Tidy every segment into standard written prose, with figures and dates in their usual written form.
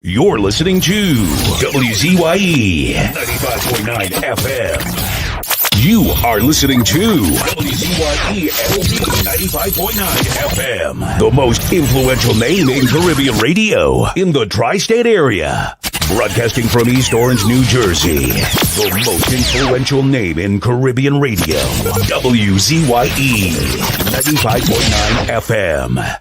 You're listening to WZYE 95.9 FM. You are listening to WZYE LP 95.9 FM, the most influential name in Caribbean radio in the tri-state area. Broadcasting from East Orange, New Jersey, the most influential name in Caribbean radio, WZYE 95.9 FM.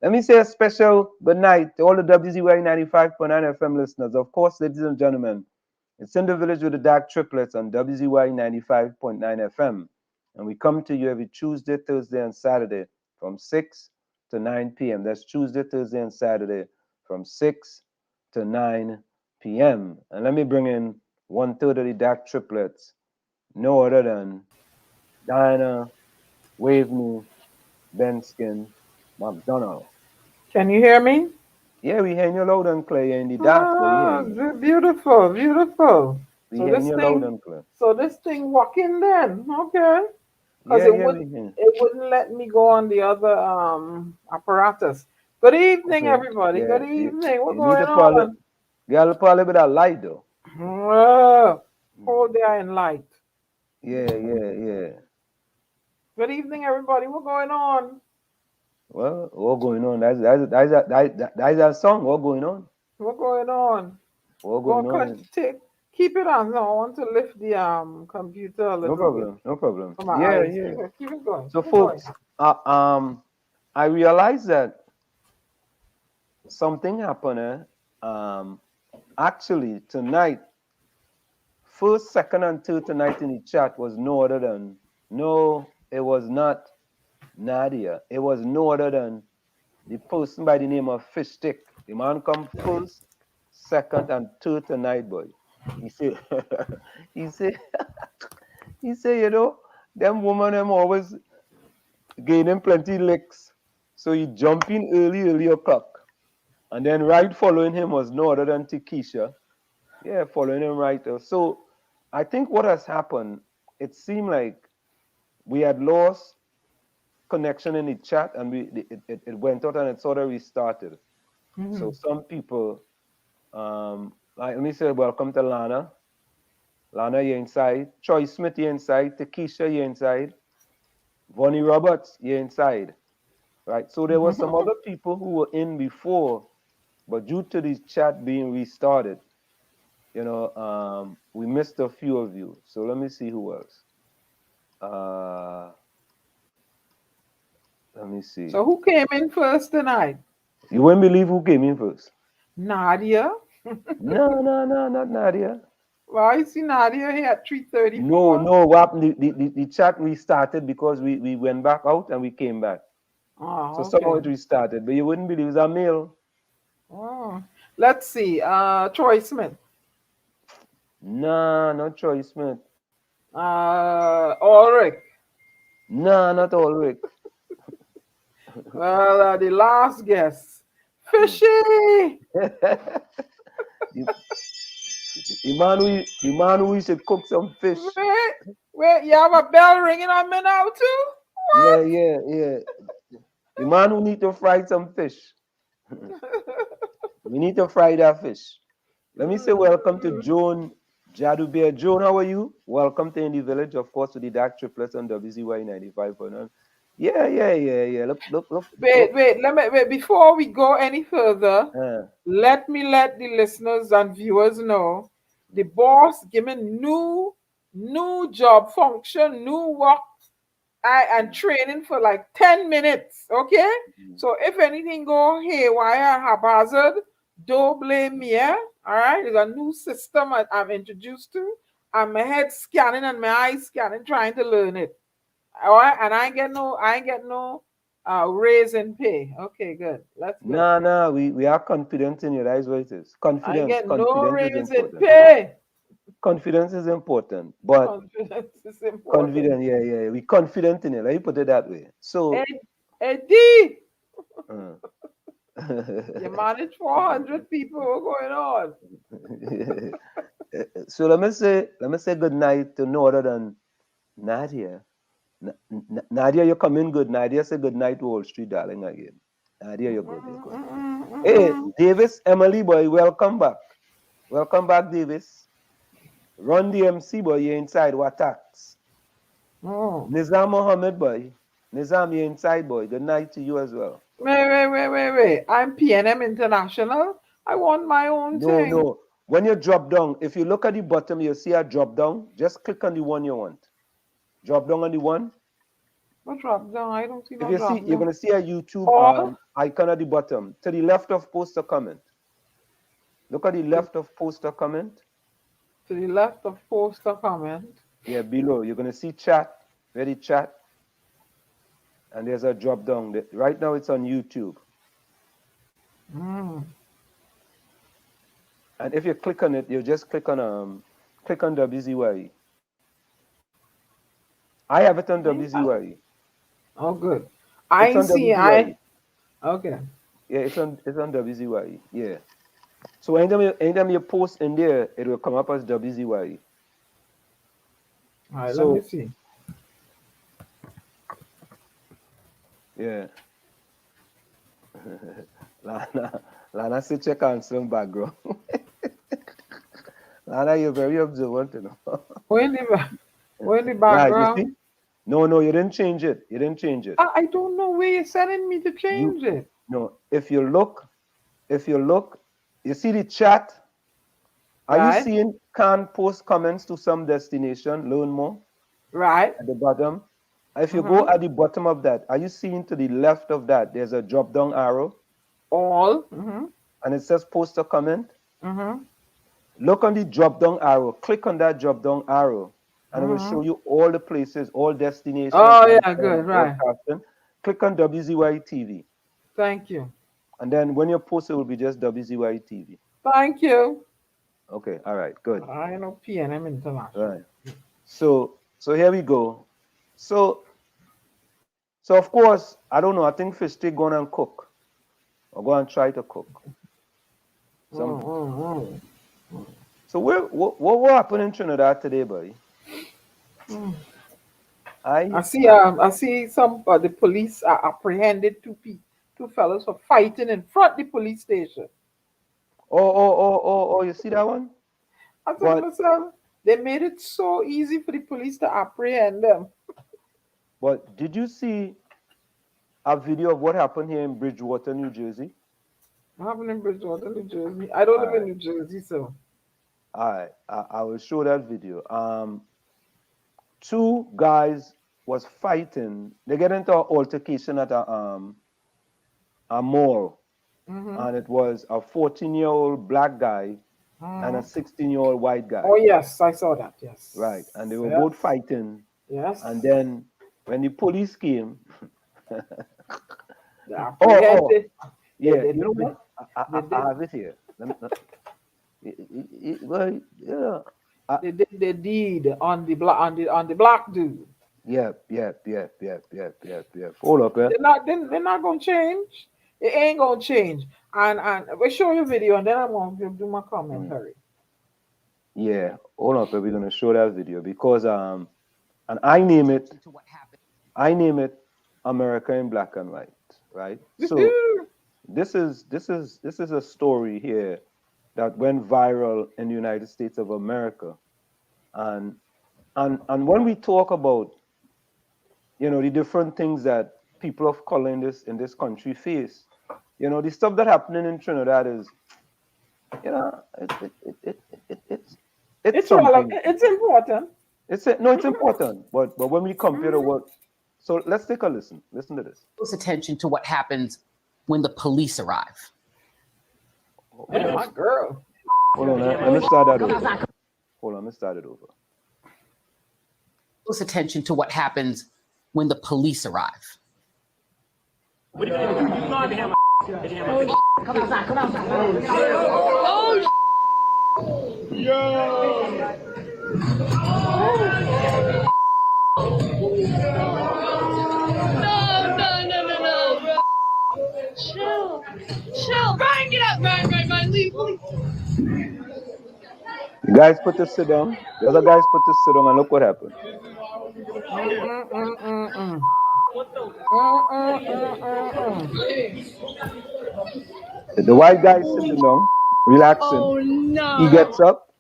Let me say a special good night to all the WZYE 95.9 FM listeners. Of course, ladies and gentlemen, it's in the village with the DAG Triplets on WZYE 95.9 FM. And we come to you every Tuesday, Thursday, and Saturday from 6 to 9 p.m. That's Tuesday, Thursday, and Saturday from 6 to 9 p.m. And let me bring in 1/3 of the DAG Triplets, no other than Diana, Waveney, Benskin, McDonald. Can you hear me? Yeah, we hear you loud and clear in the dark. Beautiful, beautiful. We So hearing this you loud thing, and clear. so this thing working then, okay? Because Yeah, yeah, we hear. it wouldn't let me go on the other apparatus. Good evening, Okay. everybody. Yeah, Good evening. What's you need going to probably, on? girl, probably with that light though. Oh, they are in light. Yeah, yeah, yeah. Good evening, everybody. What's going on? Well, what going on? That's a song. What going on? What's going on? What Go going on? keep it on. No, I want to lift the computer a No little bit problem. No problem. for my Yeah, eyes. yeah. Keep it going. So, Keep it going. folks, I realized that something happened. Actually, tonight, first, second, and third tonight in the chat was no other than no. It was not Nadia. It was no other than the person by the name of Fish Stick. The man come first, second, and third tonight, boy. He said, he said, he said, them women them always gaining plenty licks. So he jump in early o'clock. And then right following him was no other than Tikisha. Yeah, following him right. So I think what has happened, it seemed like we had lost connection in the chat and it went out and it sort of restarted. So some people, like, let me say welcome to Lana. Lana, you're inside. Troy Smith, you're inside. Takesha, you're inside. Vonnie Roberts, you're inside. Right. So there were some other people who were in before, but due to the chat being restarted, we missed a few of you. So let me see who else. Let me see. So who came in first tonight? You won't believe who came in first. Nadia. No, not Nadia. Well, I see Nadia here at 3:34. No. What happened? The chat restarted because we went back out and we came back. Oh, So okay. somehow it restarted, but you wouldn't believe it was a male. Oh. Let's see. Troy Smith. Nah, not Troy Smith. Ulrich. Nah, not Ulrich. Well, the last guest. Fishy. the man who should cook some fish. Wait, you have a bell ringing on me now too? What? Yeah. The man who need to fry some fish. We need to fry that fish. Let me say welcome to Joan Jadubir. Joan, how are you? Welcome to In the Village, of course, to the DAG Triplets on WZYE 95.9. Yeah. Look. Wait. Before we go any further, let me let the listeners and viewers know the boss giving new job function, new work and training for like 10 minutes. Okay? So if anything go haywire, haphazard, don't blame me. All right? There's a new system I'm introduced to. And my head scanning and my eyes scanning, trying to learn it. All right, and I ain't get no raise in pay. Okay, good. Let's go. Nah, we are confident in you. That is what it is. I Confidence get no is raise in important. pay. Confidence is important, but Confidence is important. confident, yeah. We confident in it. Let me put it that way. So, Eddie, uh, you manage 400 people. What's going on? so let me say good night to no other than Nadia. Nadia, you're coming good. Nadia, say good night to Wall Street, darling, again. Nadia, you're good. Hey, Davis, Emily, boy, welcome back. Welcome back, Davis. Run the MC, boy, you're inside. What tax? Nizam Mohammed, boy. Nizam, you're inside, boy. Good night to you as well. Wait. I'm PNM International. I want my own thing. No. When you drop down, if you look at the bottom, you see a drop down. Just click on the one you want. Drop down on the one. What drop down? I don't see no If you drop see, down. you're gonna see a YouTube icon at the bottom. To the left of post or comment. Look at the left of post or comment. To the left of post or comment. Yeah, below. You're gonna see chat. Ready, chat. And there's a drop down. Right now it's on YouTube. And if you click on it, you just click on WZYE. I have it on WZYE. Oh, good. I see. WZYE. Okay. Yeah, it's on WZYE. Yeah. So anytime you post in there, it will come up as WZYE. All right, So, let me see. Yeah. Lana, sit your council background. Lana, you're very observant, you know. When the Right, you background? see? No, you didn't change it. You didn't change it. I don't know where you're sending me to change it. No, if you look, you see the chat. Are you Right. seeing can post comments to some destination, learn more? Right. At the bottom. If you go at the bottom of that, are you seeing to the left of that, there's a drop down arrow? All. And it says post a comment. Mm-hmm. Look on the drop down arrow, click on that drop down arrow, and it will show you all the places, all destinations. Oh, yeah, good, right. Click on WZYE TV. Thank you. And then when you post, it will be just WZYE TV. Thank you. Okay, all right, good. I know PNM International. Right. So here we go. So of course, I don't know, I think Fish still go and cook. Or go and try to cook. So what happened in Trinidad today, buddy? I see some the police apprehended two fellas for fighting in front of the police station. Oh, you see that one? I thought to myself, they made it so easy for the police to apprehend them. But did you see a video of what happened here in Bridgewater, New Jersey? What happened in Bridgewater, New Jersey? I don't live in New Jersey, so. All right, I will show that video. Two guys was fighting. They get into an altercation at a mall, and it was a 14-year-old black guy and a 16-year-old white guy. Oh yes, I saw that. Yes. Right, and they were both fighting. Yes. And then when the police came, yeah, you know what? I have it here. Well, yeah. They did the deed on the black dude. Yep. Hold up, They're not gonna change. It ain't gonna change. And we'll show you a video, and then I'm gonna do my commentary. Yeah, hold up, we're gonna show that video because and I name it America in Black and White, right? So this is a story here that went viral in the United States of America. And when we talk about, you know, the different things that people of color in this country face, you know, the stuff that happening in Trinidad is, you know, it's something. It's important. It's important. But when we compare to what, so let's take a listen. Listen to this. Close attention to what happens when the police arrive. Oh, my girl. Hold on, let me start that over. Hold on, let's start it over. Close attention to what happens when the police arrive. No. Chill. Ryan, get up. Ryan, leave. You guys put this sit down. The other guys put this sit down and look what happened. The white guy is sitting down, relaxing. Oh no. He gets up.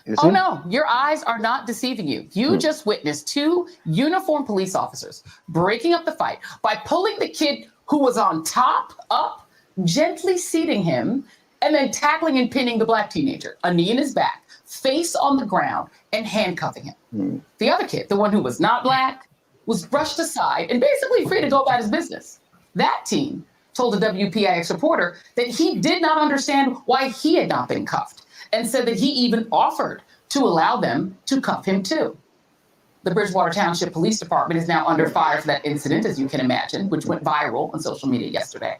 You see? Oh no, your eyes are not deceiving you. You just witnessed two uniformed police officers breaking up the fight by pulling the kid who was on top up, gently seating him, and then tackling and pinning the black teenager, a knee in his back, face on the ground, and handcuffing him. The other kid, the one who was not black, was brushed aside and basically free to go about his business. That teen told a WPIX reporter that he did not understand why he had not been cuffed, and said that he even offered to allow them to cuff him too. The Bridgewater Township Police Department is now under fire for that incident, as you can imagine, which went viral on social media yesterday.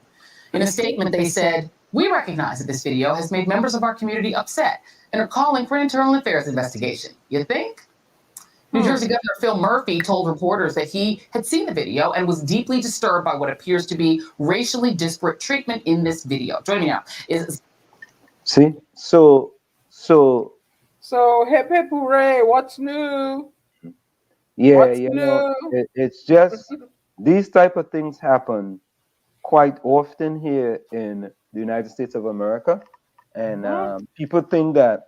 In a statement, they said, "We recognize that this video has made members of our community upset and are calling for an internal affairs investigation." You think? New Jersey Governor Phil Murphy told reporters that he had seen the video and was deeply disturbed by what appears to be racially disparate treatment in this video. Joining me now is See, so hip hip hooray! What's new? yeah, What's you know, new? it's just these type of things happen quite often here in the United States of America, and Mhm. people think that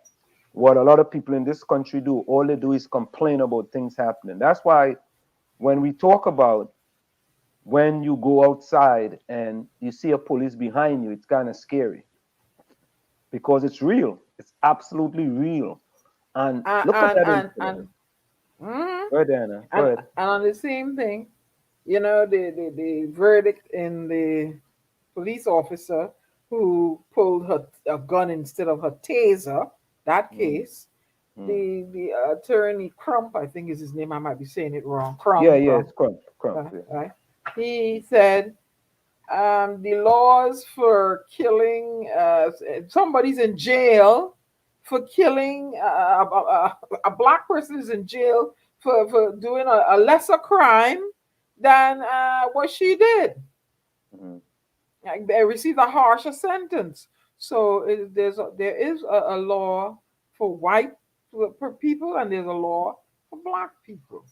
what a lot of people in this country do, all they do is complain about things happening. That's why when we talk about when you go outside and you see a police behind you, it's kind of scary because it's real. It's absolutely real. And And look at and that and incident. and, mhm. Go ahead, Anna. Go and ahead. and on the same thing, the verdict in the police officer who pulled a gun instead of her taser. That Mm, case, mm. the attorney Crump, I think is his name. I might be saying it wrong. Yeah, Crump, yeah, Crump. it's crump, crump. Yeah. Right. He said the laws for killing somebody's in jail for killing a black person is in jail for doing a lesser crime than what she did. Mhm. Like, they received a harsher sentence. So there is a law for white for people, and there's a law for black people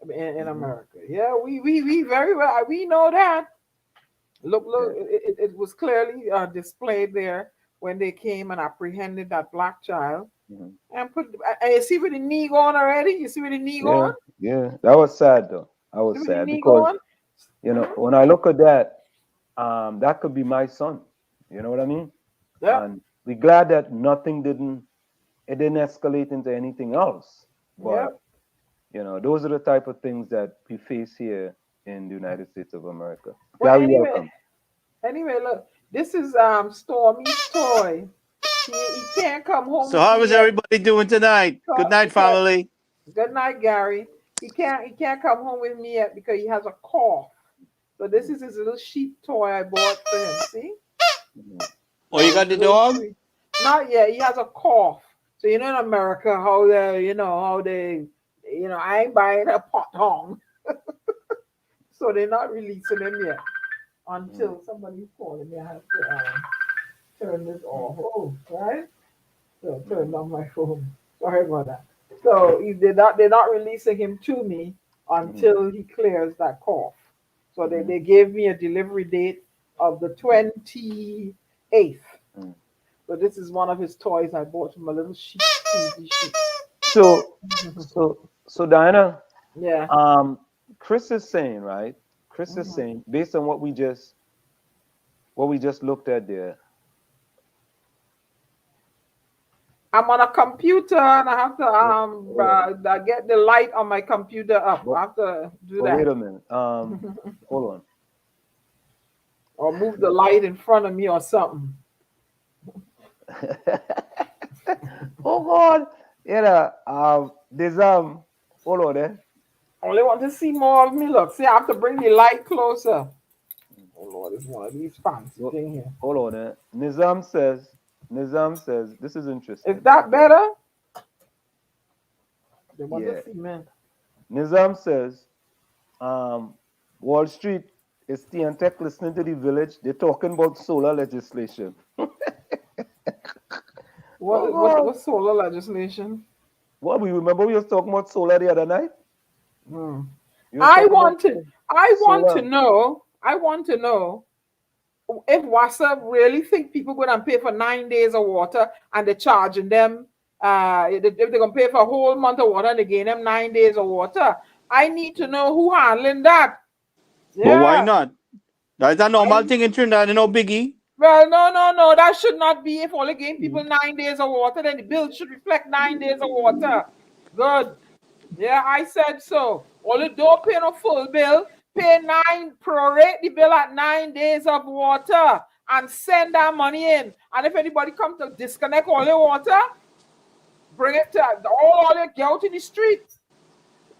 in Mhm. America. Yeah, we very well we know that. Look, Yeah. it was clearly displayed there when they came and apprehended that black child Mhm. and put. And you see where the knee going already. You see where the knee Yeah, going. yeah. That was sad though. I See was where the sad knee because going. you know, Hmm. when I look at that, that could be my son. You know what I mean? Yep. And we're glad that nothing didn't it didn't escalate into anything else. But Yep. you know, those are the type of things that we face here in the United States of America. Well, Gary, anyway, welcome. look, this is Stormy's toy. He can't come home So with how me is yet. everybody doing tonight? Good night, Because family. good night, Gary. He can't come home with me yet because he has a cough. So this Mhm, is his little sheep toy I bought for him. See? mhm, Oh, you It's got a the little dog? treat. Not yet. He has a cough. So in America how they I ain't buying a pot hong. So they're not releasing him yet mhm, until somebody's calling me. I have to turn this mhm, off. Oh, right. So turn mhm, on my phone. Sorry about that. So if they're not releasing him to me mhm, until he clears that cough. So they, mhm, they gave me a delivery date of the 28th. mhm. So this is one of his toys I bought from a little sheep, cheesy sheep. So, so Diana, Yeah. um, Chris is saying, right? Chris is Hmm. saying, based on what we just looked at there. I'm on a computer and I have to Hold on. get the light on my computer up. But, I have to do but wait that. a minute. Hold Or move the light in front of me or something. on. Oh God. Yeah. There's hold on there. I only want to see more of me. Look, see, I have to bring the light closer. Oh Lord, it's one of these fancy Ho- thing here. Hold on there. Nizam says, this is Is interesting. that better? They want to Yeah. see me. Nizam says, um, Wall Street is Tech listening to the village. They're talking about solar legislation. Oh God. What solar legislation? What we remember we was talking about solar the other night? Hmm. You was I talking about want to I want to solar. know. I want to know if WASA really think people go and pay for 9 days of water and they're charging them, if they're gonna pay for a whole month of water and they gain them 9 days of water. I need to know who handling that. But why Yeah. not? That's a normal I thing in Trinidad, no biggie. Well, no. That should not be. If only giving people Mm. 9 days of water, then the bill should reflect 9 days of water. Good. Yeah, I said so. Only don't pay no full bill. Pay prorate the bill at 9 days of water and send that money in. And if anybody come to disconnect all the water, bring it to all the get out in the street.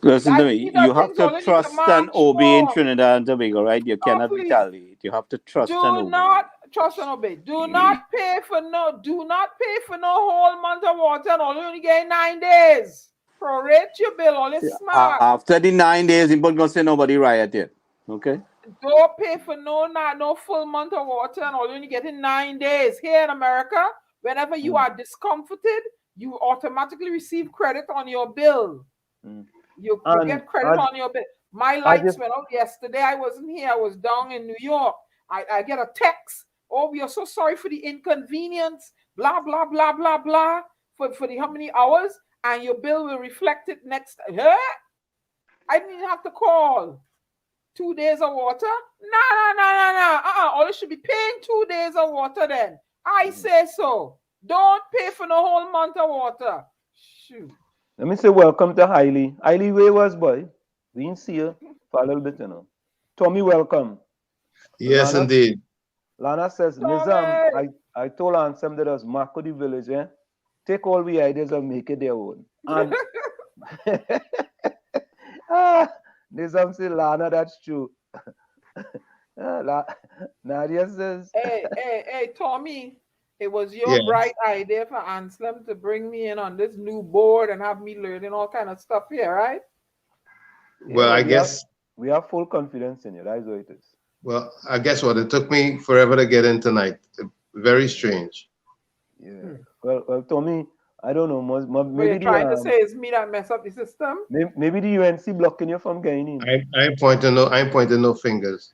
Listen to That me. these You are have things to only need to trust and march obey in for. Trinidad and Tobago, right? You Oh, cannot please. retaliate. You have to trust and Do obey. not trust and obey. Do not pay for no whole month of water and only get 9 days. Prorate your bill, only smart. After the 9 days, you're not going to say nobody riot yet. Okay? Don't pay for no full month of water and only getting 9 days. Here in America, Whenever you are discomforted, you automatically receive credit on your bill. You get credit on your bill. My lights went out yesterday. I wasn't here. I was down in New York. I get a text. Oh, we are so sorry for the inconvenience. Blah, blah, blah, blah, blah. For the how many hours? And your bill will reflect it next. Huh? I didn't even have to call. 2 days of water? No. All you should be paying 2 days of water then. I say so. Don't pay for the whole month of water. Shoot. Let me say welcome to Hailey. Hailey, where was boy? We didn't see you for a little bit, you know. Tommy, welcome. Yes, Lana, indeed. Lana says, Nizam, I told Ansem that was Marco the village, eh? Take all the ideas and make it their own. And Nizam says, Lana, that's true. Nadia says, Hey, Tommy, it was your bright idea for Anselm to bring me in on this new board and have me learning all kind of stuff here, right? Well, I guess we have full confidence in you. That's what it is. Well, I guess what it took me forever to get in tonight. Very strange. Yeah. Well, Tommy, I don't know. Maybe you're trying to say it's me that mess up the system. Maybe the UNC blocking you from getting in. I'm pointing no fingers.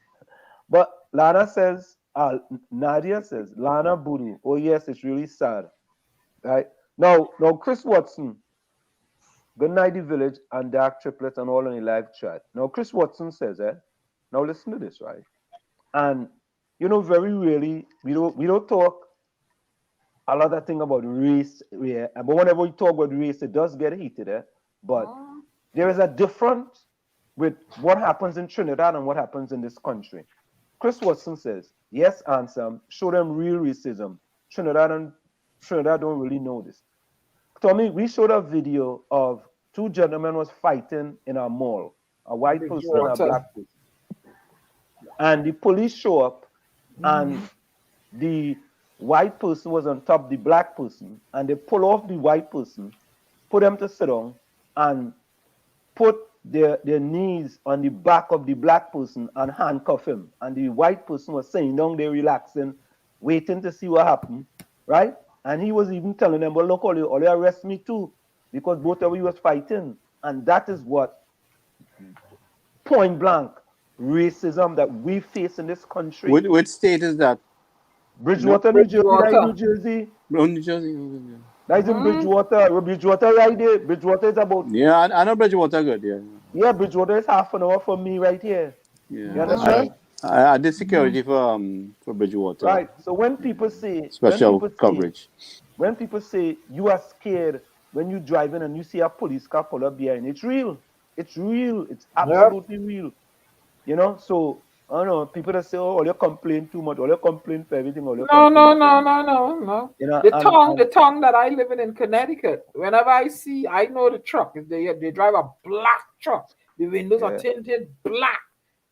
But Lana says, Nadia says, Lana Buru. Oh yes, it's really sad. Right now, Chris Watson, Good Night the Village and DAG Triplets and all on the live chat. Now Chris Watson says, now listen to this, right? And you know, very rarely we don't talk a lot of thing about race, yeah. But whenever we talk about race, it does get heated, But there is a difference with what happens in Trinidad and what happens in this country. Chris Watson says, yes, Ansem, show them real racism. Trinidad don't really know this. Tommy, we showed a video of two gentlemen was fighting in a mall, a white person and a black person. And the police show up and the white person was on top of the black person, and they pull off the white person, put them to sit down, and put their knees on the back of the black person and handcuff him. And the white person was sitting down there relaxing, waiting to see what happened, right? And he was even telling them, well, look, all you arrest me too, because both of you was fighting. And that is what point blank racism that we face in this country. Which state is that? Bridgewater, New Jersey. New Jersey. That's in Bridgewater. Bridgewater right there. Bridgewater is about... Yeah, I know Bridgewater good, yeah. Yeah, Bridgewater is half an hour from me right here. Yeah. You understand? I did security for Bridgewater. Right. So when people say... Special coverage. When people say you are scared when you're driving and you see a police car pull up behind, it's real. It's real. It's absolutely real. You know, so... I don't know, people that say, oh, you complain too much, or you complain for everything, or you No. You know, the tongue that I live in Connecticut, whenever I see, I know the truck, they drive a black truck, the windows are tinted black,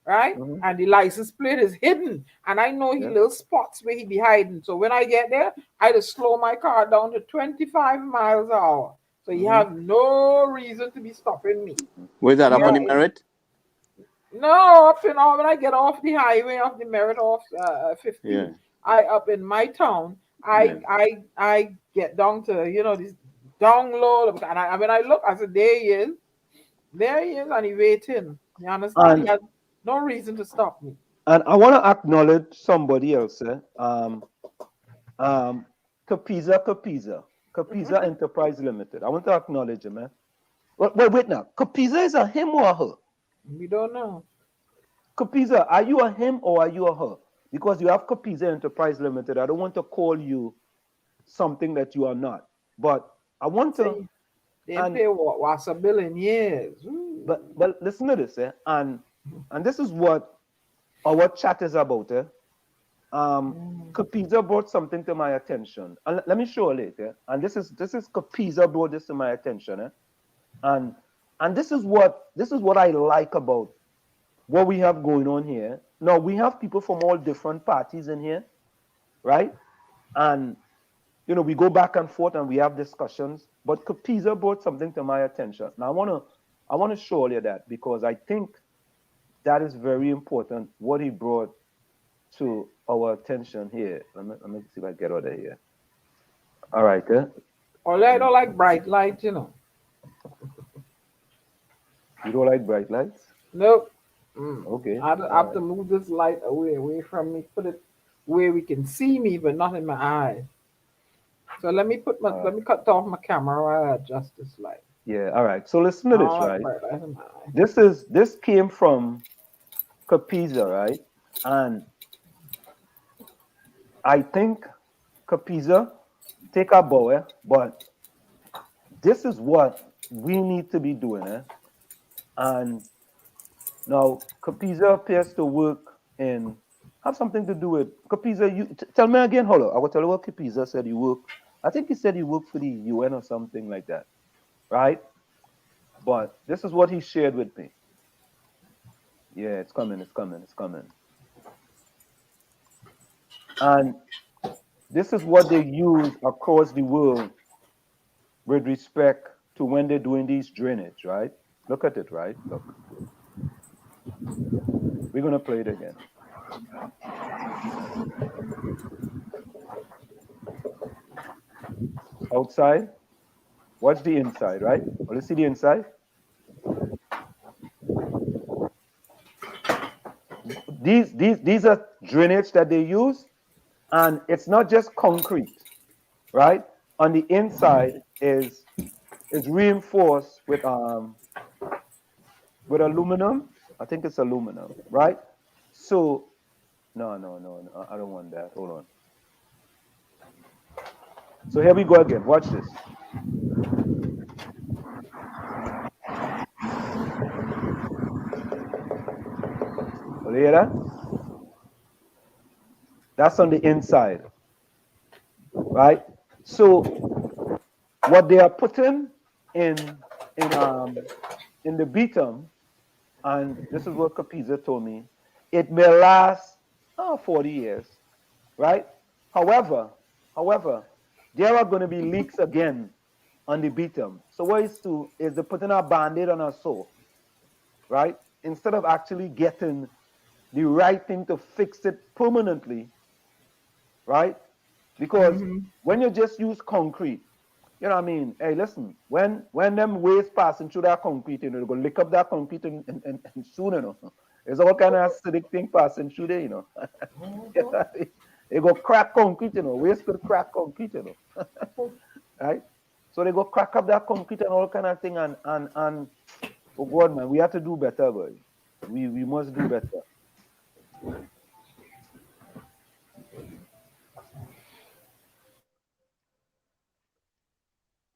right? And the license plate is hidden, and I know he little spots where he be hiding. So when I get there, I just slow my car down to 25 miles an hour. So you have no reason to be stopping me. Where's that, up on the Merit? No, up and all when I get off the highway, off the Merit, off 50, I up in my town, I get down to, you know, this down low, and when I look, I said, there he is, and he waiting. You understand? He has no reason to stop me. And I want to acknowledge somebody else, Capiza Enterprise Limited. I want to acknowledge him, man. Wait now, Capiza is a him or a her? We don't know. Capiza, are you a him or are you a her? Because you have Capiza Enterprise Limited. I don't want to call you something that you are not. But I want to... They pay WASA bill in years. But listen to this, and this is what our chat is about. Capiza brought something to my attention. And let me show you later. And this is Capiza brought this to my attention. And this is what I like about what we have going on here. Now we have people from all different parties in here, right? And you know, we go back and forth and we have discussions. But Capiza brought something to my attention. Now I want to show you that because I think that is very important. What he brought to our attention here. Let me see if I get out of here. All right, Although I don't like bright light, you know. You don't like bright lights? Nope. Okay. I have to move this light away from me. Put it where we can see me, but not in my eye. So let me cut off my camera while I adjust this light. Yeah, all right. So listen to this, All right? bright light in my eye. This came from Capisa, right? And I think Capisa take a bow, but this is what we need to be doing, And now Capisa appears to work in have something to do with Capisa. Tell me again, hold on. I will tell you what Capisa said you work. I think he said he worked for the UN or something like that, right? But this is what he shared with me. Yeah, it's coming. And this is what they use across the world with respect to when they're doing these drainage, right? Look at it, right? Look. We're going to play it again. Outside. Watch the inside, right? Well, let's see the inside. These are drainage that they use, and it's not just concrete, right? On the inside is reinforced with aluminum. I think it's aluminum, right? So no, I don't want that. Hold on. So here we go again. Watch this. You hear that? That's on the inside, right? So what they are putting in the bottom, and this is what Capisa told me, it may last 40 years, right? However, there are going to be leaks again on the bottom. So what is to is they're putting a band-aid on a sore, right? Instead of actually getting the right thing to fix it permanently, right? Because when you just use concrete, you know what I mean? Hey, listen, when them waves passing through that concrete, you know, they're going to lick up that concrete and soon, you know. There's all kind of acidic thing passing through there, you know. They go crack concrete, you know. Waves could crack concrete, you know. Right? So they go crack up that concrete and all kind of thing and oh God, man, we have to do better, boy. We must do better.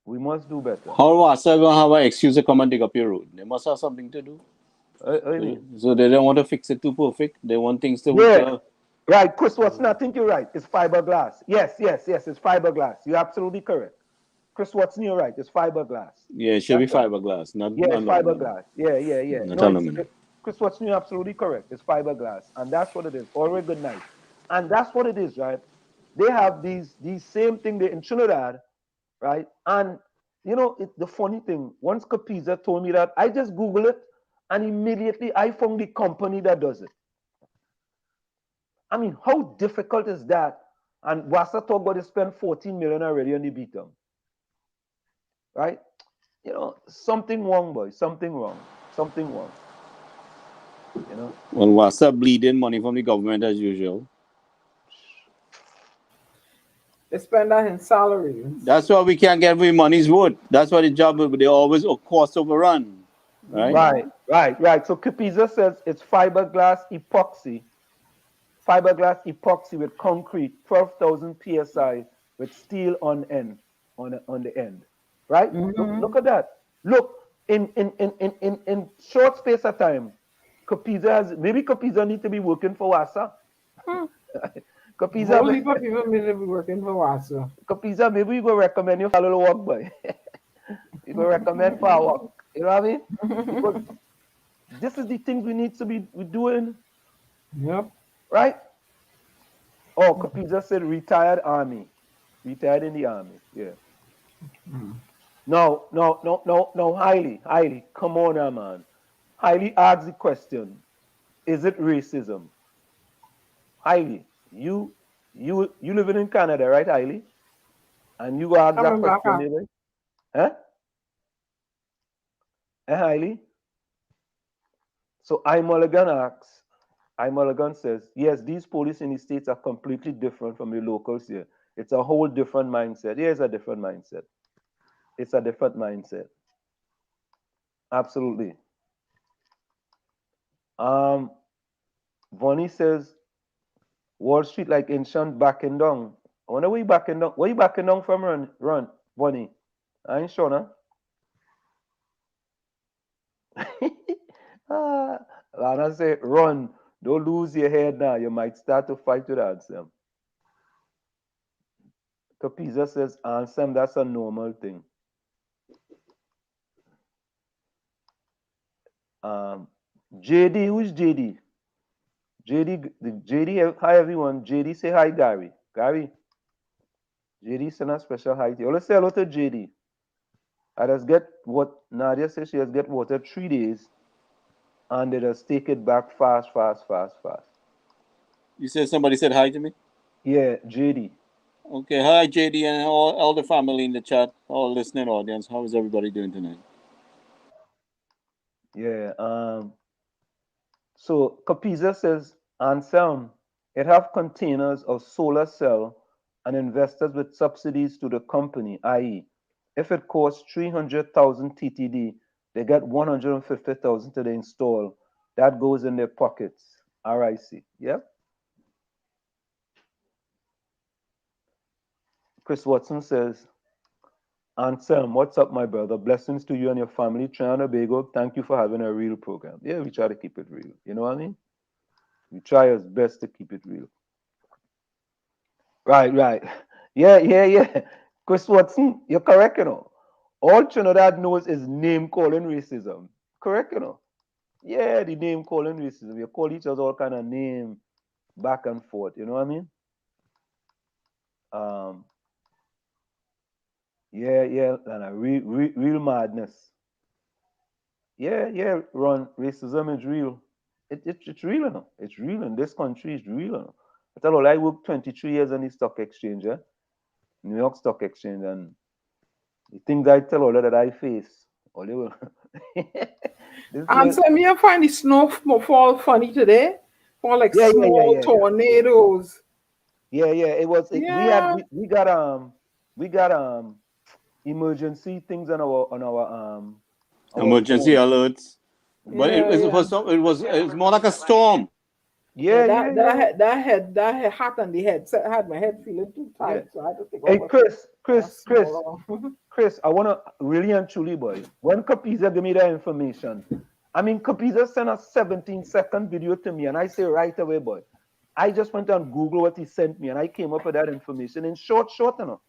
We must do better. How WASA going to have an excuse to come and dig up your road? They must have something to do. So they don't want to fix it too perfect. They want things to... Yeah. Right, Chris Watson, I think you're right. It's fiberglass. Yes, it's fiberglass. You're absolutely correct. Chris Watson, you're right. It's fiberglass. Yeah, it should be fiberglass. It's fiberglass. Yeah. Not aluminum. Chris Watson, you're absolutely correct. It's fiberglass. And that's what it is. Always good night. And that's what it is, right? They have these same thing in Trinidad, right? And, you know, the funny thing, once Capisa told me that, I just Googled it, and immediately I found the company that does it. I mean, how difficult is that? And WASA talk about they spend 14 million already on the bottom. Right? You know, something wrong, boy. Something wrong. You know? Well, WASA bleeding money from the government as usual. They spend that in salaries. That's why we can't get our money's worth. That's why the job, they always cost overrun. Right? Right. So Capisa says it's fiberglass epoxy with concrete, 12,000 psi with steel on the end. Right? Look at that. Look, in short space of time, Capisa need to be working for WASA. Capisa, only people need to be working for WASA. Capisa, maybe you go recommend you follow the work, boy. You go recommend for our work. You know what I mean? Because this is the things we need to be doing. Yep. Right? Oh, Capisa said retired army. Retired in the army. Yeah. No, Hailey. Come on now, man. Hailey asks the question, is it racism? Hailey, you living in Canada, right, Hailey? And you go ask that Coming back question, up. anyway? Huh? Hailey? So I Mulligan asks, I Mulligan says, yes, these police in the States are completely different from the locals here. It's a whole different mindset. Yeah, it's a different mindset. It's a different mindset. Absolutely. Vonnie says, Wall Street like ancient backing down. I wonder where you backing down. Where you backing down from, run, Vonnie? I ain't sure, nah. Lana say, run. Don't lose your head now. You might start to fight with Ansem. Capiza says, Ansem, that's a normal thing. JD, who's JD? JD, hi everyone. JD, say hi, Gary. Gary, JD, send a special hi to you. Let's say hello to JD. I just get what Nadia says, she has get water 3 days and they just take it back fast. You said somebody said hi to me? Yeah, JD. Okay, hi JD and all the family in the chat, all listening audience. How is everybody doing tonight? Yeah, so Capiza says, Anselm, it have containers of solar cell and investors with subsidies to the company, i.e., if it costs 300,000 TTD, they get 150,000 to the install. That goes in their pockets. RIC. Yep. Chris Watson says, Anselm, what's up, my brother? Blessings to you and your family. Trinidad and Tobago, thank you for having a real program. Yeah, we try to keep it real. You know what I mean? We try our best to keep it real. Right. Yeah. Chris Watson, you're correct, you know. All Trinidad knows is name calling racism. Correct, you know. Yeah, the name calling racism. You call each other all kind of name back and forth. You know what I mean? Yeah, and a real madness. Yeah, Ron, racism is real. It's real, you know. It's real in this country. It's real, you know. I tell you, I worked 23 years in the stock exchange, New York Stock Exchange, and the things I tell all that I face, all they will. Ansem, you find the snowfall funny today? For like small tornadoes. Yeah. It was. We got emergency things on our emergency phone. alerts. But it was more like a storm. That had hot on the head. So I had my head feeling too tight, so I had to take Hey, off. Chris, I wanna really and truly, boy. When Capiza give me that information, I mean Capiza sent a 17-second video to me, and I say right away, boy. I just went on Google what he sent me, and I came up with that information in short, you know.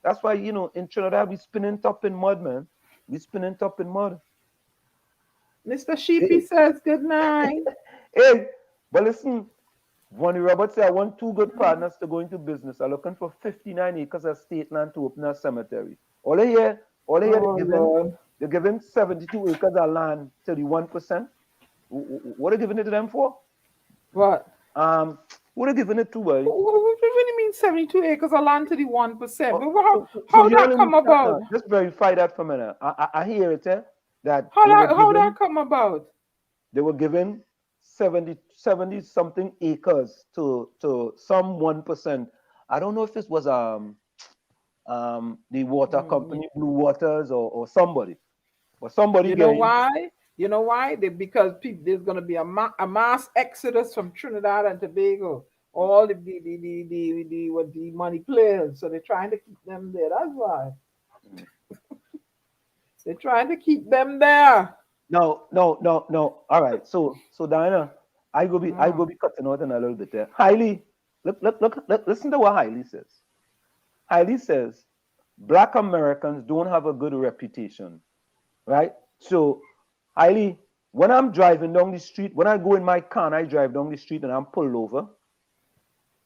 That's why, you know, in Trinidad we spinning top in mud, man. We spinning top in mud. Mr. Sheepy says good night. Hey, but listen, Vonnie Roberts said, I want 2 good partners to go into business. I'm looking for 59 acres of state land to open a cemetery. All I hear they're giving 72 acres of land to the 1%. What are they giving it to them for? What? What are they giving it to, boy? What do you mean 72 acres of land to the 1%? How that come about? Just verify that for a minute. I hear it, that how that come about? They were given 70 something acres to some 1%. I don't know if this was the water company, Blue Waters, or somebody. But somebody. You know why? You know why? Because there's going to be a mass exodus from Trinidad and Tobago. All the money players, so they're trying to keep them there. That's why. They're trying to keep them there. No. All right. So Diana, I go be cutting out in a little bit there. Hailey, look, listen to what Hailey says. Hailey says, Black Americans don't have a good reputation, right? So, Hailey, when I'm driving down the street, when I go in my car and I drive down the street and I'm pulled over,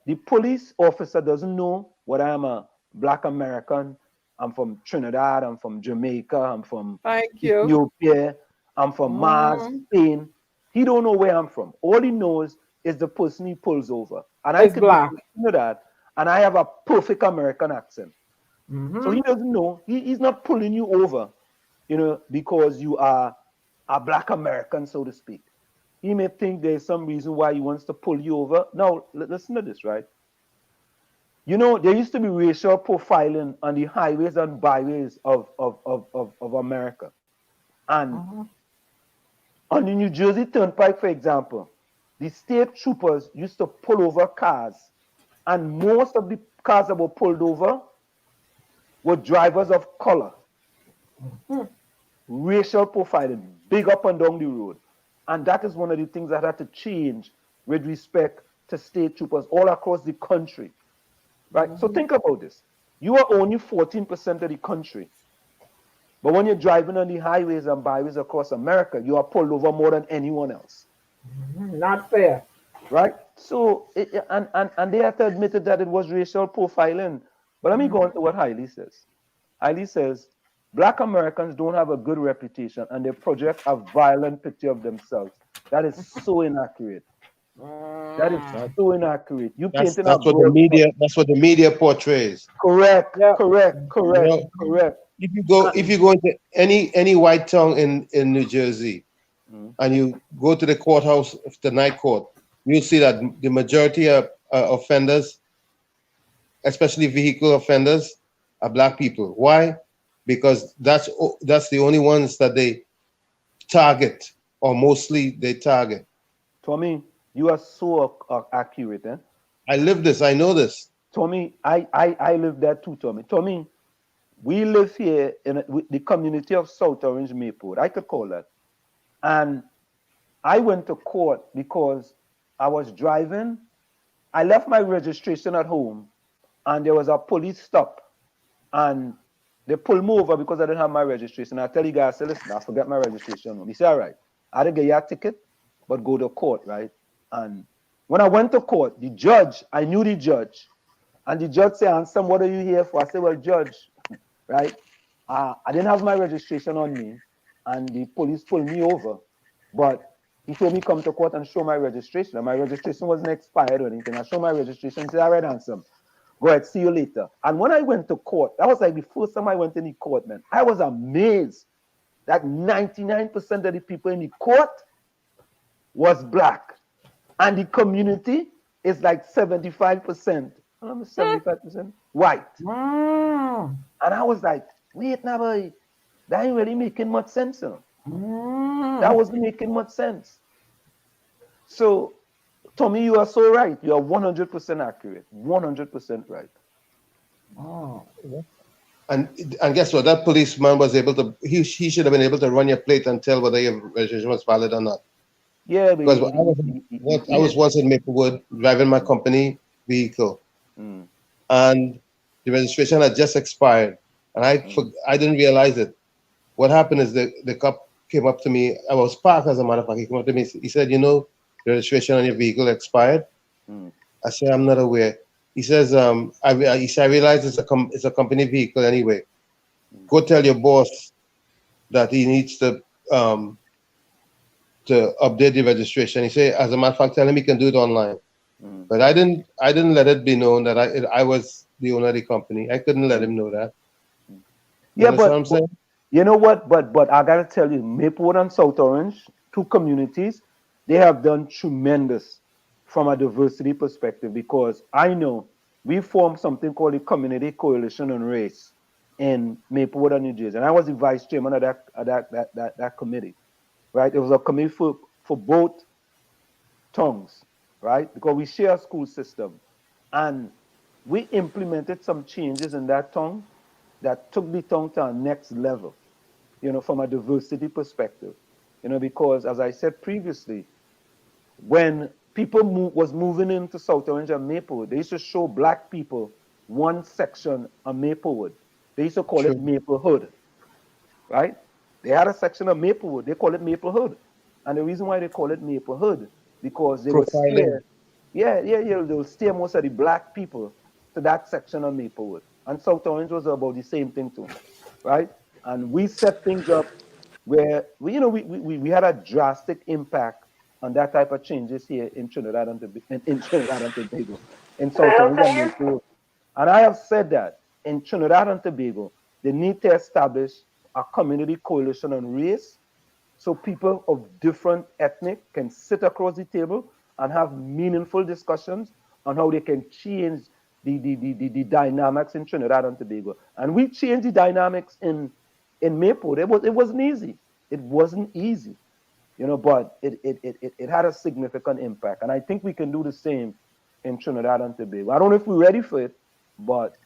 the police officer doesn't know whether I'm a Black American, I'm from Trinidad, I'm from Jamaica, I'm from Ethiopia, I'm from Mars, Spain. He don't know where I'm from. All he knows is the person he pulls over. And I could be from Trinidad, and I have a perfect American accent. So he doesn't know. He's not pulling you over, because you are a Black American, so to speak. He may think there's some reason why he wants to pull you over. Now, listen to this, right? There used to be racial profiling on the highways and byways of America. And on the New Jersey Turnpike, for example, the state troopers used to pull over cars, and most of the cars that were pulled over were drivers of color. Racial profiling, big up and down the road. And that is one of the things that had to change with respect to state troopers all across the country. Right? So think about this. You are only 14% of the country. But when you're driving on the highways and byways across America, you are pulled over more than anyone else. Not fair. Right? So, and they have to admit that it was racial profiling. But let me go on to what Hailey says. Hailey says, Black Americans don't have a good reputation and they project a violent picture of themselves. That is so inaccurate. That is so inaccurate. That's what the media. That's what the media portrays. Correct. Yeah. Correct. If you go into any white town in New Jersey, and you go to the courthouse, the night court, you'll see that the majority of offenders, especially vehicle offenders, are Black people. Why? Because that's the only ones that they target, or mostly they target. Tommy, you are so accurate, eh? I live this. I know this. Tommy, I live that too, Tommy. Tommy, we live here in the community of South Orange, Maplewood. I could call that. And I went to court because I was driving. I left my registration at home, and there was a police stop. And they pulled me over because I didn't have my registration. I tell you guys, I said, listen, I forgot my registration. He said, all right, I didn't get your ticket, but go to court, right? And when I went to court, the judge, I knew the judge. And the judge said, Ansem, what are you here for? I said, well, judge, right? I didn't have my registration on me, and the police pulled me over. But he told me come to court and show my registration. And my registration wasn't expired or anything. I showed my registration and said, all right, Ansem, go ahead, see you later. And when I went to court, that was like the first time I went in the court, man. I was amazed that 99% of the people in the court was Black. And the community is like 75%. 75% white. And I was like, wait, now, boy, that ain't really making much sense. That wasn't making much sense. So, Tommy, you are so right. You are 100% accurate. 100% right. And guess what? That policeman was able to. He should have been able to run your plate and tell whether your registration was valid or not. Yeah, because I was once in Maplewood driving my company vehicle, and the registration had just expired, and I didn't realize it. What happened is the cop came up to me. I was parked, as a matter of fact. He came up to me. He said, "You know, the registration on your vehicle expired." I said, "I'm not aware." He says, I realize it's a company vehicle anyway. Go tell your boss that he needs to update the registration." He said, as a matter of fact, tell him he can do it online. But I didn't let it be known that I was the owner of the company. I couldn't let him know that. Yeah, but you know what? But I gotta tell you, Maplewood and South Orange, two communities, they have done tremendous from a diversity perspective, because I know we formed something called the Community Coalition on Race in Maplewood and New Jersey, and I was the vice chairman of that committee. Right? It was a committee for both tongues, right? Because we share a school system. And we implemented some changes in that tongue that took the tongue to our next level, from a diversity perspective. Because as I said previously, when people was moving into South Orange and Maplewood, they used to show Black people one section of Maplewood. They used to call it Maplehood, right? They had a section of Maplewood. They call it Maplehood. And the reason why they call it Maplehood, because they would steer, they would steer most of the Black people to that section of Maplewood. And South Orange was about the same thing too, right? And we set things up where, we had a drastic impact on that type of changes here in Trinidad and Tobago, in South Orange and Maplewood. And I have said that in Trinidad and Tobago, they need to establish a community coalition on race so people of different ethnic can sit across the table and have meaningful discussions on how they can change the dynamics in Trinidad and Tobago. And we changed the dynamics in Maple. It wasn't easy. It wasn't easy, but it had a significant impact. And I think we can do the same in Trinidad and Tobago. I don't know if we're ready for it, but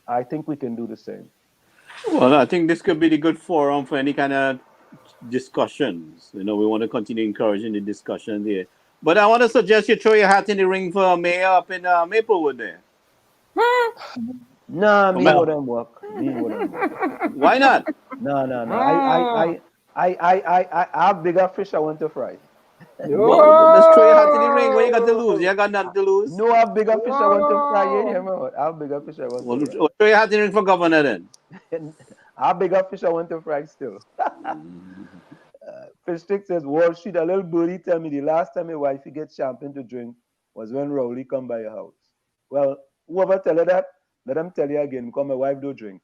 I think we can do the same. Well, I think this could be the good forum for any kind of discussions. We want to continue encouraging the discussion there. But I want to suggest you throw your hat in the ring for mayor up in Maplewood there. Nah, me wouldn't work. Why not? No. I have bigger fish I want to fry. Well, let's throw your hat in the ring. What you got to lose? You got nothing to lose. No, I have bigger fish I want to fry. You hear me? I have bigger fish I want to fry. Well, throw your hat in the ring for governor then. I have bigger fish I want to fry still. Fish Stick says, Wall Street, a little birdie tell me the last time your wife get champagne to drink was when Rowley come by your house. Well, whoever tell her that, let them tell you again, because my wife don't drink.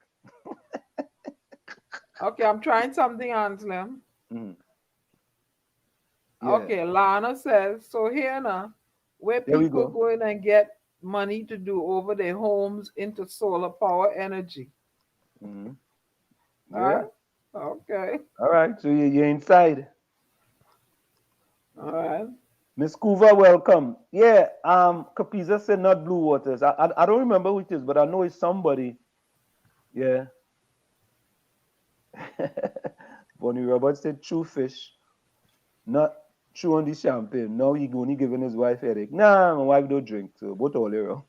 Okay, I'm trying something, Anselm. Yeah. Okay, Lana says, so here now, where people go in and get money to do over their homes into solar power energy. Yeah. Okay. All right, so you're inside. All right. Miss Coover, welcome. Yeah, Capiza said not Blue Waters. I don't remember who it is, but I know it's somebody. Yeah. Bonnie Roberts said true fish, not true on the champagne. Now he only giving his wife headache. Nah, my wife don't drink, so both all around.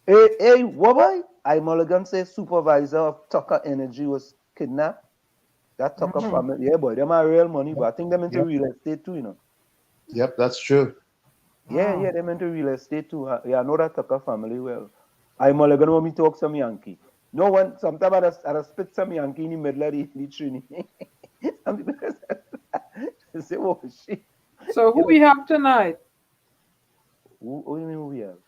Hey, what boy? I Mulligan says supervisor of Tucker Energy was kidnapped. That Tucker family, yeah, boy, them are real money, but I think them into real estate too, Yep, that's true. Yeah, them into real estate too. Yeah, I know that Tucker family well. I Mulligan want me to talk some Yankee. No one, sometimes I spit some Yankee in the middle of the Trinity. Say, oh, shit. So who we have tonight? Who do you mean who we have?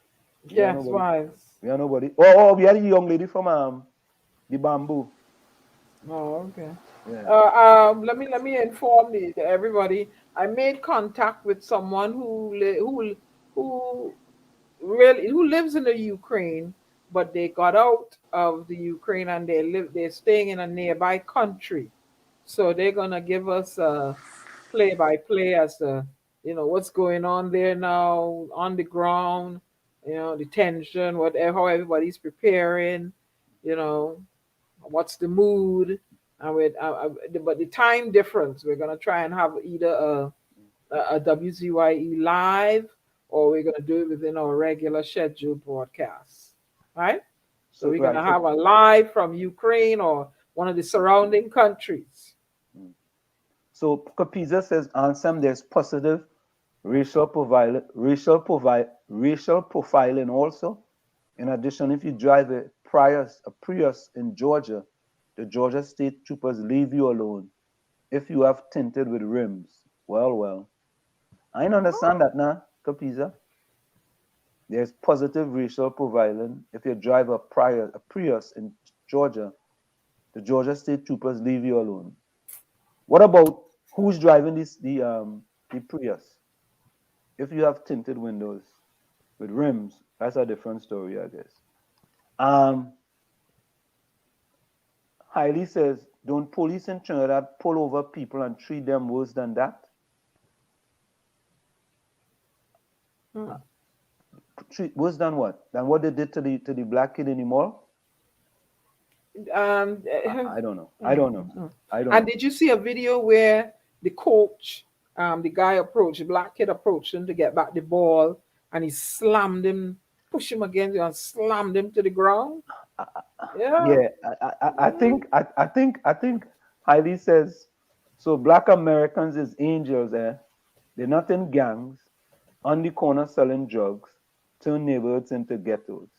Yes, wives. We are nobody. Oh, we had a young lady from the Bamboo. Oh, okay. Yeah. Let me inform everybody. I made contact with someone who lives in the Ukraine, but they got out of the Ukraine and they're staying in a nearby country. So they're gonna give us a play-by-play as to what's going on there now on the ground, the tension, how everybody's preparing, what's the mood, and but the time difference, we're gonna try and have either a WZYE live, or we're gonna do it within our regular scheduled broadcast, right? So we're gonna have a live from Ukraine or one of the surrounding countries. So Capiza says, Ansem, there's positive racial profiling also. In addition, if you drive a Prius in Georgia, the Georgia State Troopers leave you alone if you have tinted with rims. Well. I don't understand that now, Capiza. There's positive racial profiling. If you drive a Prius in Georgia, the Georgia State Troopers leave you alone. What about who's driving the Prius? If you have tinted windows with rims, that's a different story, I guess. Hailey says, don't police in Trinidad pull over people and treat them worse than that? Worse than what? Than what they did to the black kid in the mall? I don't know. And did you see a video where the coach, the black kid approached him to get back the ball, and he slammed him, pushed him against him, and slammed him to the ground? Yeah. I think Hailey says, so black Americans is angels, eh? They're not in gangs, on the corner selling drugs, turn neighborhoods into ghettos.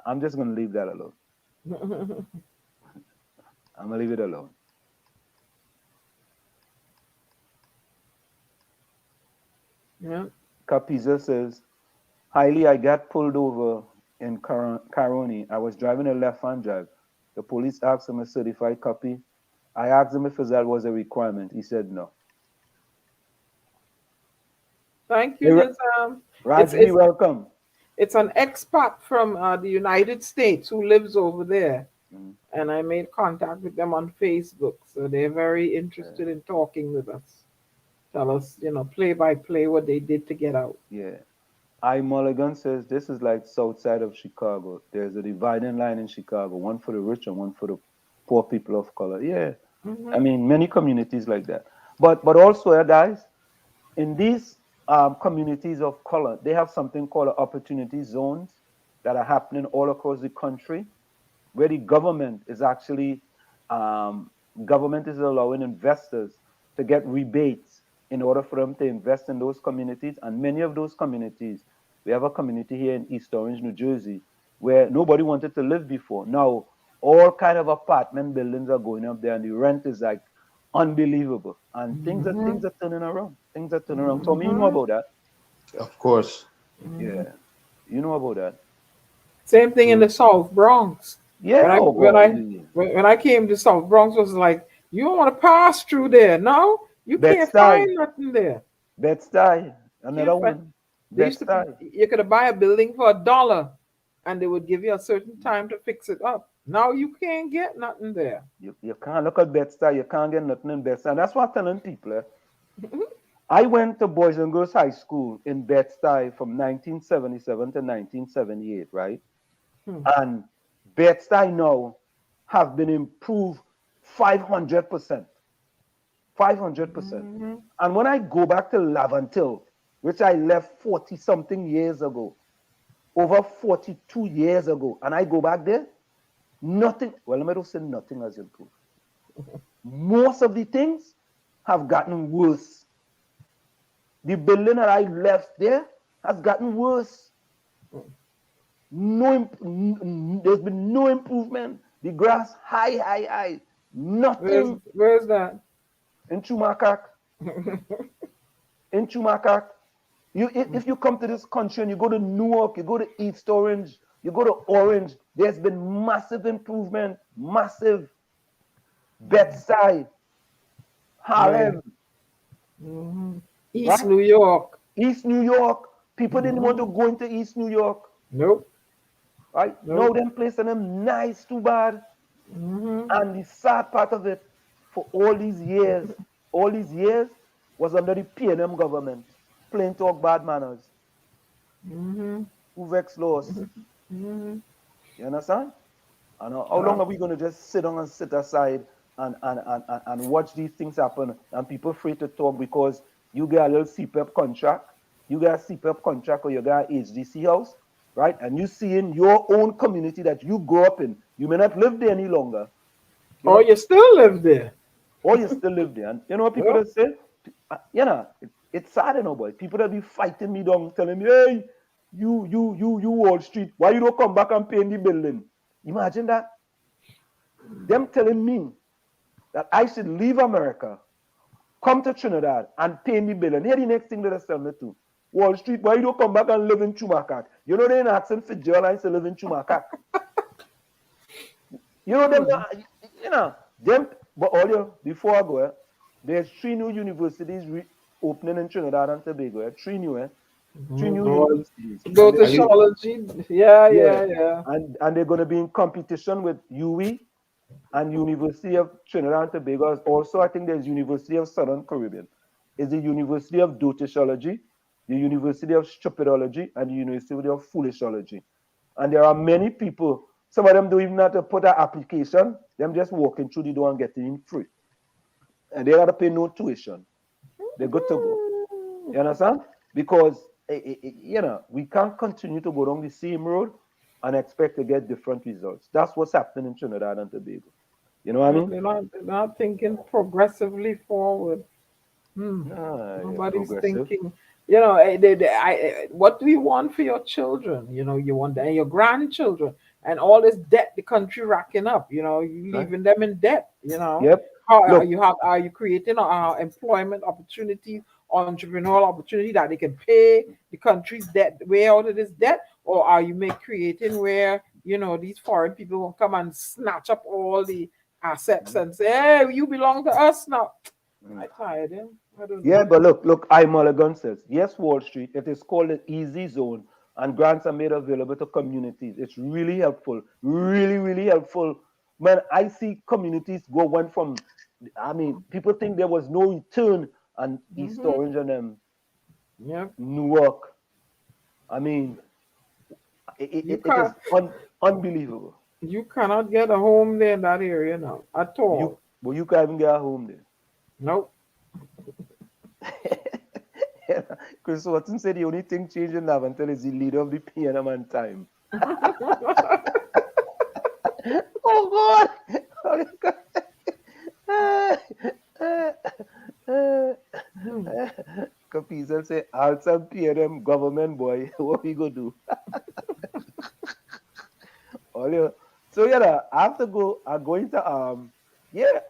I'm just going to leave that alone. I'm going to leave it alone. Yeah. Capiza says, highly, I got pulled over in Caroni. I was driving a left-hand drive. The police asked him a certified copy. I asked him if that was a requirement. He said no. Thank Hey, you, Nizam. It's Rajvi, it's welcome. it's an expat from the United States who lives over there, and I made contact with them on Facebook. So they're very interested in talking with us. Tell us, play by play what they did to get out. Yeah. I Mulligan says this is like south side of Chicago. There's a dividing line in Chicago, one for the rich and one for the poor people of color. Yeah. I mean, many communities like that. But also, guys, in these communities of color, they have something called opportunity zones that are happening all across the country, where the government is actually government is allowing investors to get rebates in order for them to invest in those communities. And many of those communities, we have a community here in East Orange, New Jersey, where nobody wanted to live before. Now all kind of apartment buildings are going up there, and the rent is like unbelievable. And things are turning around. Things are turning around. Tommy, you know about that? Of course. Yeah, you know about that. Same thing in the South Bronx. Yeah. When I came to South Bronx, was like, you don't want to pass through there. No, you can't find nothing there. Bed-Stuy, another Can't find- one. They used to, you could buy a building for $1, and they would give you a certain time to fix it up. Now you can't get nothing there. You can't look at Bed-Stuy. You can't get nothing in Bed-Stuy. And that's what I'm telling people. I went to Boys and Girls High School in Bed-Stuy from 1977 to 1978, right? And Bed-Stuy now have been improved 500%. 500%. And when I go back to Lavantil, which I left 40-something years ago, over 42 years ago, and I go back there, nothing, well, let me just say nothing has improved. Most of the things have gotten worse. The building that I left there has gotten worse. There's been no improvement. The grass high. Nothing. Where's that? In Chumakak. In Chumakak. If you come to this country and you go to Newark, you go to East Orange, you go to Orange, there's been massive improvement. Massive. Bed-Stuy. Harlem. East New York. East New York. People didn't want to go into East New York. Nope. Right? No, them place and them nice too bad. And the sad part of it, for all these years was under the PNM government. Plain talk, bad manners. Who vex laws. You understand? And how long are we going to just sit down and sit aside and watch these things happen, and people afraid to talk because you get a little CPEP contract, you get a CPEP contract, or you get an HDC house, right? And you see in your own community that you grew up in, you may not live there any longer. Or you still live there. Or you still live there. And you know what people that say? It's sad, boy. People that be fighting me down, telling me, hey, you Wall Street, why you don't come back and pay in the building? Imagine that. Them telling me that I should leave America, come to Trinidad, and pay me bill. And here the next thing that I tell me to Wall Street, why you don't come back and live in Chumakak? You know they ain't asking for Fitzgerald to live in Chumakak. Them. But earlier, before I go, there's 3 new universities opening in Trinidad and Tobago. 3 new, 3 new universities. Go to sociology. Yeah. And they're going to be in competition with UWI and University of Trinidad and Tobago. Also, I think there's University of Southern Caribbean. It's the University of Dotishology, the University of Stupidology, and the University of Foolishology. And there are many people, some of them don't even have to put an application, them just walking through the door and getting in free. And they got to pay no tuition. They're good to go. You understand? Because, we can't continue to go down the same road and expect to get different results. That's what's happening in Trinidad and Tobago. You know what I mean? They're not thinking progressively forward. Nobody's thinking. What do you want for your children? You want and your grandchildren, and all this debt the country racking up. You leaving them in debt. Yep. Are you creating employment opportunities entrepreneurial opportunity that they can pay the country's debt way out of this debt, or are you creating where these foreign people will come and snatch up all the assets and say, hey, you belong to us now? I tired him. I don't know. Yeah, but look, I Mulligan says, yes, Wall Street, it is called an easy zone, and grants are made available to communities. It's really helpful, really, really helpful. When I see communities went from, people think there was no return on East Orange and Newark. It is unbelievable. You cannot get a home there in that area now at all. You can't even get a home there. Nope. Chris Watson said the only thing changing Laventille is the leader of the PNM and time. Oh God! Capizel say, "I'll some PNM government boy. What we go do?" So I have to go. I'm going to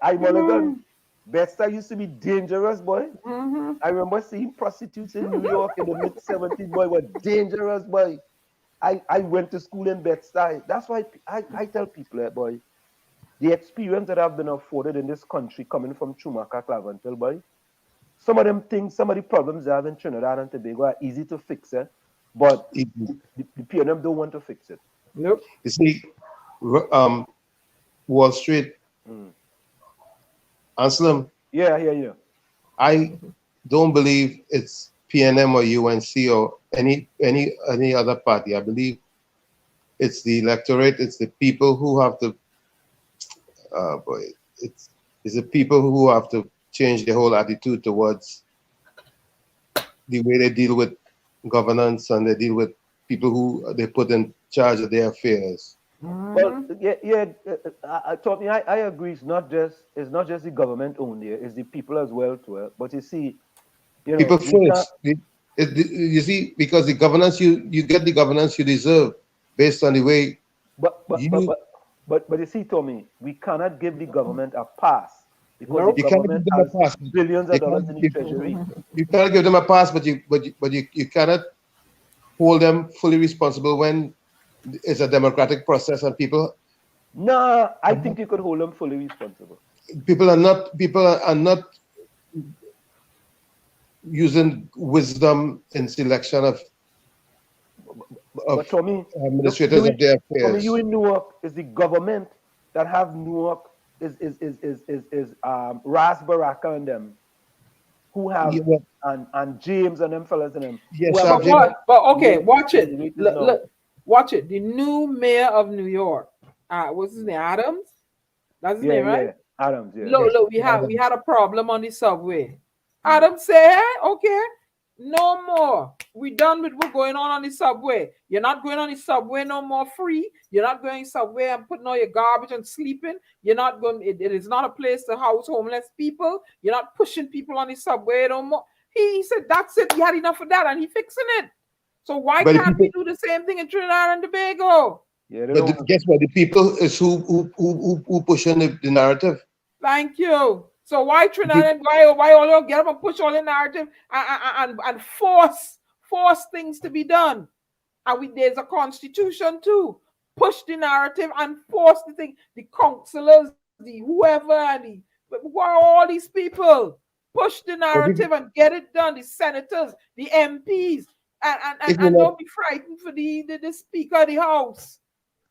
I Mulligan. Besta used to be dangerous, boy. I remember seeing prostitutes in New York in the mid-70s, boy, were dangerous, boy. I went to school in Bed-Stuy. That's why I tell people, boy, the experience that I've been afforded in this country coming from Chumaka, Claventil, boy, some of them things, some of the problems they have in Trinidad and Tobago are easy to fix, but the PNM don't want to fix it. Nope. You see, Wall Street, Anselm. Yeah. I don't believe it's PNM or UNC or any other party. I believe it's the electorate. It's the people who have to. It's the people who have to change their whole attitude towards the way they deal with governance and they deal with people who they put in charge of their affairs. Well, I agree. It's not just the government only. It's the people as well too. But you see, people first. You see, because the governance you get the governance you deserve based on the way. But you see, Tommy, we cannot give the government a pass because the government has billions of dollars in the treasury. You cannot give them a pass, but you cannot hold them fully responsible when it's a democratic process and people. No, I think you could hold them fully responsible. People are not using wisdom in selection of administrators of their affairs. For me, you in Newark is the government that have Newark is Ras Baraka and them who have and James and them fellas and them. Yes, but okay, watch it. Look, watch it. The new mayor of New York, what's his name? Adams. That's his name, right? Yeah. Adams. Yeah. Look, we had a problem on the subway. Adams said, okay, no more. We done with what's going on the subway. You're not going on the subway no more free. You're not going subway and putting all your garbage and sleeping. You're not going. It is not a place to house homeless people. You're not pushing people on the subway no more. He said that's it. He had enough of that, and he fixing it. So why can't we do the same thing in Trinidad and Tobago? Yeah, but guess what? The people is who pushing the narrative. Thank you. So why Trinidad? Why all you get up and push all the narrative and force things to be done? And there's a constitution too. Push the narrative and force the thing. The councillors, the whoever, and who are all these people? Push the narrative and get it done. The senators, the MPs, and don't be frightened for the Speaker of the House.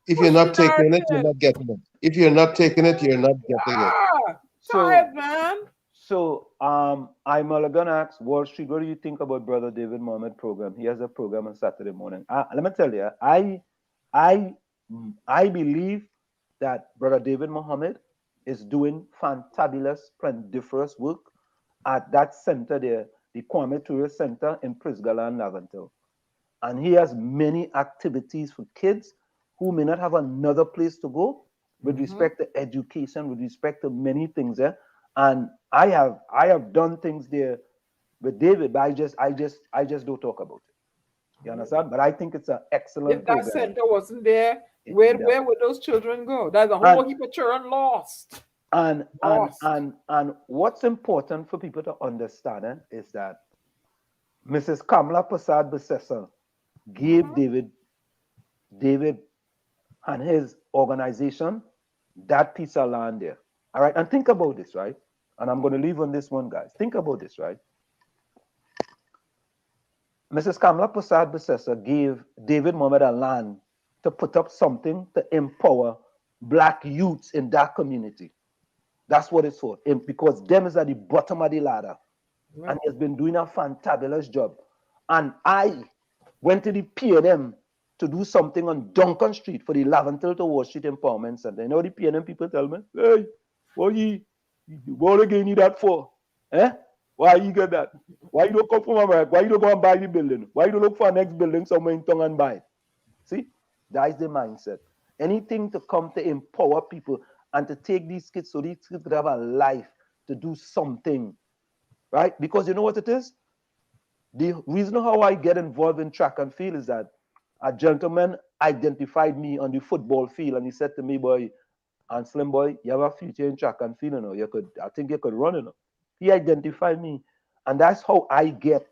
If you're not taking it, you're not getting it. If you're not taking it, you're not getting it. Tired, man. So I'm gonna ask Wall Street, what do you think about Brother David Mohammed program? He has a program on Saturday morning. Let me tell you, I believe that Brother David Mohammed is doing fantabulous, splendiferous work at that center there, the Kwame Ture Center in Prisgala and Laventille. And he has many activities for kids who may not have another place to go with respect to education, with respect to many things there. And I have done things there with David, but I just don't talk about it. You understand? But I think it's an excellent If that center wasn't there, where would those children go? There's a whole heap of children lost. And what's important for people to understand is that Mrs. Kamla Prasad Besessa gave David and his organization that piece of land there. All right, and think about this, right? And I'm going to leave on this one, guys. Think about this, right? Mrs. Kamla Prasad Besessa gave David Mohammed a land to put up something to empower black youths in that community. That's what it's for. And because them is at the bottom of the ladder. Right. And he has been doing a fantabulous job. And I went to the PNM to do something on Duncan Street for the Laventil to Wall Street Empowerment Center. You know the PNM people tell me, hey, what again you that for? Eh? Why you get that? Why you don't come from America? Why you don't go and buy the building? Why you don't look for a next building somewhere in town and buy it? See? That is the mindset. Anything to come to empower people and to take these kids so these kids could have a life to do something, right? Because you know what it is? The reason how I get involved in track and field is that a gentleman identified me on the football field and he said to me, boy, and Slim boy, you have a future in track and field, you know. I think you could run, you know. He identified me. And that's how I get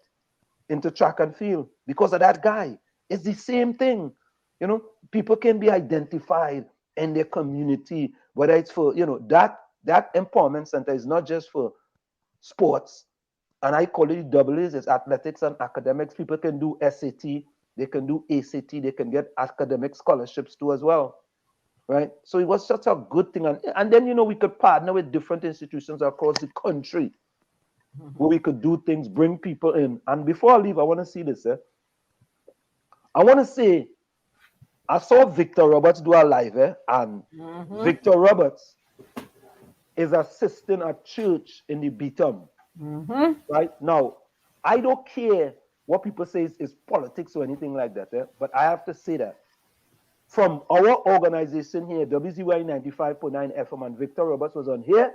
into track and field because of that guy. It's the same thing. You know, people can be identified in their community, whether it's for, you know, that empowerment center is not just for sports. And I call it doubles, it's athletics and academics. People can do SAT, they can do ACT, they can get academic scholarships too as well. Right? So it was such a good thing. And then, you know, we could partner with different institutions across the country where we could do things, bring people in. And before I leave, I want to see this. I want to say, I saw Victor Roberts do a live, and Victor Roberts is assisting a church in the Beatum. Right? Now, I don't care what people say is politics or anything like that, but I have to say that from our organization here, WZYE 95.9 FM, and Victor Roberts was on here,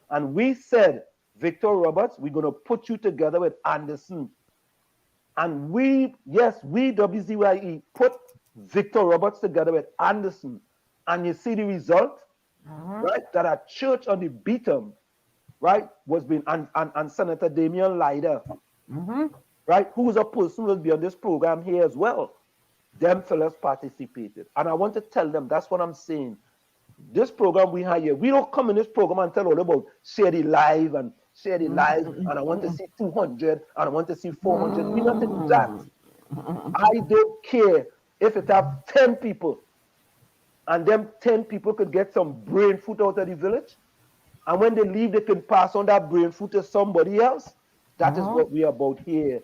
and we said, Victor Roberts, we're going to put you together with Anderson. And we, WZYE, put Victor Roberts together with Anderson. And you see the result, right? That a church on the Beatum, right, was being, and Senator Damian Lyder, right, who is a person who will be on this program here as well. Them fellas participated. And I want to tell them, that's what I'm saying. This program we have here, we don't come in this program and tell all about share the live, and I want to see 200, and I want to see 400. We're not into that. I don't care if it have 10 people, and them 10 people could get some brain food out of the village, and when they leave, they can pass on that brain food to somebody else. That is what we are about here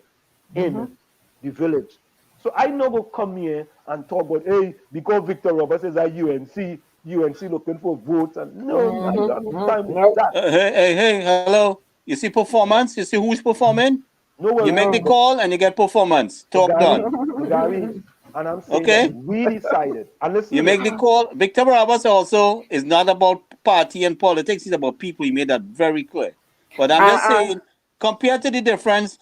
in the village. So I know go come here and talk about, hey, because Victor Roberts is at UNC looking for votes, and no, I don't have time with that. Hey, hello. You see performance? You see who's performing? No, you make the call and you get performance. Talk done. Gary, and I'm saying that we decided. And listen, you make the call. Victor Roberts also is not about party and politics. It's about people. He made that very clear. But I'm just saying, compared to the difference,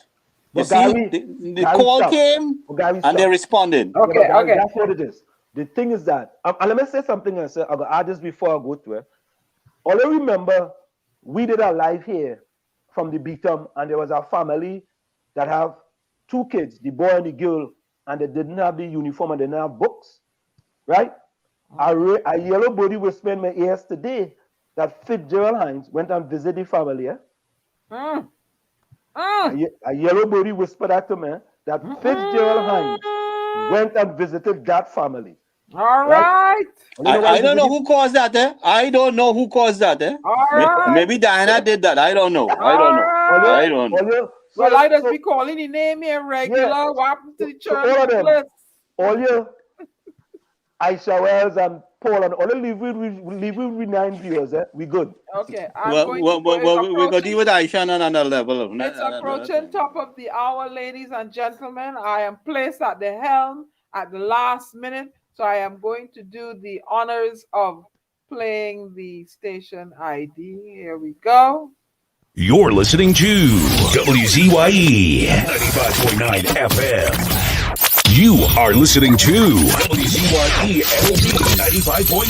you see, the call came and they responded. Okay. That's what it is. The thing is that, and let me say something else. I'll go add this before I go to it. All I remember, we did a live here from the Beatum, and there was a family that have 2 kids, the boy and the girl, and they didn't have the uniform and they didn't have books, right? A yellow body whispered in my ears today that Fitzgerald Hines went and visited the family. A yellow body whispered that to me that Fitzgerald Hines went and visited that family. All right. I don't know who caused that. I don't know who caused that. All right. Maybe Diana did that. I don't know. I don't know. Well, I just be calling the name here regular. What happened to the church? All you, Aisha Wells and Paul and all leave with 9 viewers. We good. Okay. We're going to deal with Aisha on another level. It's approaching top of the hour, ladies and gentlemen. I am placed at the helm at the last minute. So I am going to do the honors of playing the station ID. Here we go. You're listening to WZYE 95.9 FM. You are listening to WZYE LP 95.9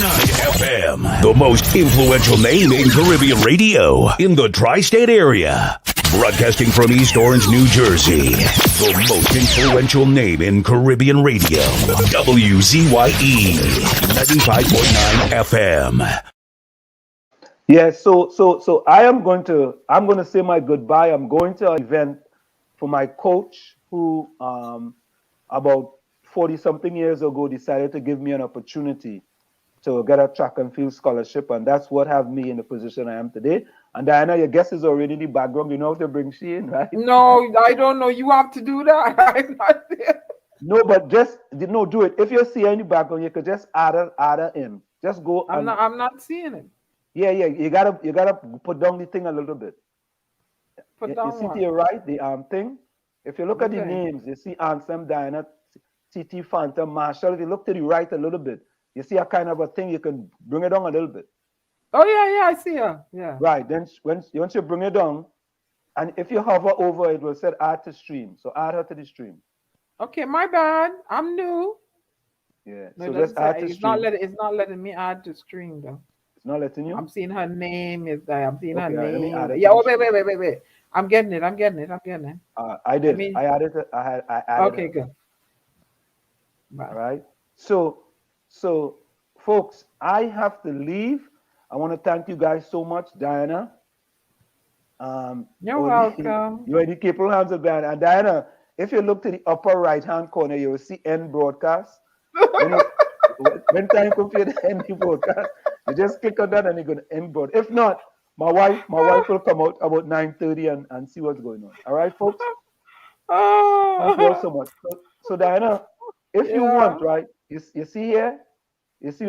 FM, the most influential name in Caribbean radio in the tri-state area. Broadcasting from East Orange, New Jersey. The most influential name in Caribbean radio. WZYE 95.9 FM. Yeah, so I'm going to say my goodbye. I'm going to an event for my coach who about 40 something years ago decided to give me an opportunity to get a track and field scholarship, and that's what have me in the position I am today. And Diana, your guest is already in the background. You know how to bring she in, right? No, I don't know. You have to do that. I'm not there. No, but do it. If you see her in the background, you could just add her in. Just go. I'm not seeing it. Yeah. You gotta put down the thing a little bit. Put down you see what? to your right the thing. If you look at the Okay. names, you see Ansem, Diana, TT, Phantom, Marshall. If you look to the right a little bit, you see a kind of a thing. You can bring it down a little bit. Oh yeah, I see her. Yeah. Right. Then once you bring it down, and if you hover over, it will say add to stream. So add her to the stream. Okay, my bad. I'm new. Yeah. No, So it just doesn't add say- to it's stream. it's not letting me add to stream though. It's not letting you. I'm seeing her name is there. I'm seeing her Okay, let me name. add it Yeah. to Oh the wait. I'm getting it. I did. mean- I added it. I added Okay, it. good. All Bye. right. So folks, I have to leave. I want to thank you guys so much, Diana. You're welcome. You're in the capable hands of Diana. And Diana, if you look to the upper right-hand corner, you will see end broadcast. When time comes for you to end the broadcast, you just click on that and you're going to end broad. If not, my wife will come out about 9:30 and see what's going on. All right, folks? Thank you all so much. So Diana, if you Yeah. want, right? You see here? You see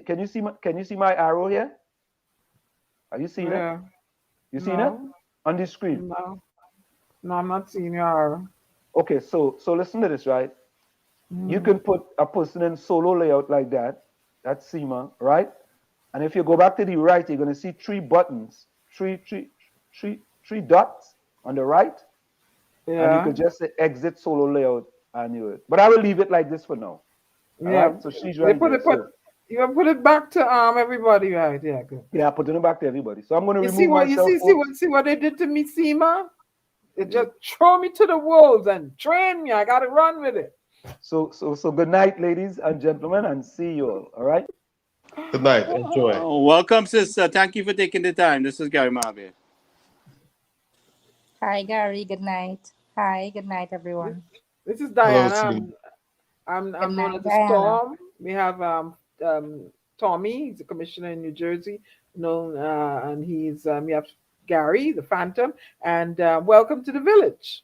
can you see my arrow here? Are you seeing it? Yeah. You seen it? No. On the screen. No, I'm not seeing your. Okay, so listen to this, right? You can put a person in solo layout like that. That's Seema, right? And if you go back to the right, you're gonna see three buttons, three dots on the right. And you Yeah. could just say exit solo layout and you would. But I will leave it like this for now. All Yeah. right. So she's right there. You put it back to everybody, right? Yeah, good. Yeah, putting it back to everybody. So I'm gonna You remove see what myself. see what they did to me, Seema? They just throw me to the wolves and train me. I gotta run with it. So good night, ladies and gentlemen, and see you all. All right. Good night. Enjoy. Welcome, sister. Thank you for taking the time. This is Gary Marvin. Hi, Gary. Good night. Hi, good night, everyone. This is Hello, Diana. Seema. I'm Good known night, as the Diana. Storm. We have Tommy. He's a commissioner in New Jersey. And he's we have Gary, the Phantom, and welcome to the village.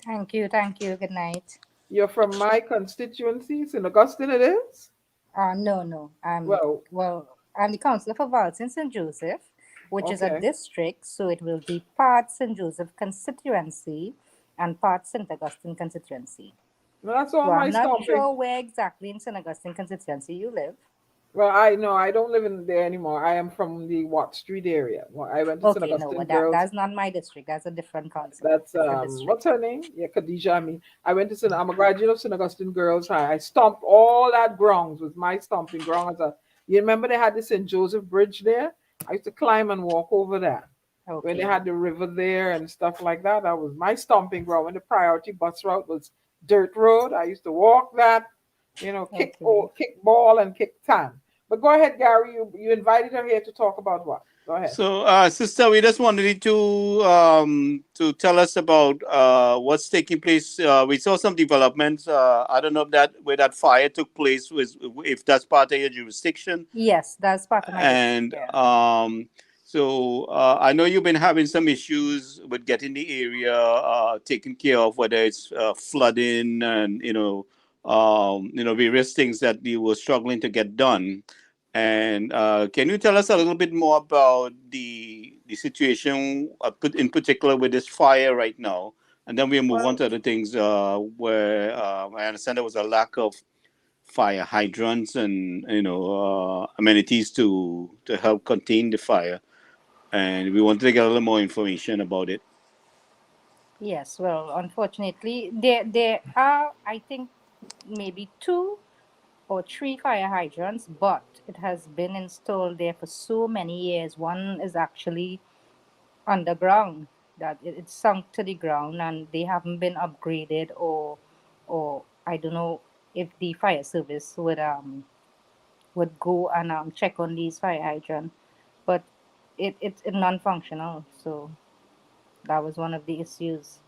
Thank you. Thank you. Good night. You're from my constituency, St. Augustine. It is. No. I'm the councillor for Valsyn St. Joseph, which is a Okay. district, so it will be part St. Joseph constituency and part St. Augustine constituency. Well, that's all So my I'm not stomping. sure where exactly in St. Augustine constituency you live. Well, I don't live in there anymore. I am from the Watt Street area. Well, I went to St. Okay, Augustine no, Girls. that's not my district. That's a different council. That's different district. what's her name? Yeah, Khadija. I mean, I'm a graduate of St. Augustine Girls High. I stomped all that grounds with my stomping ground. You remember they had the St. Joseph Bridge there? I used to climb and walk over that. Okay. When they had the river there and stuff like that, that was my stomping ground. When the priority bus route was dirt road, I used to walk that, kick ball and kick tan. But go ahead, Gary. You invited her here to talk about what? Go ahead. So, sister, we just wanted to tell us about what's taking place. We saw some developments. I don't know where that fire took place, if that's part of your jurisdiction. Yes, that's part of my And district. Yeah. so I know you've been having some issues with getting the area taken care of, whether it's flooding and various things that you were struggling to get done. And can you tell us a little bit more about the situation, in particular with this fire right now? And then we'll move on to other things where I understand there was a lack of fire hydrants and amenities to help contain the fire. And we wanted to get a little more information about it. Yes, well, unfortunately, there are, I think, maybe 2 or 3 fire hydrants, but it has been installed there for so many years. One is actually underground, that it's sunk to the ground and they haven't been upgraded, or I don't know if the fire service would go and check on these fire hydrants, but it's non-functional. So that was one of the issues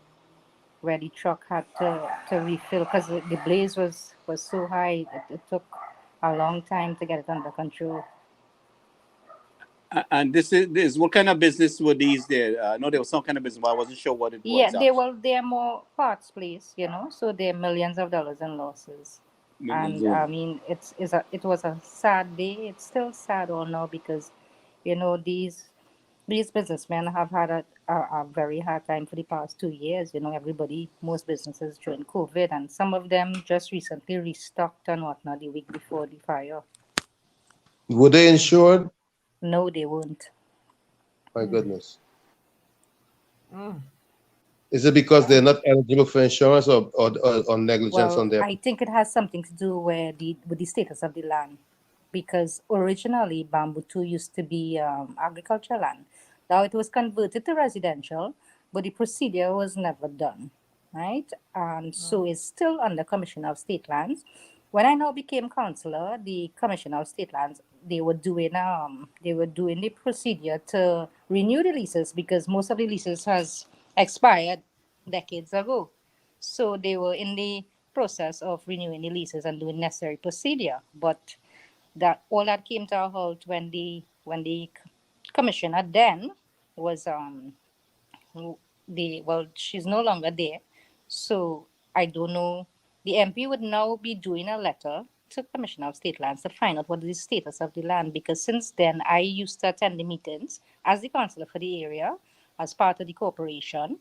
where the truck had to refill because the blaze was so high. It took a long time to get it under control. And this is what kind of business were these there? I know there was some kind of business, but I wasn't sure what it was. Yeah, they're more parts place, so they're millions of dollars in losses. And I mean, it was a sad day. It's still sad all now because, these businessmen have had a very hard time for the past 2 years. Most businesses during COVID, and some of them just recently restocked and whatnot the week before the fire. Were they insured? No, they weren't. My goodness. Is it because they're not eligible for insurance or negligence on their? I think it has something to do with the status of the land, because originally Bamboo 2 used to be agricultural land. Now it was converted to residential, but the procedure was never done, right? And so it's still under Commissioner of State Lands. When I now became councillor, the Commissioner of State Lands, they were doing the procedure to renew the leases, because most of the leases has expired decades ago. So they were in the process of renewing the leases and doing necessary procedure. But all that came to a halt when the commissioner then was she's no longer there. So I don't know. The MP would now be doing a letter to Commissioner of State Lands to find out what is the status of the land, because since then I used to attend the meetings as the councillor for the area, as part of the corporation,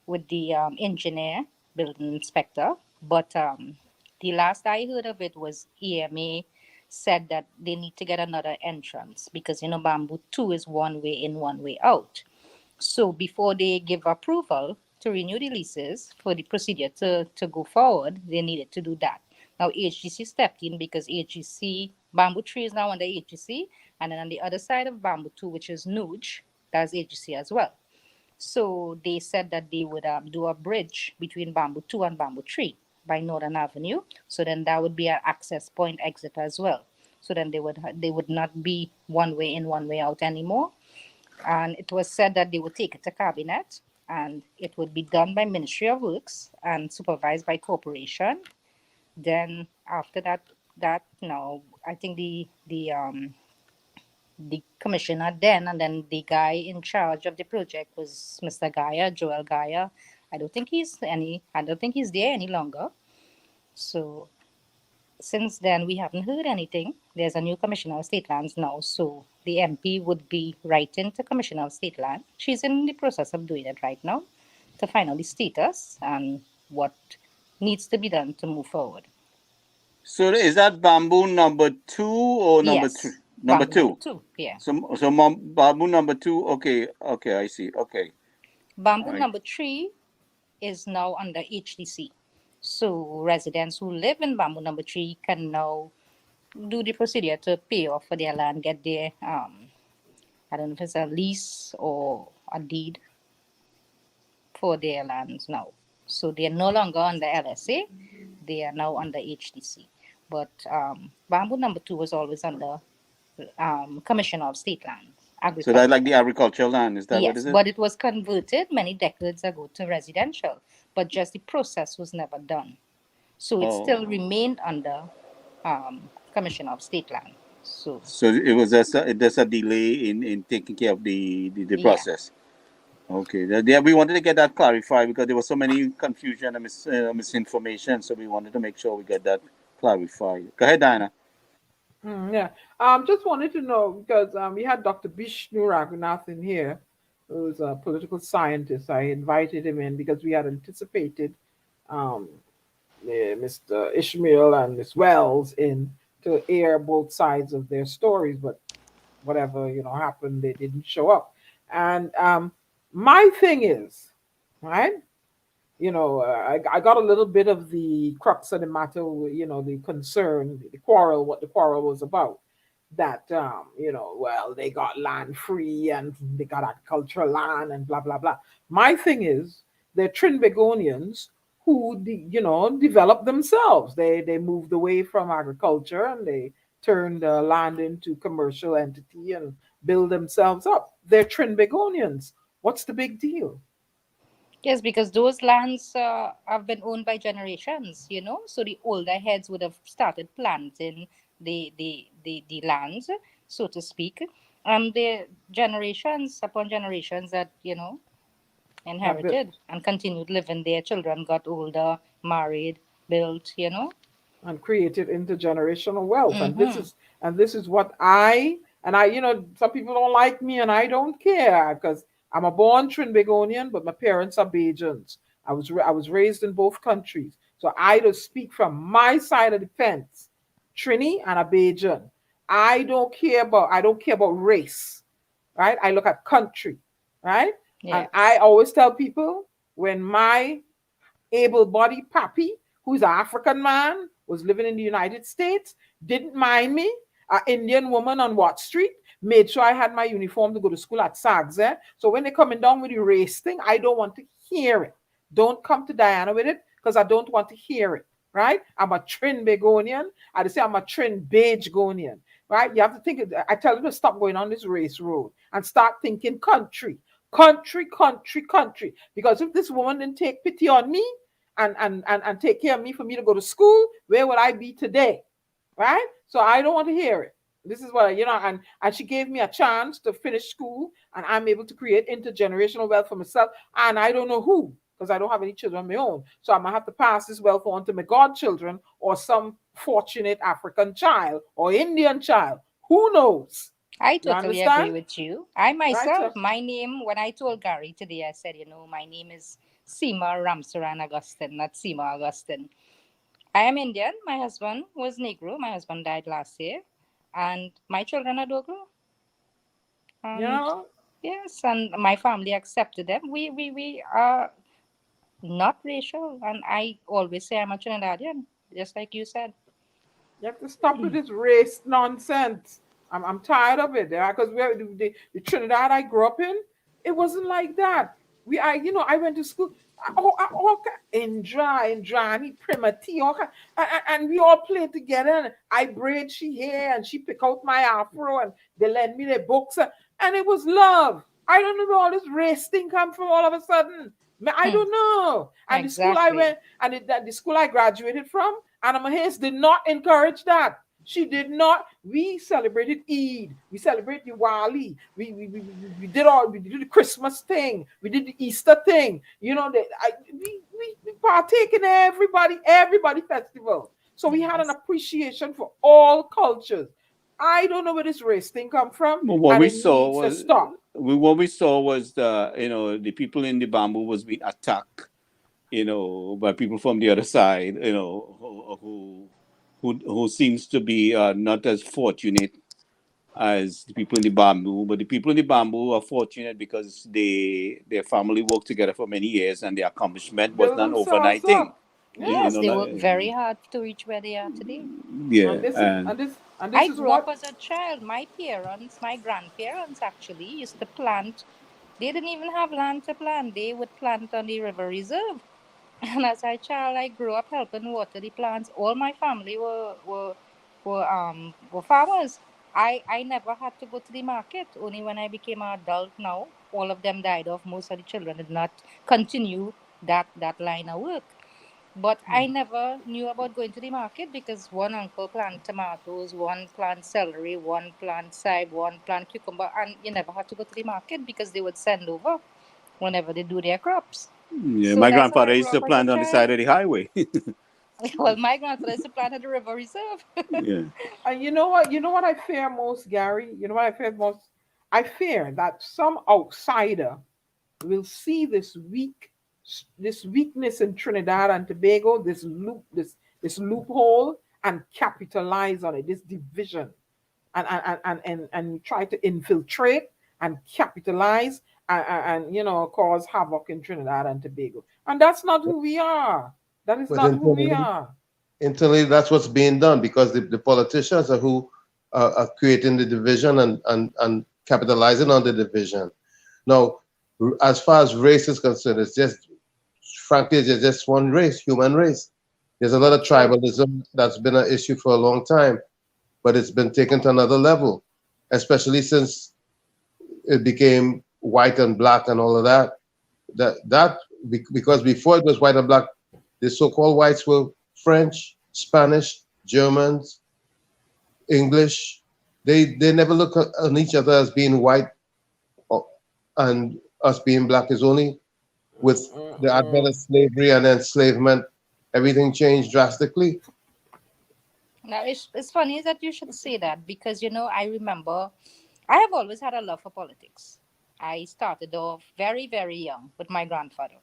with the engineer, building inspector. But the last I heard of it was EMA said that they need to get another entrance, because Bamboo 2 is one way in, one way out. So before they give approval to renew the leases for the procedure to go forward, they needed to do that. Now HGC stepped in, because Bamboo 3 is now under HGC, and then on the other side of Bamboo 2, which is Nuge, that's HGC as well. So they said that they would do a bridge between Bamboo 2 and Bamboo 3 by Northern Avenue. So then that would be an access point exit as well. So then they would not be one way in, one way out anymore. And it was said that they would take it to cabinet, and it would be done by Ministry of Works and supervised by corporation. Then after that now I think the commissioner then, and then the guy in charge of the project was Mr. Gaia, Joel Gaia. I don't think he's there any longer. So since then we haven't heard anything. There's a new Commissioner of State Lands now, so the MP would be writing to Commissioner of State Land. She's in the process of doing it right now to find out the status and what needs to be done to move forward. So is that Bamboo number 2 or number 3? Number two. Number 2, yeah. So Bamboo number 2. Okay, I see. Okay. Bamboo number 3 is now under HDC. So residents who live in Bamboo number 3 can now do the procedure to pay off for their land, get their I don't know if it's a lease or a deed for their lands now. So they are no longer under LSA, they are now under HDC. But Bamboo number 2 was always under Commissioner of State Lands. So that's like the agricultural land, is that yes, what is it? But it was converted many decades ago to residential, but just the process was never done. So it still remained under Commissioner of State Land. So it was just a delay in taking care of the process. Okay, we wanted to get that clarified because there was so many confusion and misinformation, so we wanted to make sure we get that clarified. Go ahead, Diana. Just wanted to know, because we had Dr. Bishnu Raghunath in here, who's a political scientist. I invited him in because we had anticipated Mr. Ishmael and Ms. Wells in to air both sides of their stories, but whatever happened, they didn't show up. And my thing is, right? I got a little bit of the crux of the matter, the concern, the quarrel, what the quarrel was about. that well, they got land free and they got agricultural land and blah blah blah. My thing is, they're Trinbagonians who developed themselves. They moved away from agriculture and they turned the land into commercial entity and build themselves up. They're Trinbagonians. What's the big deal? Yes, because those lands have been owned by generations, so the older heads would have started planting the lands, so to speak. The generations upon generations that, inherited and continued living there. Children got older, married, built, and created intergenerational wealth. And this is what I some people don't like me, and I don't care, because I'm a born Trinbagonian, but my parents are Bajans. I was raised in both countries, so I just speak from my side of the fence, Trini and a Bajan. I don't care about race, right? I look at country, right? Yes. And I always tell people, when my able-bodied pappy, who's an African man, was living in the United States, didn't mind me, an Indian woman on Watt Street, made sure I had my uniform to go to school at SAGS. So when they're coming down with the race thing, I don't want to hear it. Don't come to Diana with it, because I don't want to hear it, right? I'm a Trinbagonian. I say I'm a Trinbagonian, right? You have to think, I tell you to stop going on this race road and start thinking country. Country. Because if this woman didn't take pity on me and take care of me for me to go to school, where would I be today? Right? So I don't want to hear it. This is what and she gave me a chance to finish school, and I'm able to create intergenerational wealth for myself. And I don't know who, because I don't have any children of my own. So I'm gonna have to pass this wealth on to my godchildren, or some fortunate African child or Indian child. Who knows? I totally agree with you. I myself, my name, when I told Gary today, I said, my name is Seema Ramsaran Augustine, not Seema Augustine. I am Indian. My husband was Negro. My husband died last year. And my children are Dogo. Yes, and my family accepted them. We are not racial. And I always say I'm a Trinidadian, just like you said. You have to stop with this race nonsense. I'm tired of it, because the Trinidad I grew up in, it wasn't like that. I went to school in dry and primity, and we all played together. And I braid she hair, and she pick out my afro, and they lend me their books, and it was love. I don't know where all this race thing come from all of a sudden. I don't know. And exactly. The school I went, and the school I graduated from, Anna Mahes, did not encourage that. She did not. We celebrated Eid. We celebrated Diwali. We did the Christmas thing. We did the Easter thing. We partake in everybody festival. So we had an appreciation for all cultures. I don't know where this race thing come from. Well, what we saw was the people in the bamboo was being attacked, by people from the other side, who seems to be not as fortunate as the people in the bamboo. But the people in the bamboo are fortunate because their family worked together for many years, and their accomplishment was not an overnight thing. Yes, they work very hard to reach where they are today. Yeah, and I grew up as a child. My grandparents actually used to plant. They didn't even have land to plant. They would plant on the river reserve. And as a child, I grew up helping water the plants. All my family were farmers. I never had to go to the market. Only when I became an adult now, all of them died off. Most of the children did not continue that line of work. But I never knew about going to the market, because one uncle planted tomatoes, one plant celery, one plant cybe, one plant cucumber, and you never had to go to the market because they would send over whenever they do their crops. Yeah, so my grandfather used to plant on the side of the highway. Well, my grandfather used to plant at the river reserve. Yeah. And you know what I fear most, Gary? You know what I fear most? I fear that some outsider will see this weakness in Trinidad and Tobago, this loophole, and capitalize on it, this division, and try to infiltrate and capitalize and cause havoc in Trinidad and Tobago. And that's not who we are. That is not who we are. Internally, that's what's being done, because the politicians are who creating the division and capitalizing on the division. Now, as far as race is concerned, it's just, frankly, it's just one race, human race. There's a lot of tribalism that's been an issue for a long time, but it's been taken to another level, especially since it became white and black and all of that. Because before it was white and black, the so-called whites were French, Spanish, Germans, English. They never look on each other as being white and us being black. Is only with the advent of slavery and enslavement, everything changed drastically. Now, it's funny that you should say that because, you know, I remember I have always had a love for politics. I started off very, very young with my grandfather.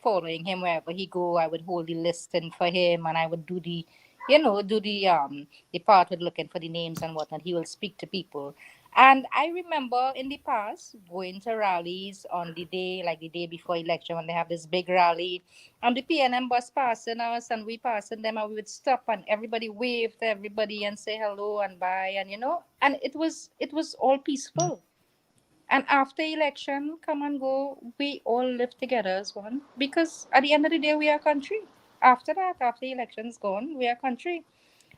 Following him wherever he go, I would hold the listing for him and I would do the part with looking for the names and whatnot. He will speak to people. And I remember in the past going to rallies on the day, like the day before election, when they have this big rally, and the PNM bus passing us, and we passing them, and we would stop, and everybody wave to everybody and say hello and bye, and and it was all peaceful. And after election, come and go, we all live together as one, because at the end of the day, we are country. After that, after the election's gone, we are country.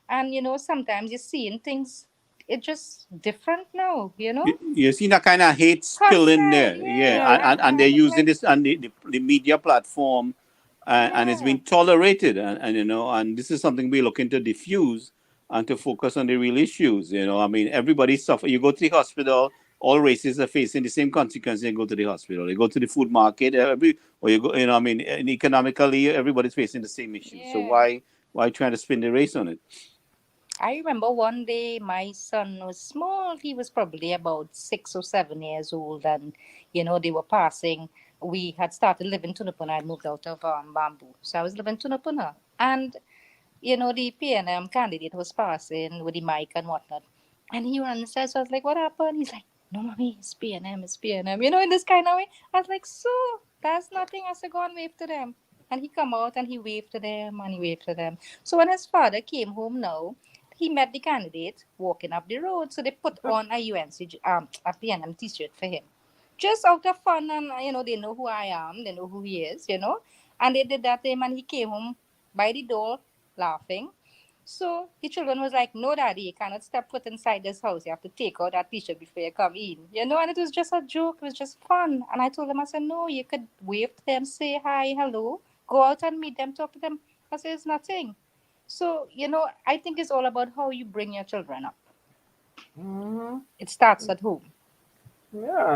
And sometimes you're seeing things. It's just different now, You see that kind of hate still in there, and they're using this on the media platform, and it's been tolerated, and this is something we're looking to diffuse and to focus on the real issues. I mean, everybody suffer. You go to the hospital, all races are facing the same consequences. You go to the hospital, you go to the food market, and economically, everybody's facing the same issues. So why trying to spin the race on it? I remember one day my son was small. He was probably about 6 or 7 years old. And, they were passing. We had started living in Tunapuna. I moved out of Bamboo. So I was living in Tunapuna. And, the PNM candidate was passing with the mic and whatnot. And he ran and says, so I was like, what happened? He's like, no, mommy, it's PNM, it's PNM. In this kind of way. I was like, so that's nothing. I said, go and wave to them. And he come out and he waved to them and he waved to them. So when his father came home now, he met the candidate walking up the road. So they put on a PNM t-shirt for him. Just out of fun and, they know who I am. They know who he is, And they did that to him and he came home by the door laughing. So the children was like, no, daddy, you cannot step foot inside this house. You have to take out that t-shirt before you come in. And it was just a joke. It was just fun. And I told them, I said, no, you could wave to them, say hi, hello, go out and meet them, talk to them. I said, it's nothing. So, I think it's all about how you bring your children up. Mm-hmm. It starts at home. Yeah,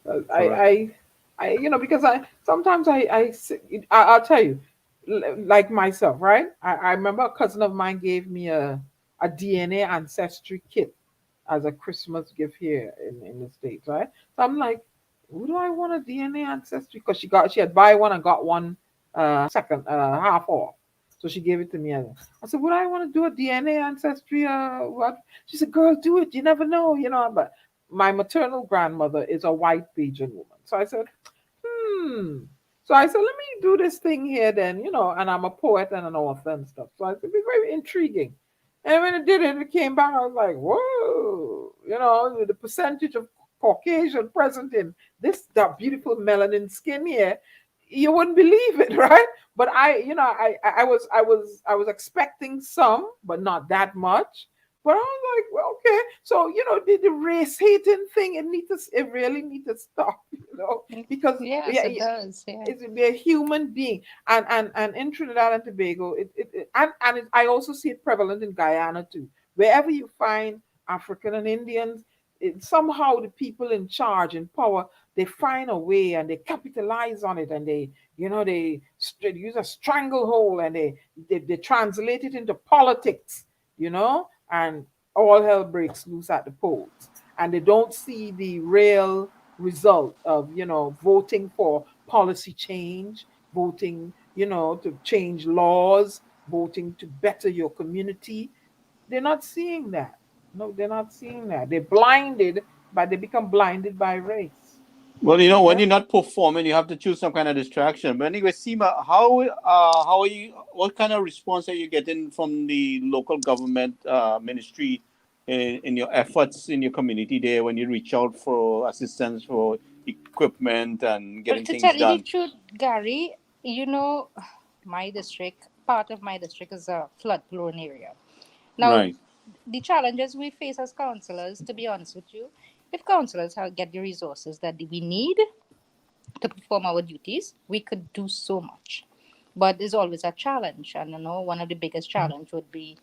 I because I'll tell you, like myself, right? I remember a cousin of mine gave me a DNA ancestry kit as a Christmas gift here in the States, right? So I'm like, who do I want a DNA ancestry? Because she had buy one and got one second half off. So she gave it to me. I said, would I want to do a DNA ancestry? What? She said, girl, do it. You never know, But my maternal grandmother is a white Bajan woman. So I said, So I said, let me do this thing here then, and I'm a poet and an author and stuff. So I said, it'd be very intriguing. And when it did it came back, I was like, whoa, the percentage of Caucasian present in that beautiful melanin skin here, you wouldn't believe it, right? But I was expecting some, but not that much. But I was like, well, okay. So, the race hating thing, it really needs to stop, because it does. Yeah. It's be a human being. And in Trinidad and Tobago, I also see it prevalent in Guyana too. Wherever you find African and Indians, somehow the people in charge, in power, they find a way and they capitalize on it, and they use a stranglehold and they translate it into politics, and all hell breaks loose at the polls. And they don't see the real result of, voting for policy change, voting, to change laws, voting to better your community. They're not seeing that. No, they're not seeing that. They're blinded, but they become blinded by race. Well, when you're not performing, you have to choose some kind of distraction. But anyway, Seema, how are you? What kind of response are you getting from the local government ministry in your efforts in your community there when you reach out for assistance for equipment and Well, getting to things tell you the done? truth, Gary, you know, my district, part of my district is a flood-prone area. Now, Right. the challenges we face as councillors, to be honest with you, if councillors get the resources that we need to perform our duties, we could do so much. But there's always a challenge, and one of the biggest challenge would be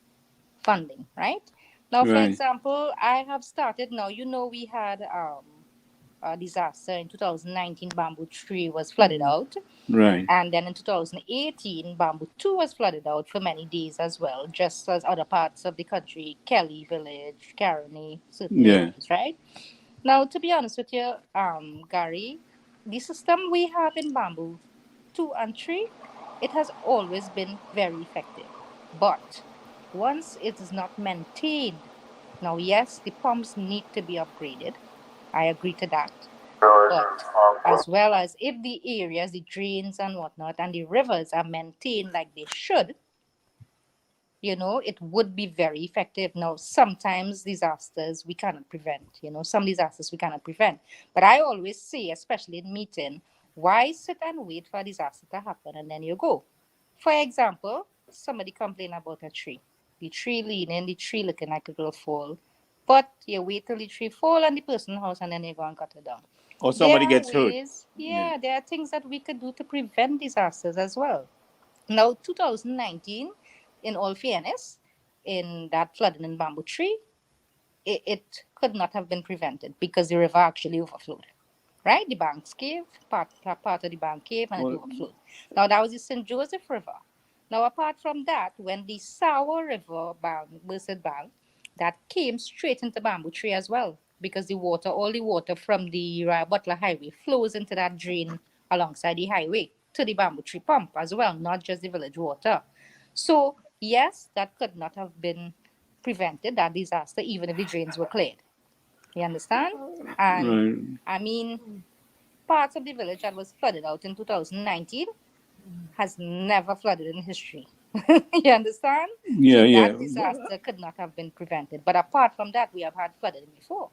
funding, right? Now, for Right. example, I have started now. We had a disaster in 2019. Bamboo Tree was flooded out. Right. And then in 2018, Bamboo 2 was flooded out for many days as well, just as other parts of the country, Kelly Village, Caroni, certain Yeah. areas, right? Now, to be honest with you, Gary, the system we have in Bamboo 2 and 3, it has always been very effective. But once it is not maintained, now, yes, the pumps need to be upgraded. I agree to that. But as well as if the areas, the drains and whatnot, and the rivers are maintained like they should, it would be very effective. Now, sometimes disasters we cannot prevent, some disasters we cannot prevent. But I always say, especially in meeting, why sit and wait for a disaster to happen and then you go? For example, somebody complain about a tree. The tree leaning, the tree looking like it will fall. But you wait till the tree fall on the person's house and then you go and cut it down. Or There somebody are gets hurt. ways, there are things that we could do to prevent disasters as well. Now, 2019, in all fairness, in that flooding in Bamboo Tree, it could not have been prevented because the river actually overflowed. Right? The banks cave, part of the bank cave, and it overflowed. Now, that was the St. Joseph River. Now, apart from that, when the Sour River burst bank, that came straight into Bamboo Tree as well, because all the water from the Butler Highway flows into that drain alongside the highway to the Bamboo Tree pump as well, not just the village water. So, yes, that could not have been prevented, that disaster, even if the drains were cleared. You understand? And Right. I mean, parts of the village that was flooded out in 2019 has never flooded in history. You understand? So Yeah. Yeah. that disaster could not have been prevented. But apart from that, we have had flooding before.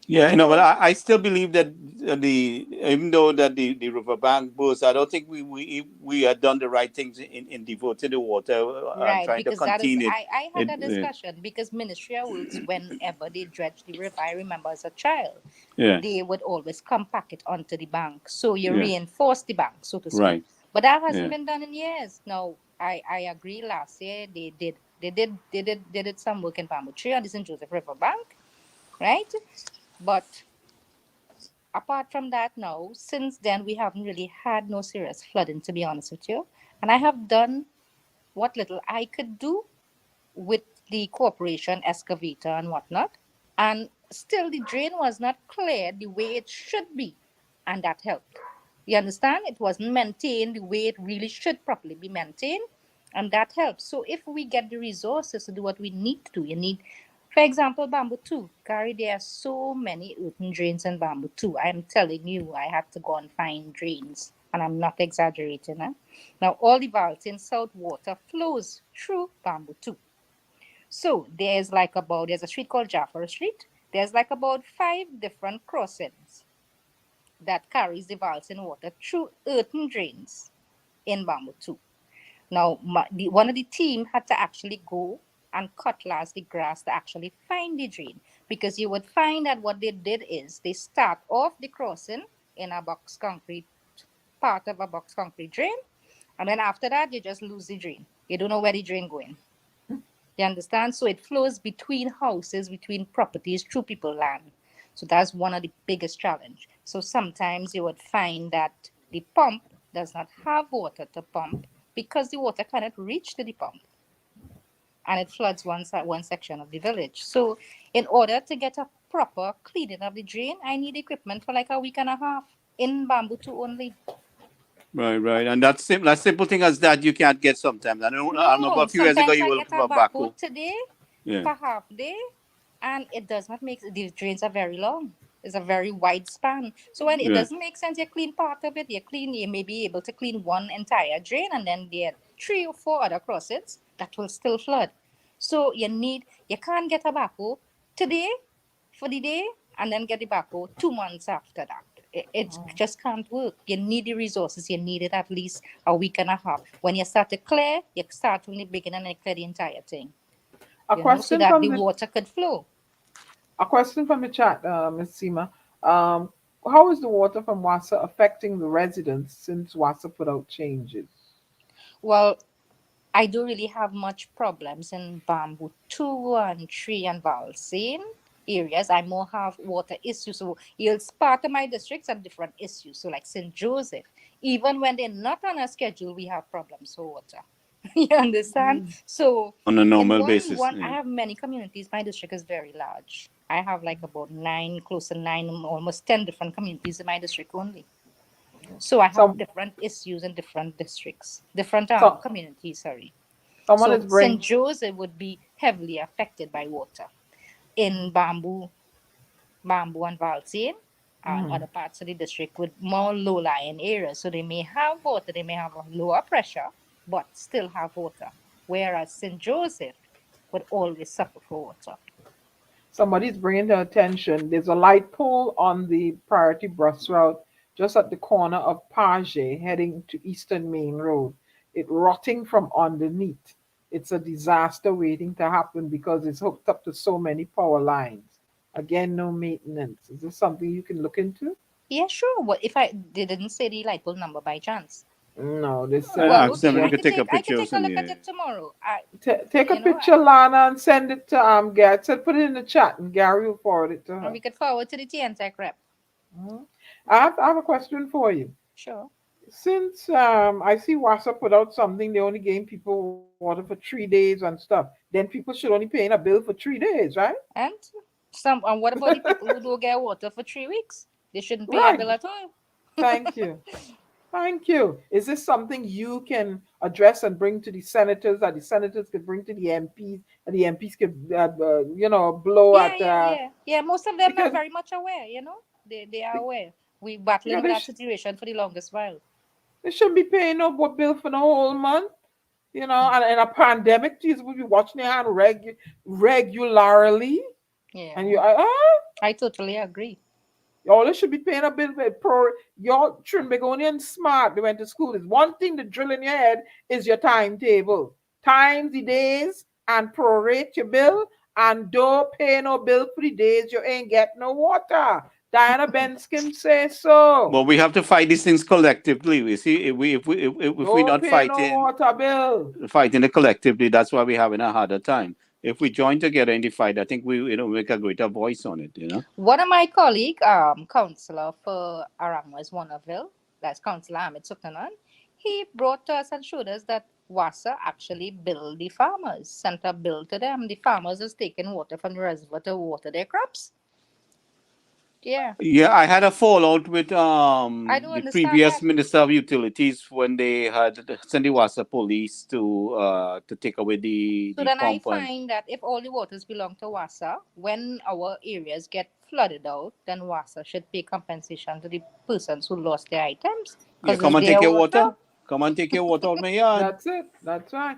Yeah, but I still believe that even though that the riverbank burst, I don't think we had done the right things in devoting the water and Right, trying to because that is, contain it. I had a discussion because Ministry of Works, whenever they dredge the river, I remember as a child, Yeah. they would always compact it onto the bank. So you Yeah. reinforce the bank, so to speak. Right. But that hasn't Yeah. been done in years. Now, I agree last year they did some work in Bamboo Tree on the St. Joseph River Bank, right? But apart from that, now, since then, we haven't really had no serious flooding, to be honest with you. And I have done what little I could do with the corporation excavator and whatnot. And still, the drain was not cleared the way it should be. And that helped. You understand? It wasn't maintained the way it really should properly be maintained. And that helps. So if we get the resources to do what we need to do, for example, Bamboo 2. Gary, there are so many earthen drains in Bamboo 2. I'm telling you, I had to go and find drains. And I'm not exaggerating. Now, all the Valsyn South water flows through Bamboo 2. So there's a street called Jaffa Street. There's about 5 different crossings that carries the Valsyn water through earthen drains in Bamboo 2. Now, one of the team had to actually go and cutlass the grass to actually find the drain, because you would find that what they did is they start off the crossing in part of a box concrete drain, and then after that you just lose the drain. You don't know where the drain going. You understand? So it flows between houses, between properties, through people land. So that's one of the biggest challenge. So sometimes you would find that the pump does not have water to pump because the water cannot reach to the pump. And it floods one section of the village. So in order to get a proper cleaning of the drain, I need equipment for a week and a half in Bamboo 2 only. Right. And that simple thing as that you can't get sometimes. I remember a few years ago Sometimes you I will get from a a backhoe. today Yeah. for half day, and it does not make the drains are very long. It's a very wide span. So when it doesn't make sense, you clean part of it. You may be able to clean one entire drain, and then there are 3 or 4 other crossings that will still flood. So you can't get a backhoe today for the day and then get it back out 2 months after that. It just can't work. You need the resources. You need it at least a week and a half. When you start to clear, you start from the beginning and clear the entire thing. A So question that from the water could flow. A question from the chat, Ms. Seema. How is the water from WASA affecting the residents since WASA put out changes? Well, I don't really have much problems in Bamboo 2 and 3 and Valsyn areas. I more have water issues. So it's part of my districts and different issues. So like St. Joseph, even when they're not on a schedule, we have problems for water. You understand? So On a normal basis. I have many communities. My district is very large. I have like about 9, close to 9, almost 10 different communities in my district only. So I have different issues in different districts, different communities, sorry. So St. Joseph would be heavily affected by water. In Bamboo and Valsyn, and other parts of the district with more low-lying areas. So they may have water, they may have a lower pressure, but still have water. Whereas St. Joseph would always suffer for water. Somebody's bringing to attention, there's a light pole on the priority bus route just at the corner of Page heading to Eastern Main Road. It rotting from underneath. It's a disaster waiting to happen because it's hooked up to so many power lines. Again, no maintenance. Is this something you can look into? Yeah, sure. What if they didn't say the light pole number by chance? No, they said. Well, okay, I can take a look at it tomorrow. Take a picture, Lana, and send it to Gary. Said put it in the chat, and Gary will forward it to her. And we could forward to the TNTech rep. I have a question for you. Sure. Since I see WASA put out something, they only gave people water for 3 days and stuff. Then people should only pay a bill for 3 days, right? And what about the people who don't get water for 3 weeks? They shouldn't pay a bill at all. Thank you. Thank you. Is this something you can address and bring to the senators, that the senators could bring to the MPs, and the MPs could, blow at? Yeah. Most of them are very much aware. They are aware. We battling with that situation for the longest while. They shouldn't be paying no bill for the whole month. And in a pandemic, Jesus will be watching their hand regularly. Yeah. And I totally agree. Y'all, they should be paying a bill for y'all Trinbagonian smart. They went to school. It's one thing to drill in your head is your timetable. Times the days and prorate your bill, and don't pay no bill for the days you ain't get no water. Diana Benskin says so. Well, we have to fight these things collectively. We see if we're not fighting water bill. Fighting it collectively, that's why we're having a harder time. If we join together in the fight, I think we make a greater voice on it. One of my colleague, councillor for Arangwa's Warnerville, that's Councillor Ahmed Suktanan, he brought to us and showed us that WASA actually billed the farmers, sent a bill to them. The farmers is taking water from the reservoir to water their crops. Yeah. Yeah, I had a fallout with the previous Minister of Utilities when they had sent the WASA police to take away the So then pump. I find that if all the waters belong to WASA, when our areas get flooded out, then WASA should pay compensation to the persons who lost their items. Yeah, come and take your water. Come and take your water out my yard. That's it. That's right.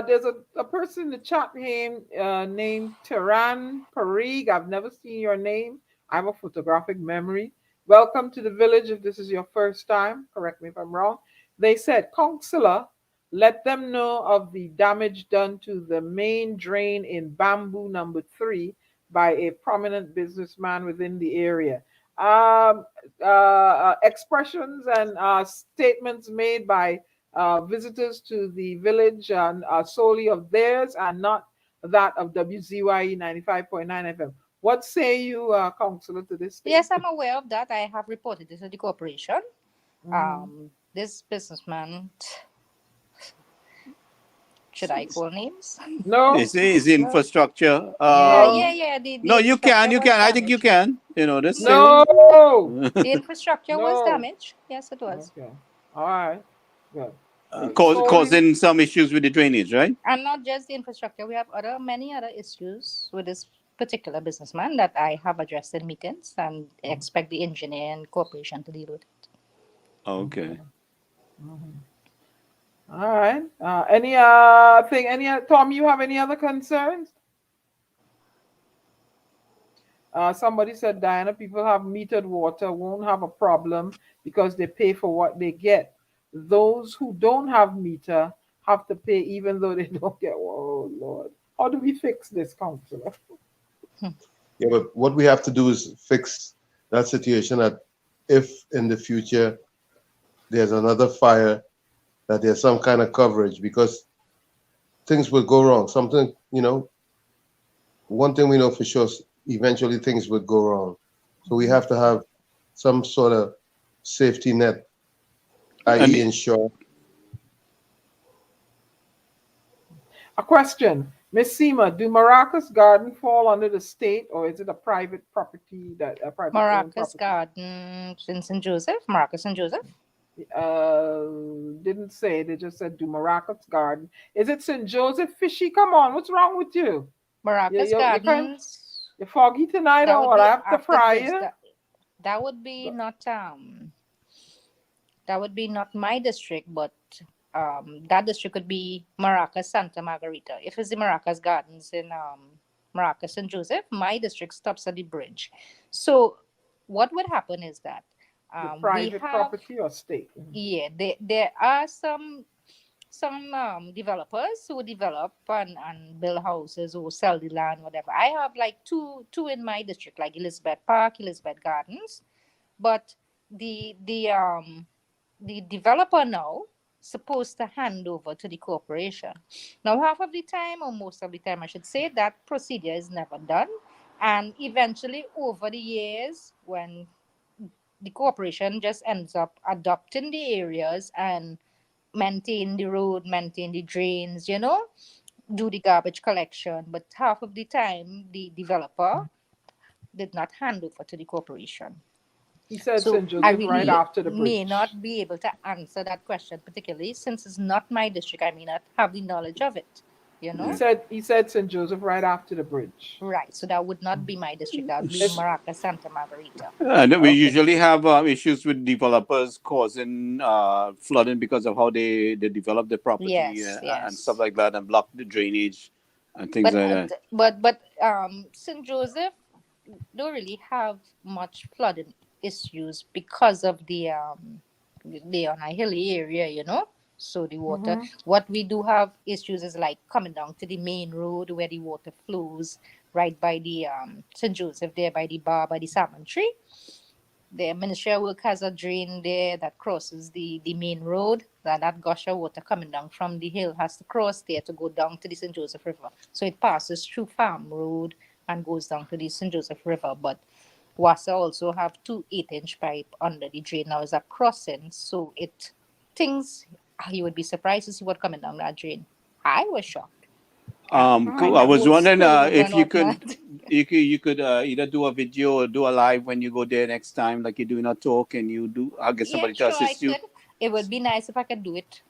There's a person in the chat named Tehran Parikh. I've never seen your name. I have a photographic memory. Welcome to the village. If this is your first time, correct me if I'm wrong. They said, Councillor, let them know of the damage done to the main drain in Bamboo number 3 by a prominent businessman within the area. Expressions and statements made by visitors to the village are solely of theirs and not that of WZYE 95.9 FM. What say you, Councillor, to this statement? Yes, I'm aware of that. I have reported this to the corporation. This businessman, should I call names? No. Is infrastructure. Yeah. No, you can. I think you can. This. No. The infrastructure was damaged. Yes, it was. Okay. All right. Good. Causing some issues with the drainage, right? And not just the infrastructure. We have many other issues with this particular businessman that I have addressed in meetings and expect the engineer and corporation to deal with it. Okay. All right. Tom, you have any other concerns? Somebody said, Diana, people have metered water won't have a problem because they pay for what they get. Those who don't have meter have to pay even though they don't get. Oh Lord, how do we fix this, Councillor? Yeah, but what we have to do is fix that situation that if in the future there's another fire, that there's some kind of coverage, because things will go wrong. Something, one thing we know for sure, eventually things would go wrong. So we have to have some sort of safety net, i.e. ensure. A question. Miss Seema, do Maracas Garden fall under the state, or is it a private property that a private Maracas Garden in St. Joseph? Maracas St. Joseph? Didn't say. They just said do Maracas Garden. Is it St. Joseph Fishy? Come on, what's wrong with you? Maracas Gardens. You're foggy tonight, or what? I have to fry you. That would be not my district, but that district could be Maracas Santa Margarita. If it's the Maracas Gardens in Maracas St. Joseph, my district stops at the bridge. So what would happen is that private property or state? Yeah, there are some developers who develop and build houses or sell the land, whatever. I have like two in my district, like Elizabeth Park, Elizabeth Gardens, but the developer now supposed to hand over to the corporation. Now, half of the time, or most of the time, I should say, that procedure is never done, and eventually, over the years, when the corporation just ends up adopting the areas and maintain the road, maintain the drains, do the garbage collection. But half of the time, the developer did not hand over to the corporation. He said so St. Joseph I really right after the bridge. May not be able to answer that question particularly, since it's not my district. I may not have the knowledge of it. He said St. Joseph right after the bridge. Right. So that would not be my district. That would be Maracas Santa Margarita. We usually have issues with developers causing flooding because of how they develop the property and stuff like that, and block the drainage and things like that. But St. Joseph don't really have much flooding issues because of the on a hilly area, So the water, what we do have issues is like coming down to the main road where the water flows right by the St. Joseph there, by the bar, by the salmon tree. The Ministry of Work has a drain there that crosses the main road. That gush of water coming down from the hill has to cross there to go down to the St. Joseph River. So it passes through Farm Road and goes down to the St. Joseph River. But WASA also have 2 8-inch pipe under the drain. Now it's a crossing, so you would be surprised to see what coming down that drain. I was shocked. Cool. I was wondering if you could either do a video or do a live when you go there next time, like you're doing a talk, and I'll get somebody to assist you. It would be nice if I could do it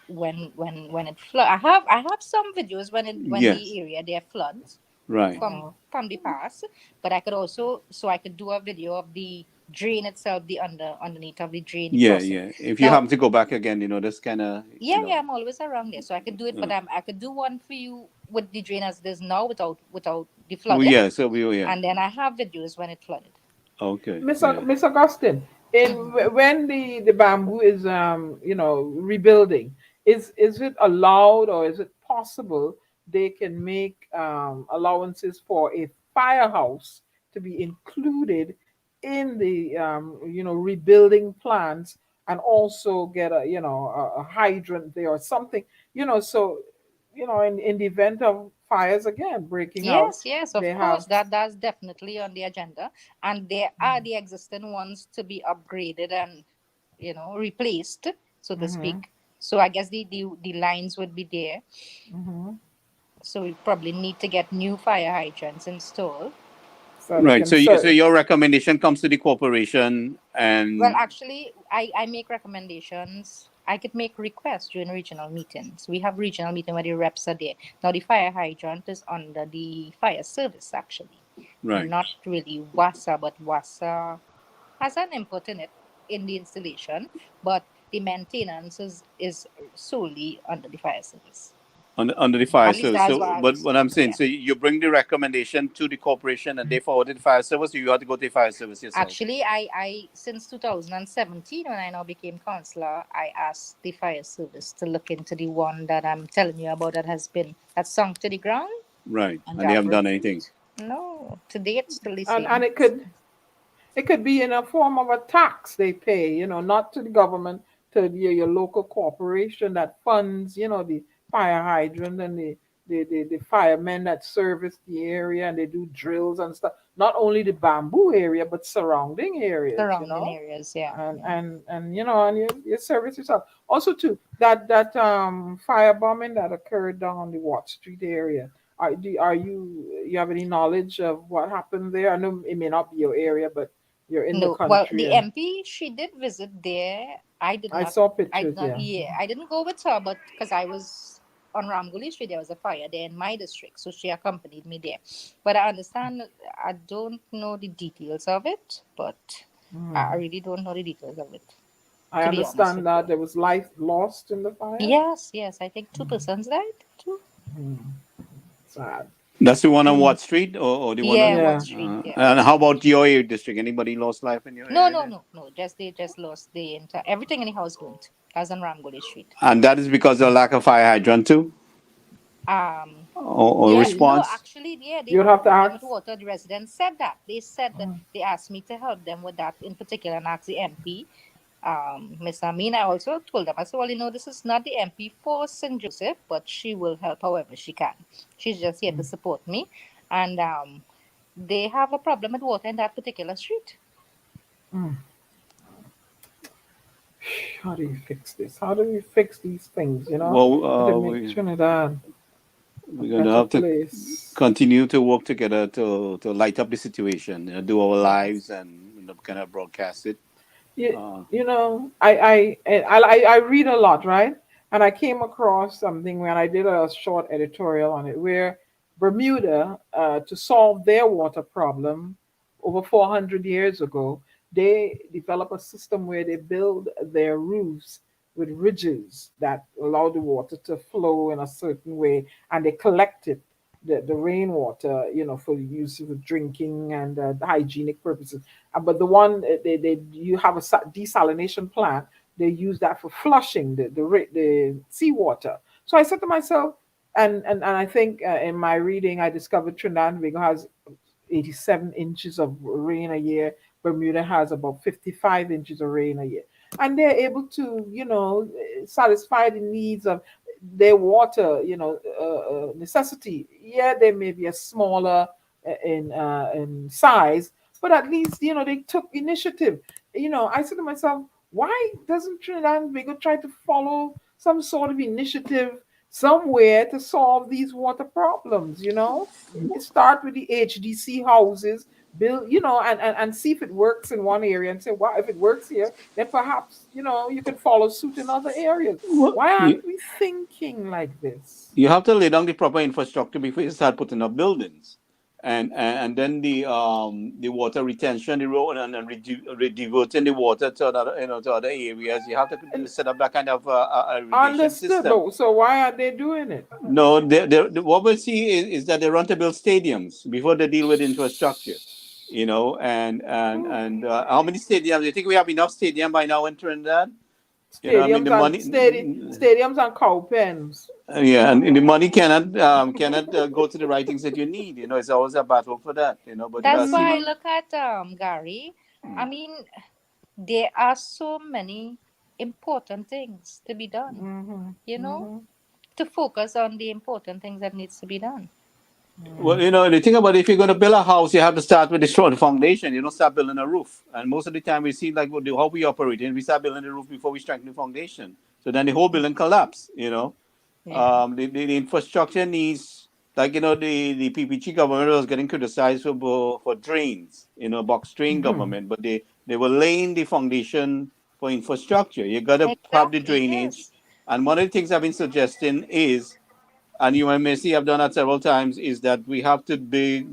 when it floods. I have some videos when the area there floods. Right. From the past, but I could also do a video of the drain itself, the underneath of the drain. Yeah. If you happen to go back again, this kind of. Yeah, I'm always around there, so I could do it. But I could do one for you with the drain as it is now, without the flooding. And then I have videos when it flooded. Okay. Miss Augustine, when the bamboo is rebuilding, is it allowed, or is it possible they can make allowances for a firehouse to be included in the rebuilding plans, and also get a hydrant there or something, so in the event of fires again breaking out. Yes, of course. That's definitely on the agenda, and there are the existing ones to be upgraded and replaced, so to speak. So I guess the lines would be there. So we probably need to get new fire hydrants installed. Right. So your recommendation comes to the corporation, and well, actually, I make recommendations. I could make requests during regional meetings. We have regional meeting where the reps are there. Now the fire hydrant is under the fire service, actually. Right. Not really WASA, but WASA has an input in it in the installation, but the maintenance is solely under the fire service. Under the fire At least service. that's So, what I but was what I'm told, saying, yeah. so you bring the recommendation to the corporation and they forward it to the fire service, or you have to go to the fire service yourself? Actually, I since 2017, when I now became councillor, I asked the fire service to look into the one that I'm telling you about that sunk to the ground. Right. And they that haven't done anything. No, to date, still the same. And it could be in a form of a tax they pay, you know, not to the government, to your local corporation that funds, you know, the fire hydrant and the firemen that service the area and they do drills and stuff. Not only the bamboo area, but surrounding areas, you know. Areas, yeah. And you know, and you service yourself. Also too, that fire bombing that occurred down on the Watt Street area. You have any knowledge of what happened there? I know it may not be your area, but you're in the No, well, country. the and MP, she did visit there. I saw I pictures, did not, yeah. yeah, I didn't go with her, but because I was on Ramguli Street, there was a fire there in my district, so she accompanied me there. But I understand, I don't know the details of it, but I really don't know the details of it. I understand that there was life lost in the fire. Yes, I think 2 persons died too. Sad. That's the one on Watt Street, or the one on Watt Street. Yeah. And how about your district? Anybody lost life in your area? No. They just lost the entire everything in the house burnt. As on Ramgoli Street. And that is because of lack of fire hydrant too? Or yeah, response? No, actually, yeah, they You'd have to ask. With water. The residents said that. They said that they asked me to help them with that in particular, and asked the MP, Miss Amin. I also told them, I said, well, you know, this is not the MP for St. Joseph, but she will help however she can. She's just here to support me. And they have a problem with water in that particular street. How do you fix this? How do we fix these things, you know? Well, to make Trinidad we're going to have to continue to work together to light up the situation, do our lives and kind of broadcast it. You know, I read a lot, right? And I came across something when I did a short editorial on it, where Bermuda, to solve their water problem over 400 years ago, they develop a system where they build their roofs with ridges that allow the water to flow in a certain way, and they collect it, the rainwater, you know, for use for drinking and hygienic purposes. But the one you have a desalination plant, they use that for flushing the seawater. So I said to myself, and I think in my reading, I discovered Trinidad and Tobago has 87 inches of rain a year. Bermuda has about 55 inches of rain a year. And they're able to, you know, satisfy the needs of their water, you know, necessity. Yeah, they may be a smaller in size, but at least, you know, they took initiative. You know, I said to myself, why doesn't Trinidad and Tobago try to follow some sort of initiative somewhere to solve these water problems? You know, it start with the HDC houses, build, you know, and see if it works in one area and say, well, if it works here, then perhaps, you know, you can follow suit in other areas. Why aren't we thinking like this? You have to lay down the proper infrastructure before you start putting up buildings. And then the water retention, the road, and diverting the water to other areas. You have to set up that kind of irrigation system. So why are they doing it? No, what we'll see is that they run to build stadiums before they deal with infrastructure. You know, and how many stadiums? Do you think we have enough stadium by now in Trinidad? Stadiums, you know, I mean, the money, stadiums and cow pens. Yeah, and the money cannot go to the right things that you need. You know, it's always a battle for that. You know, but that's why I look at Gary. I mean, there are so many important things to be done. You know, to focus on the important things that needs to be done. Well, you know, the thing about it, if you're going to build a house, you have to start with the strong foundation. You don't start building a roof. And most of the time, we see like how we operate, and we start building the roof before we strengthen the foundation. So then the whole building collapse. You know, the infrastructure needs, like, you know, the PPG government was getting criticized for drains. You know, box drain government, but they were laying the foundation for infrastructure. You got to have the drainage. Yes. And one of the things I've been suggesting is, and you may see I've done that several times, is that we have to dig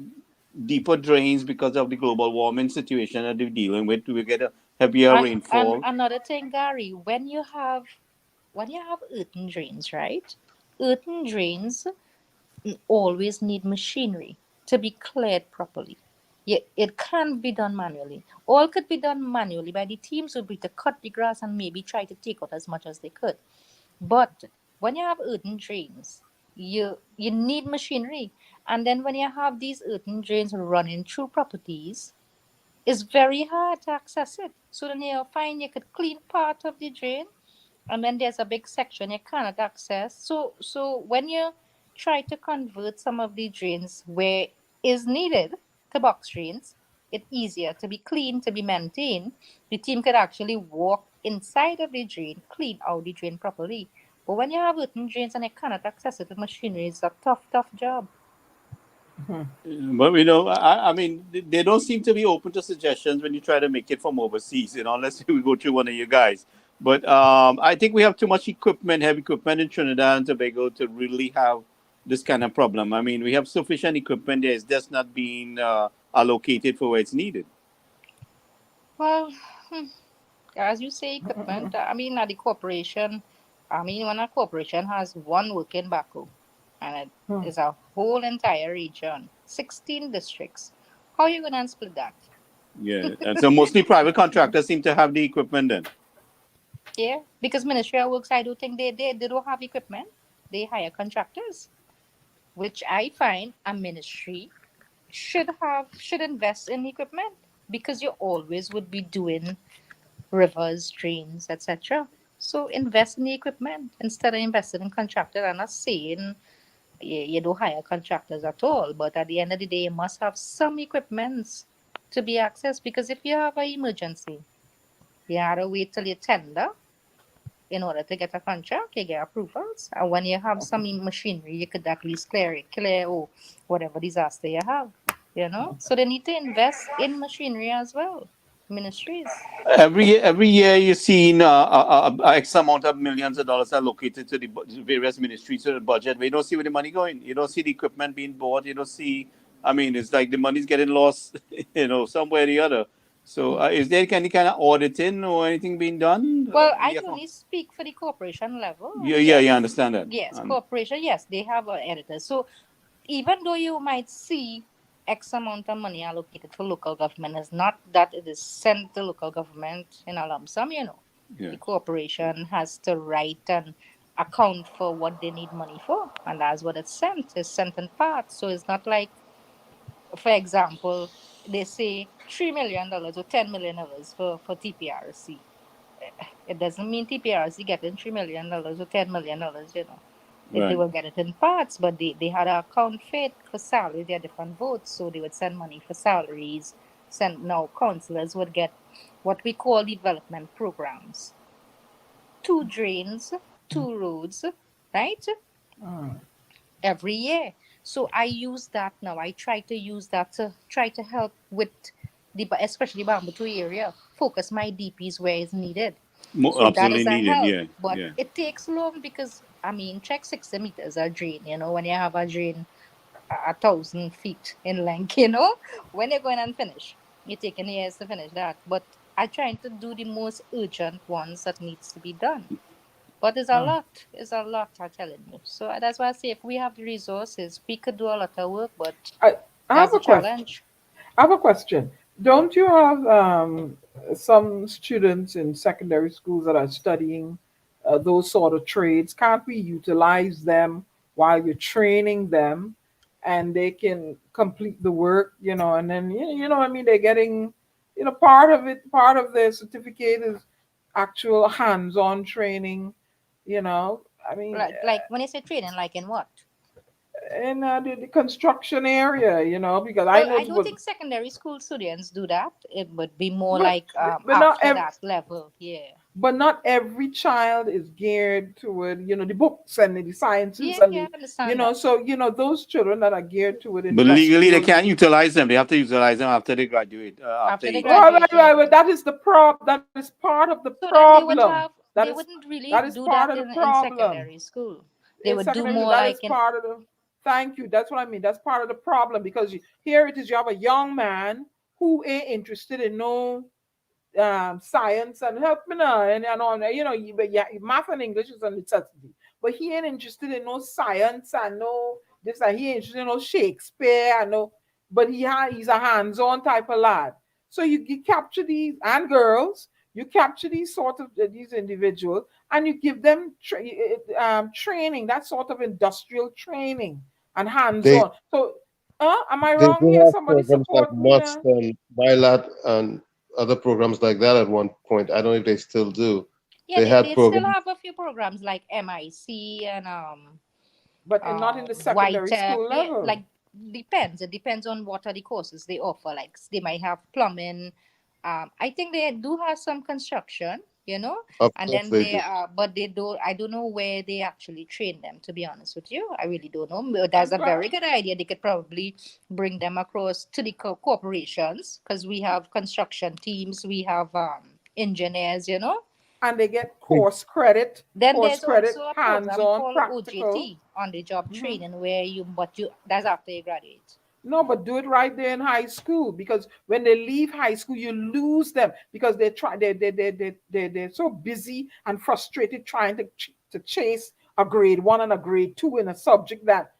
deeper drains because of the global warming situation that we're dealing with. We get a heavier rainfall. And another thing, Gary, when you have earthen drains, right? earthen drains always need machinery to be cleared properly. It can't be done manually. All could be done manually by the teams would be to cut the grass and maybe try to take out as much as they could. But when you have earthen drains, you need machinery. And then when you have these earthen drains running through properties, it's very hard to access it. So then you find you could clean part of the drain and then there's a big section you cannot access. So when you try to convert some of the drains where is needed to box drains, it's easier to be clean, to be maintained. The team could actually walk inside of the drain, clean out the drain properly. But when you have earthen drains and you cannot access it with machinery, it's a tough job. But I mean, they don't seem to be open to suggestions when you try to make it from overseas, unless we go through one of you guys. But I think we have too much equipment, heavy equipment in Trinidad and Tobago to really have this kind of problem. I mean, we have sufficient equipment there. It's just not being allocated for where it's needed. Well, as you say, equipment, I mean, at the corporation, when a corporation has one working backhoe, and it is a whole entire region, 16 districts, how are you going to split that? Yeah, and so mostly private contractors seem to have the equipment then. Yeah, because Ministry of Works, I do think they don't have equipment. They hire contractors, which I find a ministry should invest in equipment, because you always would be doing rivers, drains, etc. So invest in the equipment instead of investing in contractors. I'm not saying you don't hire contractors at all, but at the end of the day, you must have some equipment to be accessed, because if you have an emergency, you have to wait till you tender in order to get a contract, you get approvals. And when you have some machinery, you could at least clear whatever disaster you have, So they need to invest in machinery as well, ministries. Every year you're seeing X amount of millions of dollars allocated to the various ministries to the budget. We don't see where the money going. You don't see the equipment being bought. You don't see. I mean, it's like the money's getting lost, somewhere or the other. So, is there any kind of auditing or anything being done? Well, I can only speak for the corporation level. Yeah, you understand that. Yes, corporation. Yes, they have editors. So, even though you might see X amount of money allocated for local government, it's not that it is sent to local government in a lump sum. Yeah. The corporation has to write and account for what they need money for, and that's what it's sent. It's sent in parts. So it's not like, for example, they say $3 million or $10 million for TPRC. It doesn't mean TPRC getting $3 million or $10 million, Right. They will get it in parts, but they had an account for salaries. They had different votes, so they would send money for salaries. Now councillors would get what we call development programs. 2 drains, 2 roads, right? Every year. So I use that now. I try to use that to try to help with especially Bamboo area, focus my DPs where it's needed. So that is a help. But it takes long, because check 60 meters a drain. When you have a drain 1,000 feet in length, when you're going and finish, you're taking years to finish that. But I'm trying to do the most urgent ones that needs to be done. But it's a lot. It's a lot, I'm telling you. So that's why I say, if we have the resources, we could do a lot of work, but I have a challenge. I have a question. Don't you have some students in secondary schools that are studying those sort of trades? Can't we utilize them while you're training them, and they can complete the work, and then, they're getting, part of their certificate is actual hands-on training, Like when you say training, like in what? In the construction area, because I don't think secondary school students do that. It would be more like after that level, But not every child is geared toward, the books and the sciences, I understand that. So those children that are geared toward it. But legally, they can't utilize them. They have to utilize them after they graduate. Right. That is the problem. That is part of the problem. They wouldn't really do that in secondary school. They would do more like part of the. Thank you. That's what I mean. That's part of the problem, because here it is. You have a young man who ain't interested in no science, and help me now, and math and English is a necessity. but he ain't interested in no science and no this and he ain't interested in no Shakespeare and no. But he's a hands-on type of lad. So you capture these and girls. You capture these sort of these individuals and you give them training, that sort of industrial training and hands-on. So, am I They wrong do here? have Somebody programs like support me MUST there. and BILAT and other programs like that at one point. I don't know if they still do. Yeah, They had they still programs. have a few programs like MIC and But not in the secondary White. school Yeah, level. like depends. It depends on what are the courses they offer. Like they might have plumbing. I think they do have some construction, you know, Of and course then they they do. but they don't. I don't know where they actually train them. To be honest with you, I really don't know. But that's a very good idea. They could probably bring them across to the corporations because we have construction teams, we have engineers, you know. And they get course credit. Then Course there's credit, also a program hands-on, called practical. OJT, on the job training, where that's after you graduate. No, but do it right there in high school because when they leave high school, you lose them because they're so busy and frustrated trying to chase a grade 1 and a grade 2 in a subject that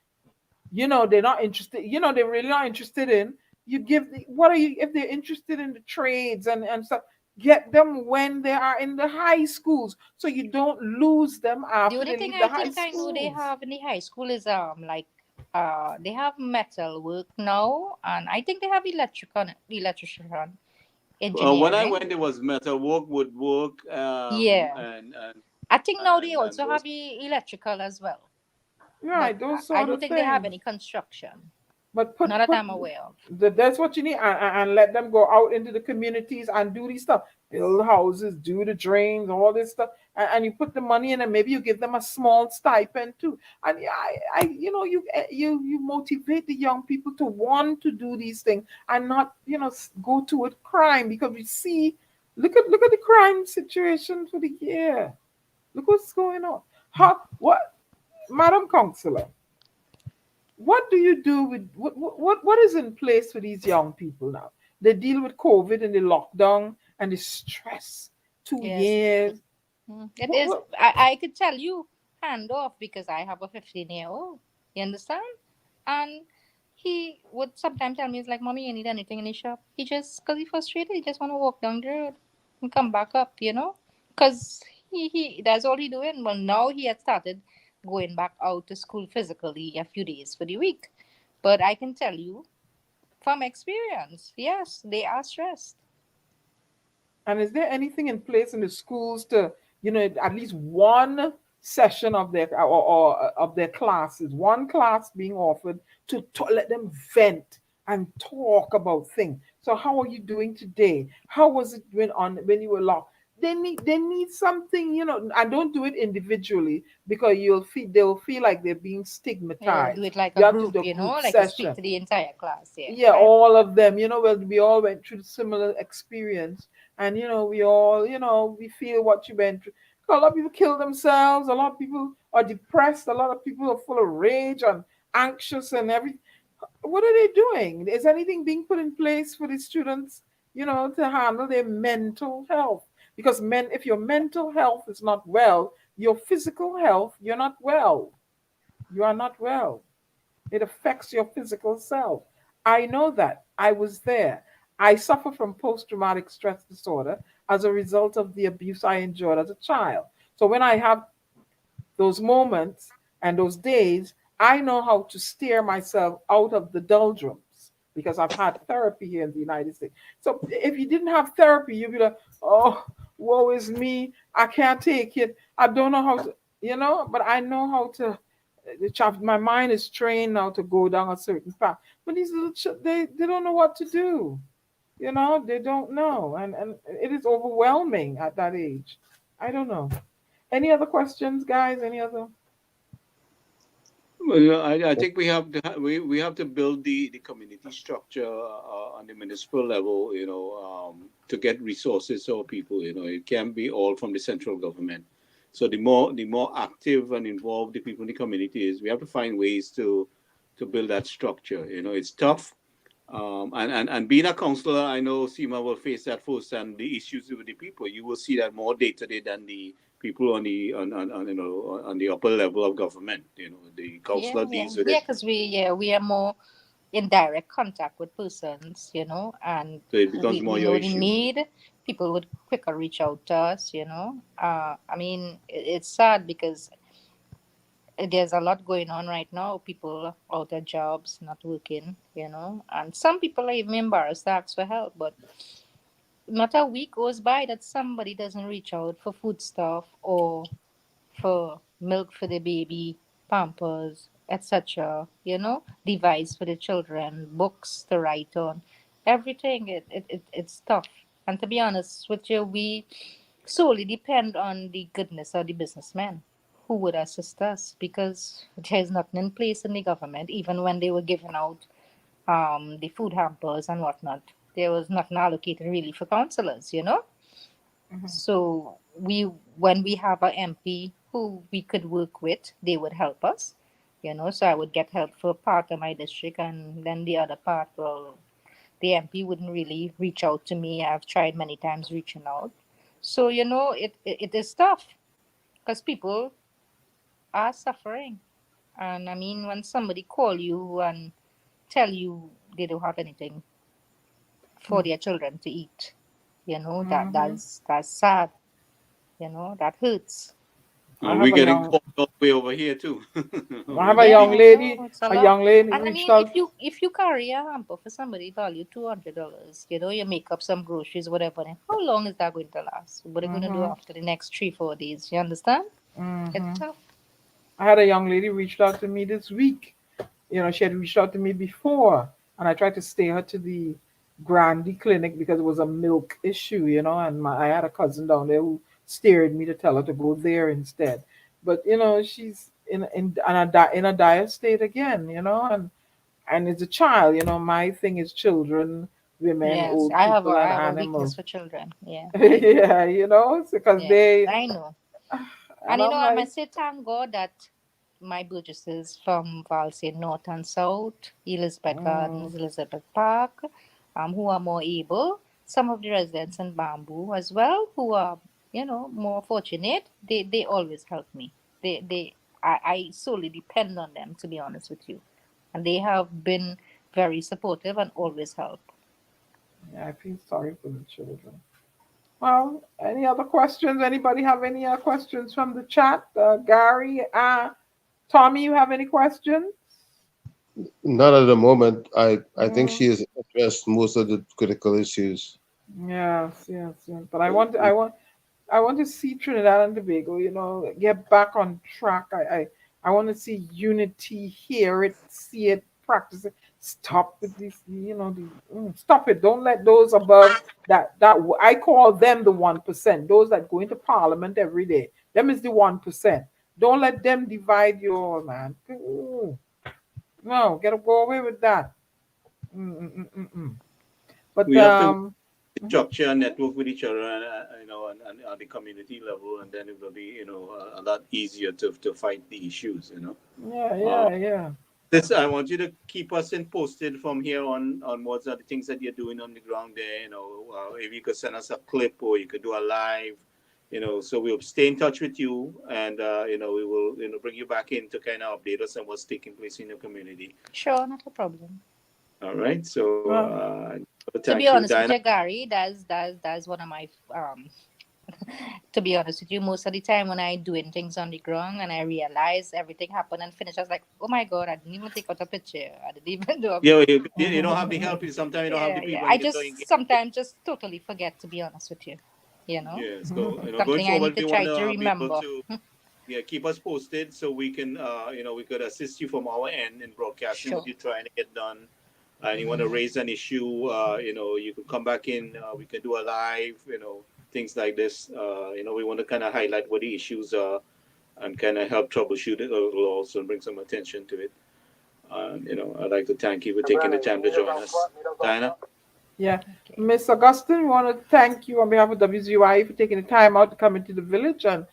they're not interested. They're really not interested in. You give what are you if they're interested in the trades and stuff. Get them when they are in the high schools, so you don't lose them The after only they thing leave the I high think I know they schools. have in the high school is they have metal work now, and I think they have electrician, When I engineering. went, there was metal work, woodwork, Yeah, and I think now they and also those. have electrical as well, but Right, those I sort don't of think they have things. any construction. But Not that I'm aware of. that's what you need, and let them go out into the communities and do these stuff, build houses, do the drains, all this stuff, and you put the money in, and maybe you give them a small stipend too. And yeah, you motivate the young people to want to do these things and not go toward crime because we see, look at the crime situation for the year. Look what's going on. What, Madam Councillor? What do you do with what is in place for these young people now? They deal with COVID and the lockdown and the stress. 2 Yes, years. it What, is. what, I could tell you hand off because I have a 15-year-old. You understand? And he would sometimes tell me, "It's like, mommy, you need anything in the shop?" He just, because he's frustrated, he just want to walk down the road and come back up, you know? Because that's all he doing. Well, now he had started going back out to school physically a few days for the week. But I can tell you from experience, yes, they are stressed. and is there anything in place in the schools to at least one session of their or of their classes, one class being offered to let them vent and talk about things? So how are you doing today? How was it when you were locked? They need something, and don't do it individually because they'll feel like they're being Yeah, do stigmatized. it like a You have to do group, a group like to speak session. to the entire class. Yeah, Yeah, all of them, well, we all went through similar experience, and we all, we feel what you went through. A lot of people kill themselves, a lot of people are depressed, a lot of people are full of rage and anxious and everything. What are they doing? Is anything being put in place for the students, to handle their mental health? Because if your mental health is not well, your physical health, you're not well. You are not well. It affects your physical self. I know that. I was there. I suffer from post traumatic stress disorder as a result of the abuse I endured as a child. So when I have those moments and those days, I know how to steer myself out of the doldrums because I've had therapy here in the United States. So if you didn't have therapy, you'd be like, oh, woe is me. I can't take it. I don't know how to, but I know how to. My mind is trained now to go down a certain path. But these little they don't know what to do. They don't know. And it is overwhelming at that age. I don't know. Any other questions, guys? Any other? Well, I think we have to build the community structure on the municipal level, to get resources to our people. It can't be all from the central government. So the more active and involved the people in the community is, we have to find ways to build that structure. It's tough. And being a councillor, I know Seema will face that first and the issues with the people. You will see that more day to day than the people on the on the upper level of government. The councillor deals with it. because we are more in direct contact with persons, and So it becomes more we your know the issue. need. People would quicker reach out to us, I mean, it's sad because there's a lot going on right now. People out of jobs, not working, and some people are even embarrassed to ask for help. But not a week goes by that somebody doesn't reach out for food stuff or for milk for the baby, pampers, etc. Device for the children, books to write on, everything. It's tough. And to be honest with you, we solely depend on the goodness of the businessmen who would assist us because there's nothing in place in the government. Even when they were giving out the food hampers and whatnot, there was nothing allocated really for councillors. So when we have an MP who we could work with, they would help us. So I would get help for part of my district, and then the other part, well, the MP wouldn't really reach out to me. I've tried many times reaching out. So it is tough because people are suffering. And I mean, when somebody call you and tell you they don't have anything for their children to eat, that's sad. That hurts. We're getting called all the way over here too. I have a young lady. A young lady and I reached mean, out. if you carry a hamper for somebody value $200, you make up some groceries, whatever. Then how long is that going to last? What are you going to do after the next 3-4 days? You understand? It's tough. I had a young lady reached out to me this week. She had reached out to me before, and I tried to stay her to the Grandy clinic because it was a milk issue, and I had a cousin down there who steered me to tell her to go there instead. But she's in a dire state again, and it's a child. My thing is children, women, Yes, old I have people, and a weakness animals. for children. Yeah. Yeah, because they. I know. And I'm I like, must say, thank God that my Burgesses from Valsyn North and South, Elizabeth Gardens, Elizabeth Park, who are more able. Some of the residents in Bamboo as well, who are, more fortunate. They always help me. I solely depend on them, to be honest with you. And they have been very supportive and always help. yeah, I feel sorry for the children. Well, any other questions? Anybody have any questions from the chat? Gary, Tommy, you have any questions? Not at the moment. I think she has addressed most of the critical issues. Yes. But I want to see Trinidad and Tobago, get back on track. I want to see unity, hear it, see it, practice it. Stop with this, stop it. Don't let those above that I call them the 1%. Those that go into Parliament every day, them is the 1%. Don't let them divide your man. No, go away with that. But we have to structure and network with each other, and on the community level, and then it will be a lot easier to fight the issues. Yeah. This I want you to keep us posted from here on what are the things that you're doing on the ground there. If you could send us a clip or you could do a live. So we'll stay in touch with you, and we will bring you back in to kind of update us on what's taking place in your community. Sure, not a problem. All right. So to be honest with you, Gary, that's one of my to be honest with you, most of the time when I doing things on the ground and I realize everything happened and finished, I was like, oh my God, I didn't even take out a picture. I didn't even do a you don't have the help. Sometimes you don't have the people. I just sometimes just totally forget, to be honest with you. Yes. So something I need to try to remember. Keep us posted so we can we could assist you from our end in broadcasting what you're trying to get done. And you want to raise an issue, you could come back in. We can do a live, things like this. We want to kind of highlight what the issues are and kind of help troubleshoot it also and bring some attention to it. I'd like to thank you for taking the time to join us. Diana? Yeah. Okay. Miss Augustine, we want to thank you on behalf of WZYE for taking the time out to come into the village and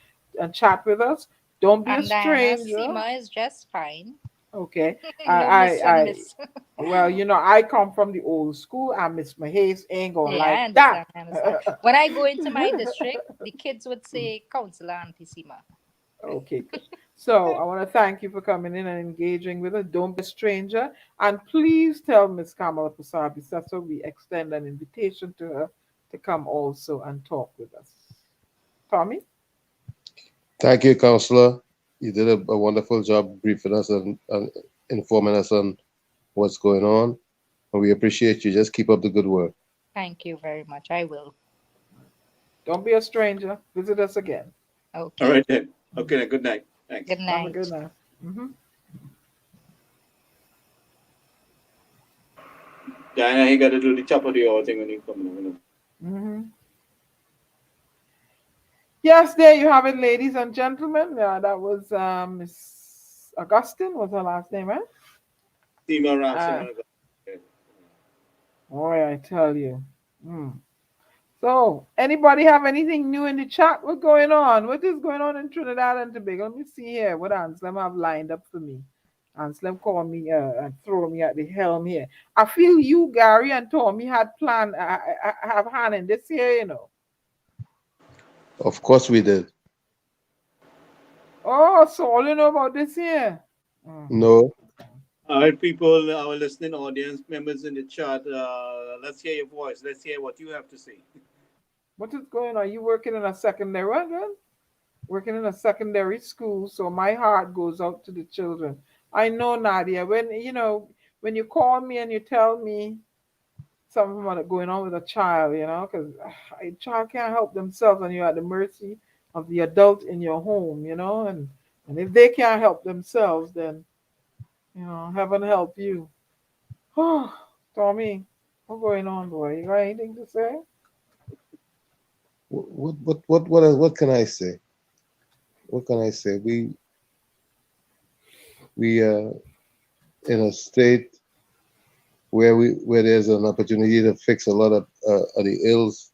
chat with us. Don't be a stranger. Seema is just fine. Okay. No, miss. Well, you know, I come from the old school, and Miss Mahays ain't gonna Yeah, I like that. understand. I understand. When I go into my district, the kids would say, Councillor Auntie Seema. Okay, good. So I want to thank you for coming in and engaging with us. Don't be a stranger. And please tell Miss Kamala Pasabi Sasso we extend an invitation to her to come also and talk with us. Tommy? Thank you, Councillor. You did a wonderful job briefing us and informing us on what's going on. And we appreciate you. Just keep up the good work. Thank you very much. I will. Don't be a stranger. Visit us again. Okay. All right then. Okay then. Good night. Thanks. Good Have night. a good night. Diana, he got to do the top of the hour thing when he come in. Yes, there you have it, ladies and gentlemen. That was Miss Augustine, was her last name, right? Seema Ransom. Boy, I tell you. So, anybody have anything new in the chat? What's going on? What is going on in Trinidad and Tobago? Let me see here what Anselm have lined up for me. Anselm called me and throw me at the helm here. I feel you, Gary, and Tommy had planned, I have hand in this here, you know. Of course we did. Oh, so all you know about this here? No. All right, people, our listening audience, members in the chat, let's hear your voice. Let's hear what you have to say. What is going on? You working in a secondary, what then? Working in a secondary school, so my heart goes out to the children. I know, Nadia, when you call me and you tell me something about going on with a child, because a child can't help themselves and you're at the mercy of the adult in your home, and if they can't help themselves, then, heaven help you. Oh, Tommy, what's going on, boy? You got anything to say? What can I say? What can I say? We are in a state where there's an opportunity to fix a lot of the ills.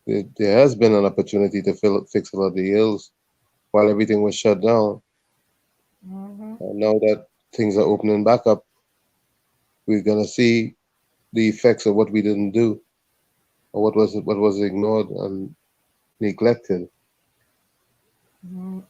There has been an opportunity to fix a lot of the ills while everything was shut down. And now that things are opening back up, we're gonna see the effects of what we didn't do, or what was ignored and neglected. All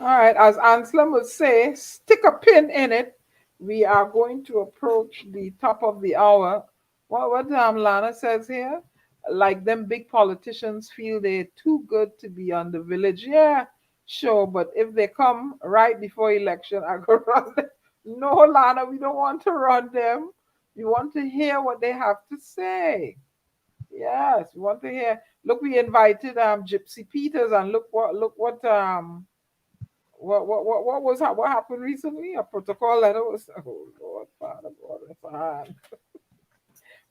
right, as Anselm would say, stick a pin in it. We are going to approach the top of the hour. What Lana says here, like them big politicians feel they're too good to be on the village. Yeah, sure, but if they come right before election, I go run them. No, Lana, we don't want to run them. We want to hear what they have to say. Yes, we want to hear. Look, we invited Gypsy Peters, and look what happened recently? A protocol letter was, oh Lord, Father God, it's hard.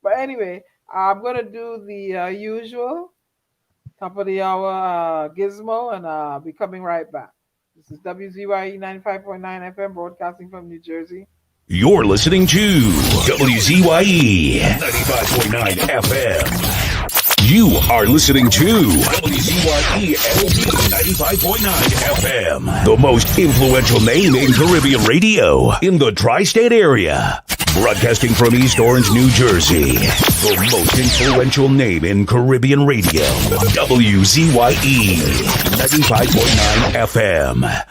But anyway, I'm gonna do the usual top of the hour gizmo, and I'll be coming right back. This is WZYE 95.9 FM, broadcasting from New Jersey. You're listening to WZYE 95.9 FM. You are listening to WZYE LP 95.9 FM, the most influential name in Caribbean radio in the tri-state area. Broadcasting from East Orange, New Jersey, the most influential name in Caribbean radio. WZYE 95.9 FM.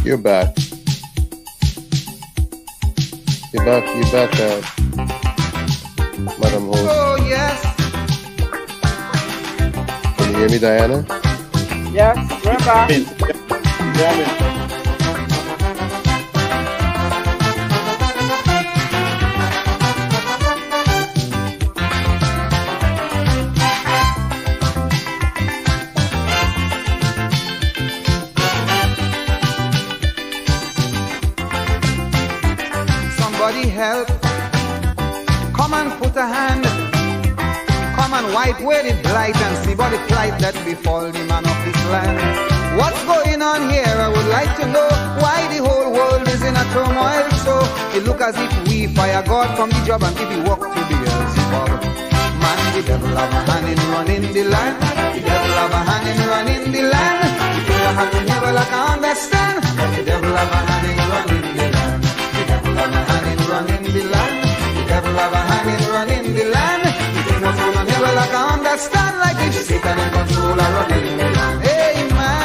You're back. You're back, Madam Host. Oh, yes. Can you hear me, Diana? Yes, we're back. Somebody help. Come and put a hand. Come and wipe away the blight and see what the plight that befall the man of this land. What's going on here? I would like to know why the whole world is in a turmoil. So it look as if we fire God from the job and give you work to the Beelzebub. Man, the devil have a hand in running the land. The devil have a hand in running the land. The devil have to never like understand. The devil have a hand in running the land. The devil have a hand in running the land. The devil have a hand in running the land. The devil have never like understand. Like if Satan in control of running the land. Hey man.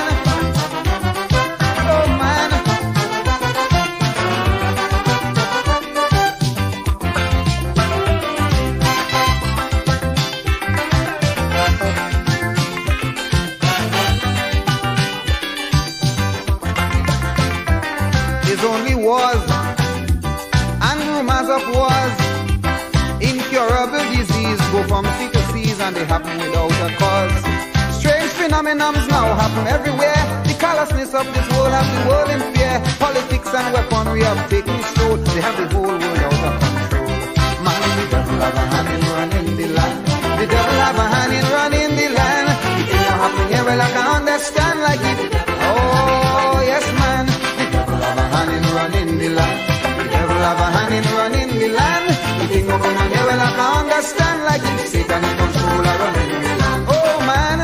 Only wars and rumors of wars. Incurable disease go from sea to seas and they happen without a cause. Strange phenomena now happen everywhere. The callousness of this world have the world in fear. Politics and weaponry have taken its toll. They have the whole world out of control. Man, the devil have a hand in running the land. The devil have a hand in running the land. The thing that happen here, well I can understand like it. Oh yes man. Running the land. The devil have a hand in running the land. The thing of on here, well I can understand like if Satan in control of running the land. Oh man.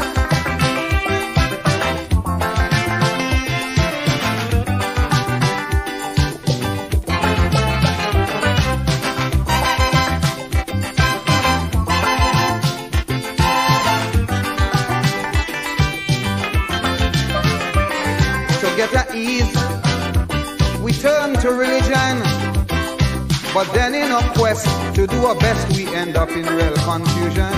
So get at ease. We turn to religion, but then in our quest to do our best we end up in real confusion.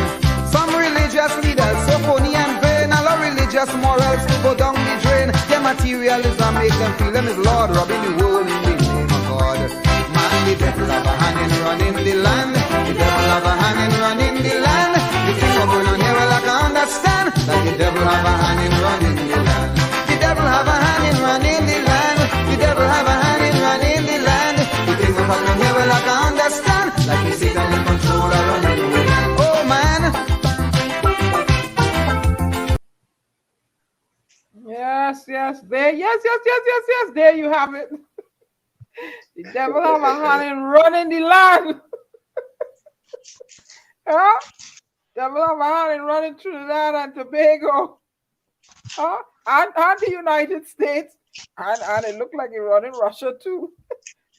Some religious leaders so phony and vain, all our religious morals to go down the drain. Their materialism make them feel them is Lord, robbing the world in the name of God. Man, the devil have a hand in running the land. The devil have a hand in running the land. The thing of going on here, well I can understand that the devil have a hand in running the land. The devil have a hand in running the land. The devil have a hand in running the land. The things that happen here, well I can understand. Like he's Satan in control of running the land. Oh man. Yes. There you have it. The devil have a hand in running the land. Huh? Devil have a hand in running Trinidad and Tobago. Huh? And the United States. And it looked like he running Russia too.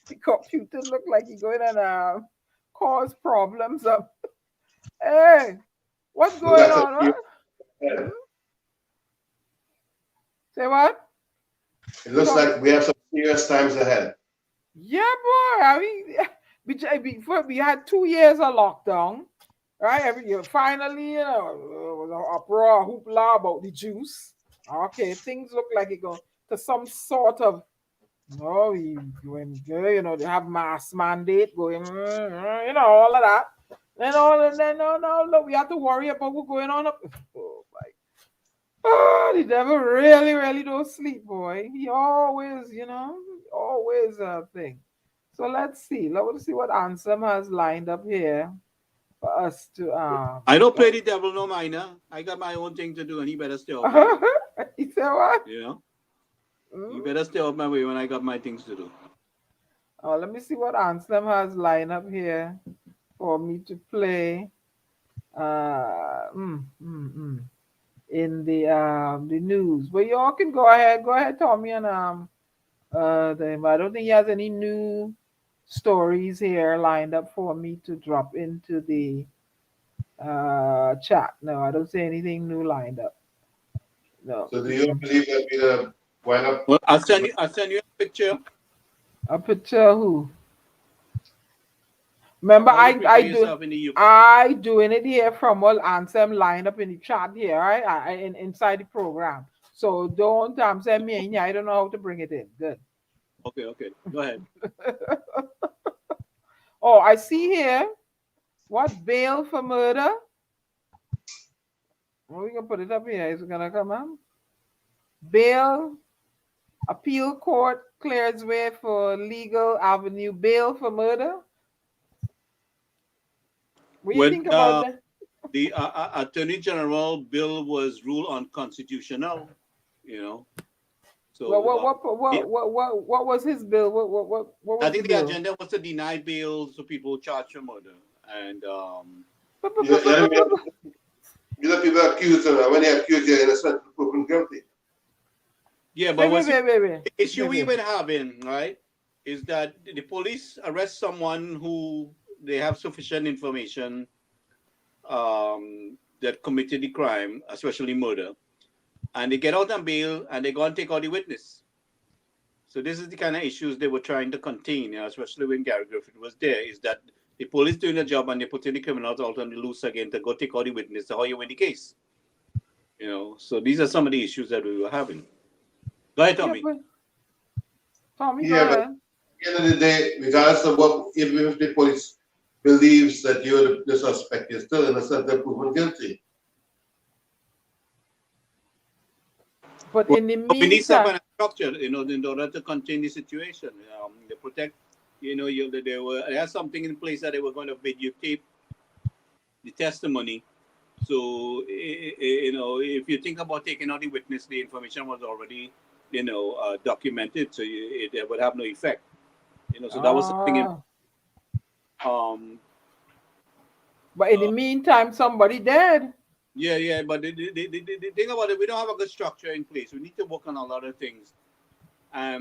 The computer looked like he going and cause problems. Hey, what's going on? Right? Yeah. Say what? It looks like we have some serious times ahead. Yeah, boy. I mean, before we had 2 years of lockdown, right? Every year, finally, it was an uproar, hoopla about the juice. Okay, things look like it going to some sort of, they have mass mandate going, all of that. Then no, we have to worry about what's going on up. Oh my! The devil really don't sleep, boy. He always, always a thing. So let's see what Ansem has lined up here for us to. I don't play the devil no minor. I got my own thing to do, and he better stay off my way. He said what? You better stay off my way when I got my things to do. Oh, let me see what Ansem has lined up here for me to play. In the news. But y'all can go ahead, Tommy, and I don't think he has any new stories here lined up for me to drop into the chat. No, I don't see anything new lined up. No. So do you believe that we wind up? Well, I'll send you a picture. A picture of who? Remember, I doing it here from all Ansem lined up in the chat here, right? Inside the program. So don't send me in. I don't know how to bring it in. Good. Okay. Go ahead. Oh, I see here. What, bail for murder? Well, we can put it up here. Is it gonna come up? Bail. Appeal court clears way for legal avenue. Bail for murder. What do you think about that? The Attorney General bill was ruled unconstitutional, you know. So what was his bill? What was I think the the bill? agenda was to deny bail to people charged for murder. And you know, people accuse them, and when they accuse you, you're innocent, proven guilty. Yeah, but wait. the issue we've been having, right, is that the police arrest someone who they have sufficient information that committed the crime, especially murder, and they get out on bail and they go and take out the witness. So this is the kind of issues they were trying to contain, you know, especially when Gary Griffith was there, is that the police doing the job and they're putting the criminals out on the loose again to go take out the witness to how you win the case. You know, so these are some of the issues that we were having. Go ahead, Tommy. Tommy, yeah, but at the end of the day, regardless of what, even if the police believes that you're the suspect, you're still innocent and proven guilty. But in the meantime, we need some kind of structure, you know, in order to contain the situation. They protect, you know, they had something in place that they were going to videotape the testimony. So, you know, if you think about taking out the witness, the information was already, you know, documented, so it would have no effect. You know, so that was something. But in the meantime, somebody dead. Yeah, but the thing about it, we don't have a good structure in place. We need to work on a lot of things. I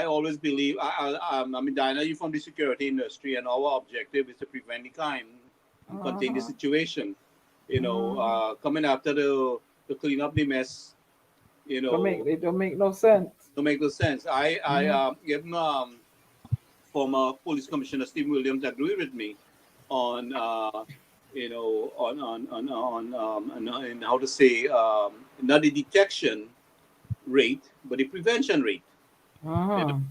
always believe, I mean, Diana, you're from the security industry, and our objective is to prevent the crime and contain the situation. You know, coming after to clean up the mess, you know. It don't make no sense. Don't make no sense. I even former police commissioner Steve Williams agreed with me on you know, on how to say, not the detection rate, but the prevention rate. You know?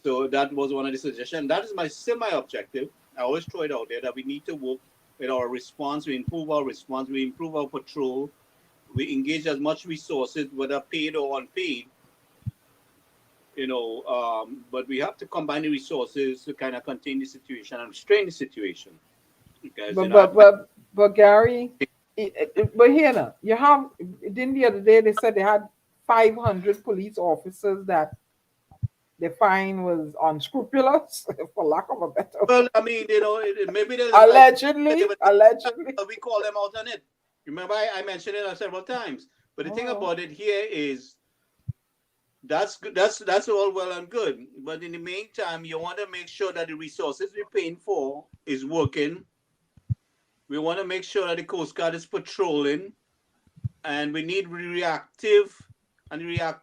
So that was one of the suggestions. That is my semi-objective. I always throw it out there that we need to work with our response. We improve our response. We improve our patrol. We engage as much resources, whether paid or unpaid. You know, but we have to combine the resources to kind of contain the situation and restrain the situation. Because, but Gary, but here now, you have, didn't the other day they said they had 500 police officers that they find was unscrupulous, for lack of a better word. Well, I mean, you know, maybe there's allegedly. We call them out on it. Remember, I mentioned it several times. But the thing about it here is, that's all well and good. But in the meantime, you want to make sure that the resources we're paying for is working. We want to make sure that the Coast Guard is patrolling, and we need reactive and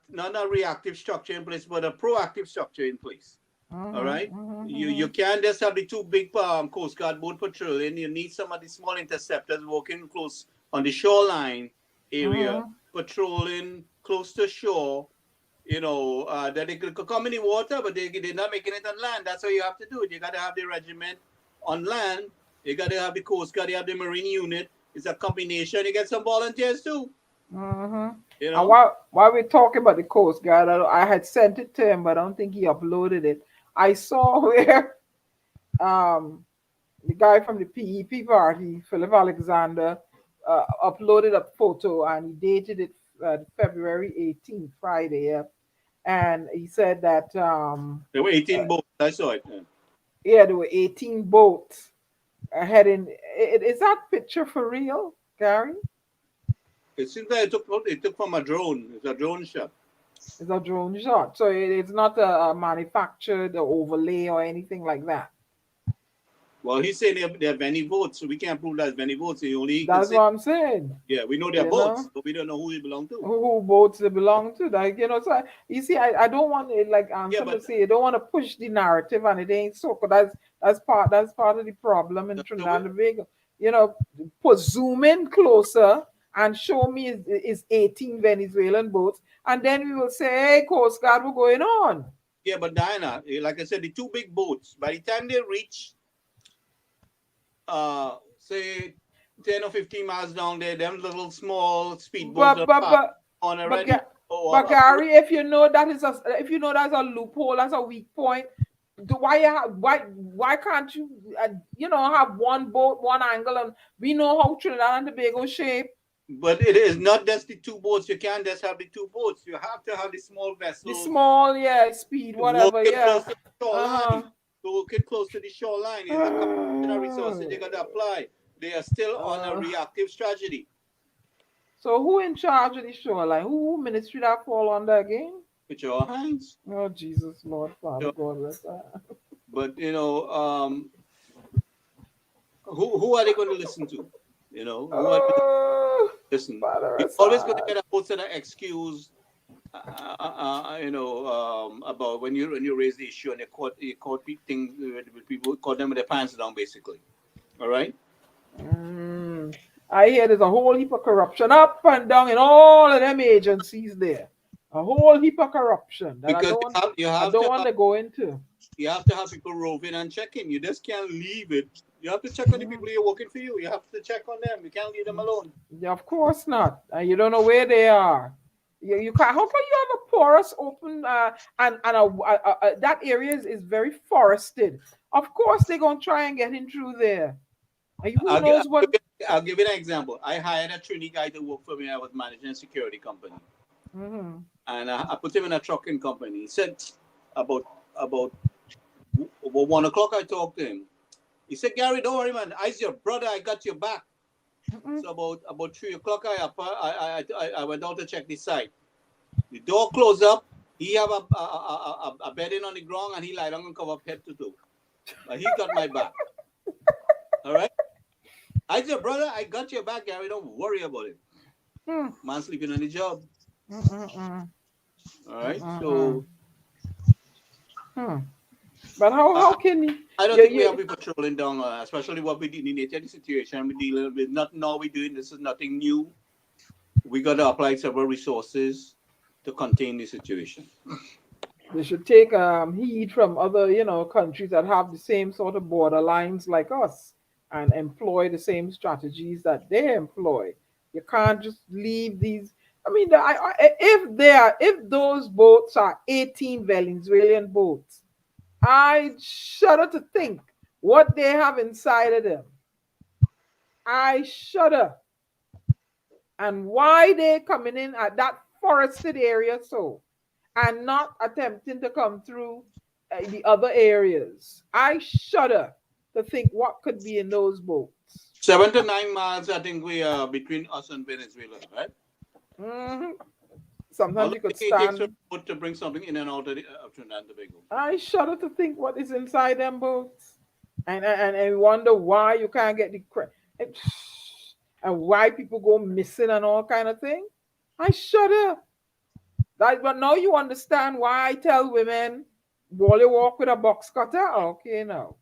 not a reactive structure in place, but a proactive structure in place. All right, you can't just have the two big Coast Guard boat patrolling. You need some of the small interceptors working close on the shoreline area, patrolling close to shore. You know, that they could come in the water, but they're not making it on land. That's how you have to do it. You got to have the regiment on land. You got to have the Coast Guard. You have the Marine unit. It's a combination. You get some volunteers too. You know? And while we're talking about the Coast Guard, I had sent it to him, but I don't think he uploaded it. I saw where the guy from the PEP party, Philip Alexander, uploaded a photo, and he dated it February 18th, Friday, and he said that there were 18 boats. I saw it. Yeah, there were 18 boats heading. Is that picture for real, Gary? It seems like it took from a drone. It's a drone shot. It's a drone shot, so it's not a manufactured overlay or anything like that. Well, he's saying they have many votes, so we can't prove there's many votes. That's what I'm saying. Yeah, we know they're votes, but we don't know who they belong to. Who votes they belong to? Like, you know, so you see, I don't want it, like somebody say, you don't want to push the narrative, and it ain't so. But that's part of the problem in Trinidad and Tobago. You know, zoom in closer and show me is 18 Venezuelan boats, and then we will say, hey, Coast Guard, what's going on? Yeah, but Diana, like I said, the two big boats, by the time they reach say 10 or 15 miles down there, them little small speedboats on already. But Gary, if you know that's a loophole, that's a weak point. Why can't you have one boat, one angle, and we know how Trinidad and Tobago shape. But it is not just the two boats. You can't just have the two boats. You have to have the small vessel. The small, yeah, speed, whatever, yeah. Close to the shoreline. Working close to the shoreline. Is the resources you got to apply. They are still on a reactive strategy. So who in charge of the shoreline? Who ministry that fall under again? With your hands. Oh, Jesus, Lord, Father, God, rest. But, you know, who are they going to listen to? You know, who are they going to listen? You're always going to get a whole set of excuse, you know, about when you raise the issue and you caught things with people, caught them with their pants down, basically. All right? I hear there's a whole heap of corruption up and down in all of them agencies there. A whole heap of corruption that because I don't want to go into. You have to have people roving and checking. You just can't leave it. You have to check on the people who are working for you. You have to check on them. You can't leave them alone. Yeah, of course not. And you don't know where they are. You can't. How can you have a porous open and that area is very forested? Of course they're gonna try and get in through there. I'll give you an example. I hired a trainee guy to work for me. I was managing a security company. And I put him in a trucking company. He said about 1 o'clock I talked to him. He said, Gary, don't worry, man. I's your brother. I got your back. So about 3 o'clock I went out to check the site. The door closed up. He have a bedding on the ground and he lie down and cover up head to toe. But he got my back. All right? I's your brother. I got your back, Gary. Don't worry about it. Man sleeping on the job. All right, so. But how can you? I don't think we have been patrolling down, especially what we did in the nature of the situation we're dealing with. Not now we're doing this is nothing new. We got to apply several resources to contain the situation. They should take heed from other countries that have the same sort of border lines like us and employ the same strategies that they employ. You can't just leave these. I mean, if those boats are 18 Venezuelan boats, I shudder to think what they have inside of them. I shudder. And why they coming in at that forested area and not attempting to come through the other areas. I shudder to think what could be in those boats. 7 to 9 miles, I think we are between us and Venezuela, right? Sometimes you could stand to bring something in and out of Trinidad and Tobago. I shudder to think what is inside them boats, and wonder why you can't get the and why people go missing and all kind of thing. I shudder. But now you understand why I tell women, "Will you walk with a box cutter?" Okay, now.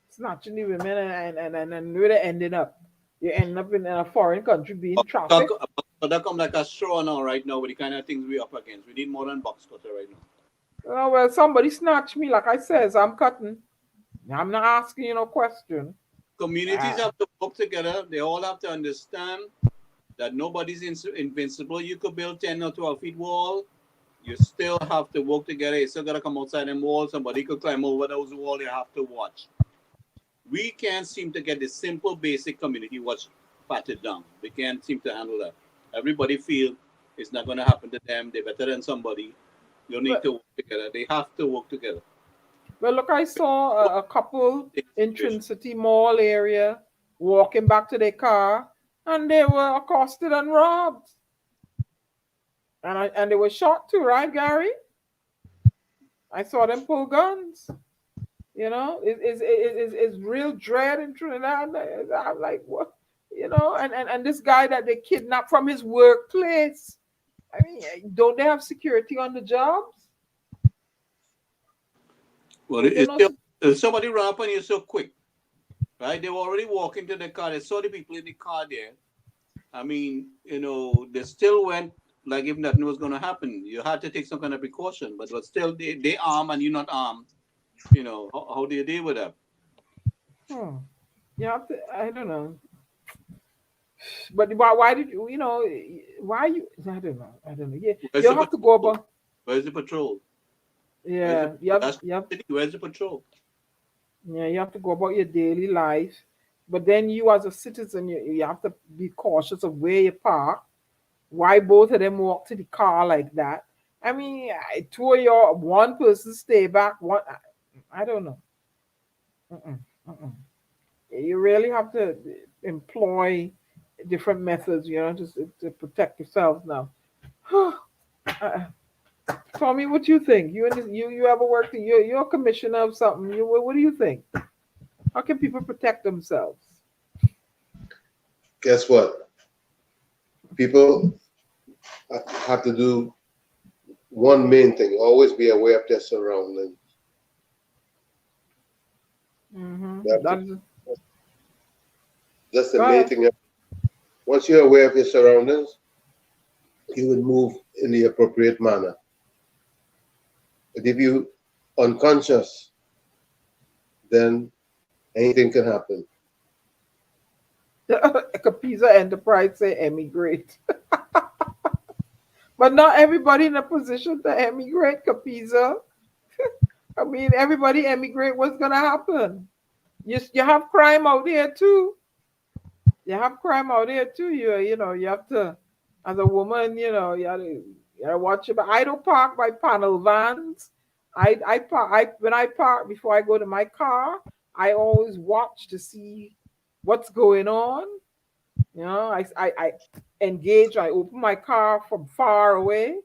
Snatching the women and where they ending up. You end up in a foreign country being trafficked. But that come like a straw now, right now, with the kind of things we're up against. We need more than box cutter right now. Oh, well, somebody snatched me, like I says, I'm cutting. I'm not asking you no question. Communities have to work together. They all have to understand that nobody's invincible. You could build 10 or 12 feet wall. You still have to work together. You still got to come outside them walls. Somebody could climb over those walls. You have to watch. We can't seem to get the simple, basic community watch patted down. We can't seem to handle that. Everybody feel it's not going to happen to them. They're better than somebody. You need to work together. They have to work together. Well, look, I saw a couple in Trinity Mall area walking back to their car, and they were accosted and robbed. And they were shot too, right, Gary? I saw them pull guns. You know, it's real dread in Trinidad. I'm like, what? You know, and this guy that they kidnapped from his workplace. I mean, don't they have security on the jobs? Well, if somebody run up on you so quick, right? They were already walking to the car. They saw the people in the car there. I mean, you know, they still went like if nothing was going to happen. You had to take some kind of precaution, but still they armed and you're not armed. You know, how do you deal with that? Yeah, I don't know. But why did you know, why you, I don't know. Yeah, you have to go about. Where's the patrol? Yeah, Where's the patrol? Yeah, you have to go about your daily life. But then you as a citizen, you have to be cautious of where you park. Why both of them walk to the car like that? I mean, one person stay back, I don't know. You really have to employ different methods, to protect yourselves now. Tell me what you think. You ever worked? You're a commissioner of something. What do you think? How can people protect themselves? Guess what? People have to do one main thing: always be aware of their surroundings. That's the main thing. Once you're aware of your surroundings, you would move in the appropriate manner. But if you unconscious, then anything can happen. Capiza Enterprise say emigrate. But not everybody in a position to emigrate, Capiza. I mean, everybody emigrate, what's going to happen? You have crime out there too. You have crime out there too. You have to, as a woman, you have to watch it. But I don't park by panel vans. I park, when I park, before I go to my car, I always watch to see what's going on. I engage, I open my car from far away.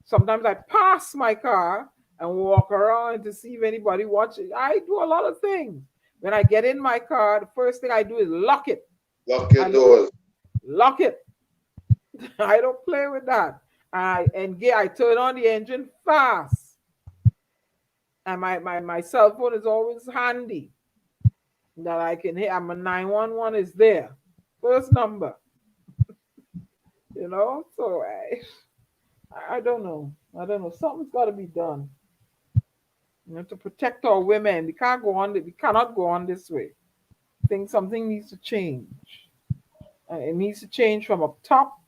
Sometimes I pass my car and walk around to see if anybody watching. I do a lot of things. When I get in my car, the first thing I do is lock it. Lock your doors. Lock it. I don't play with that. I turn on the engine fast. And my cell phone is always handy. That I can hit. I'm a 911 is there. First number. So I don't know. Something's got to be done. To protect our women. We cannot go on this way. I think something needs to change. It needs to change from up top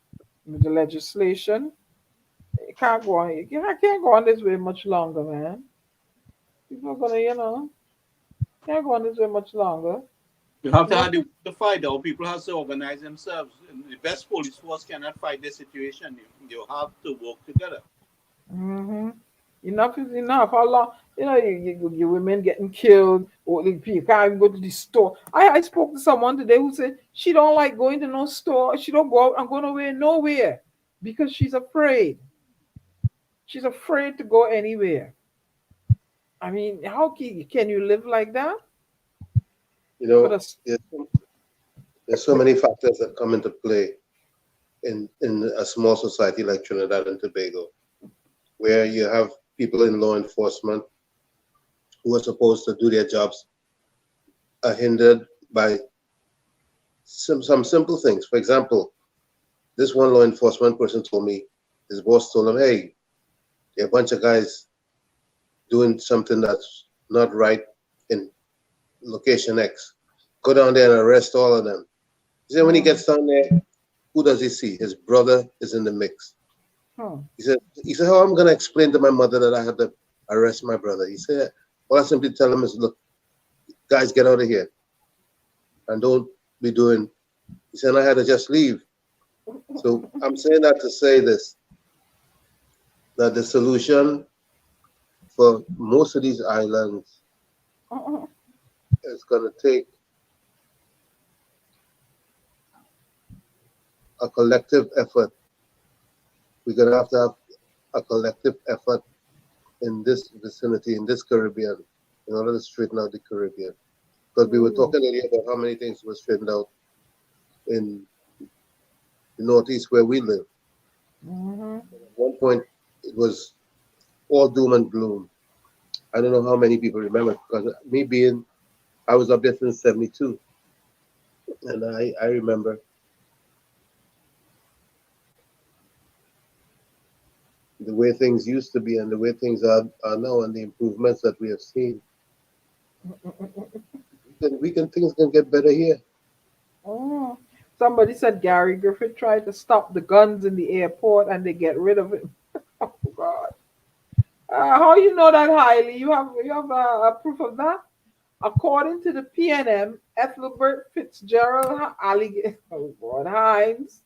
with the legislation. It can't go on. I can't go on this way much longer, man. People are gonna, can't go on this way much longer. You have to have the fight, though. People have to organize themselves. The best police force cannot fight this situation. You have to work together. Enough is enough. How long? Your women getting killed, or people can't even go to the store. I spoke to someone today who said she don't like going to no store. She don't go out and go nowhere because she's afraid. She's afraid to go anywhere. I mean, how can you live like that? There's so many factors that come into play in a small society like Trinidad and Tobago, where you have people in law enforcement who are supposed to do their jobs are hindered by some simple things. For example, this one law enforcement person told me, his boss told him, hey, there are a bunch of guys doing something that's not right in location X. Go down there and arrest all of them. He said when he gets down there, who does he see? His brother is in the mix. He said, how I'm going to explain to my mother that I had to arrest my brother? He said, all I simply tell him is, look, guys, get out of here. And don't be doing. He said, I had to just leave. So I'm saying that to say this, that the solution for most of these islands is going to take a collective effort. We're going to have a collective effort in this vicinity, in this Caribbean, in order to straighten out the Caribbean. Because we were talking earlier about how many things were straightened out in the Northeast where we live. At one point, it was all doom and gloom. I don't know how many people remember, because I was up there since 72. And I remember the way things used to be and the way things are now and the improvements that we have seen. Things can get better here. Somebody said Gary Griffith tried to stop the guns in the airport and they get rid of it. Oh God! How you know that, Hailey? You have proof of that? According to the PNM, Ethelbert Fitzgerald Hines.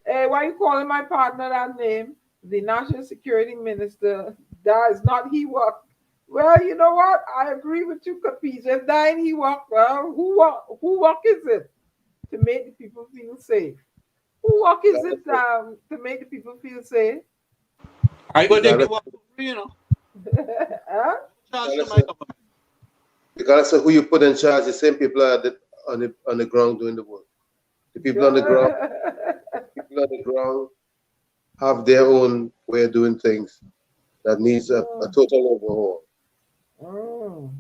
Hey, why are you calling my partner that name? The National Security Minister. That is not he work. Well, you know what? I agree with you, Capiz. If that ain't he work, well, who work is it to make the people feel safe? Who work is it to make the people feel safe? I go take the work for free, Huh? Regardless of who you put in charge, the same people are on the ground doing the work. The people on the ground have their own way of doing things that needs a total overhaul. Oh.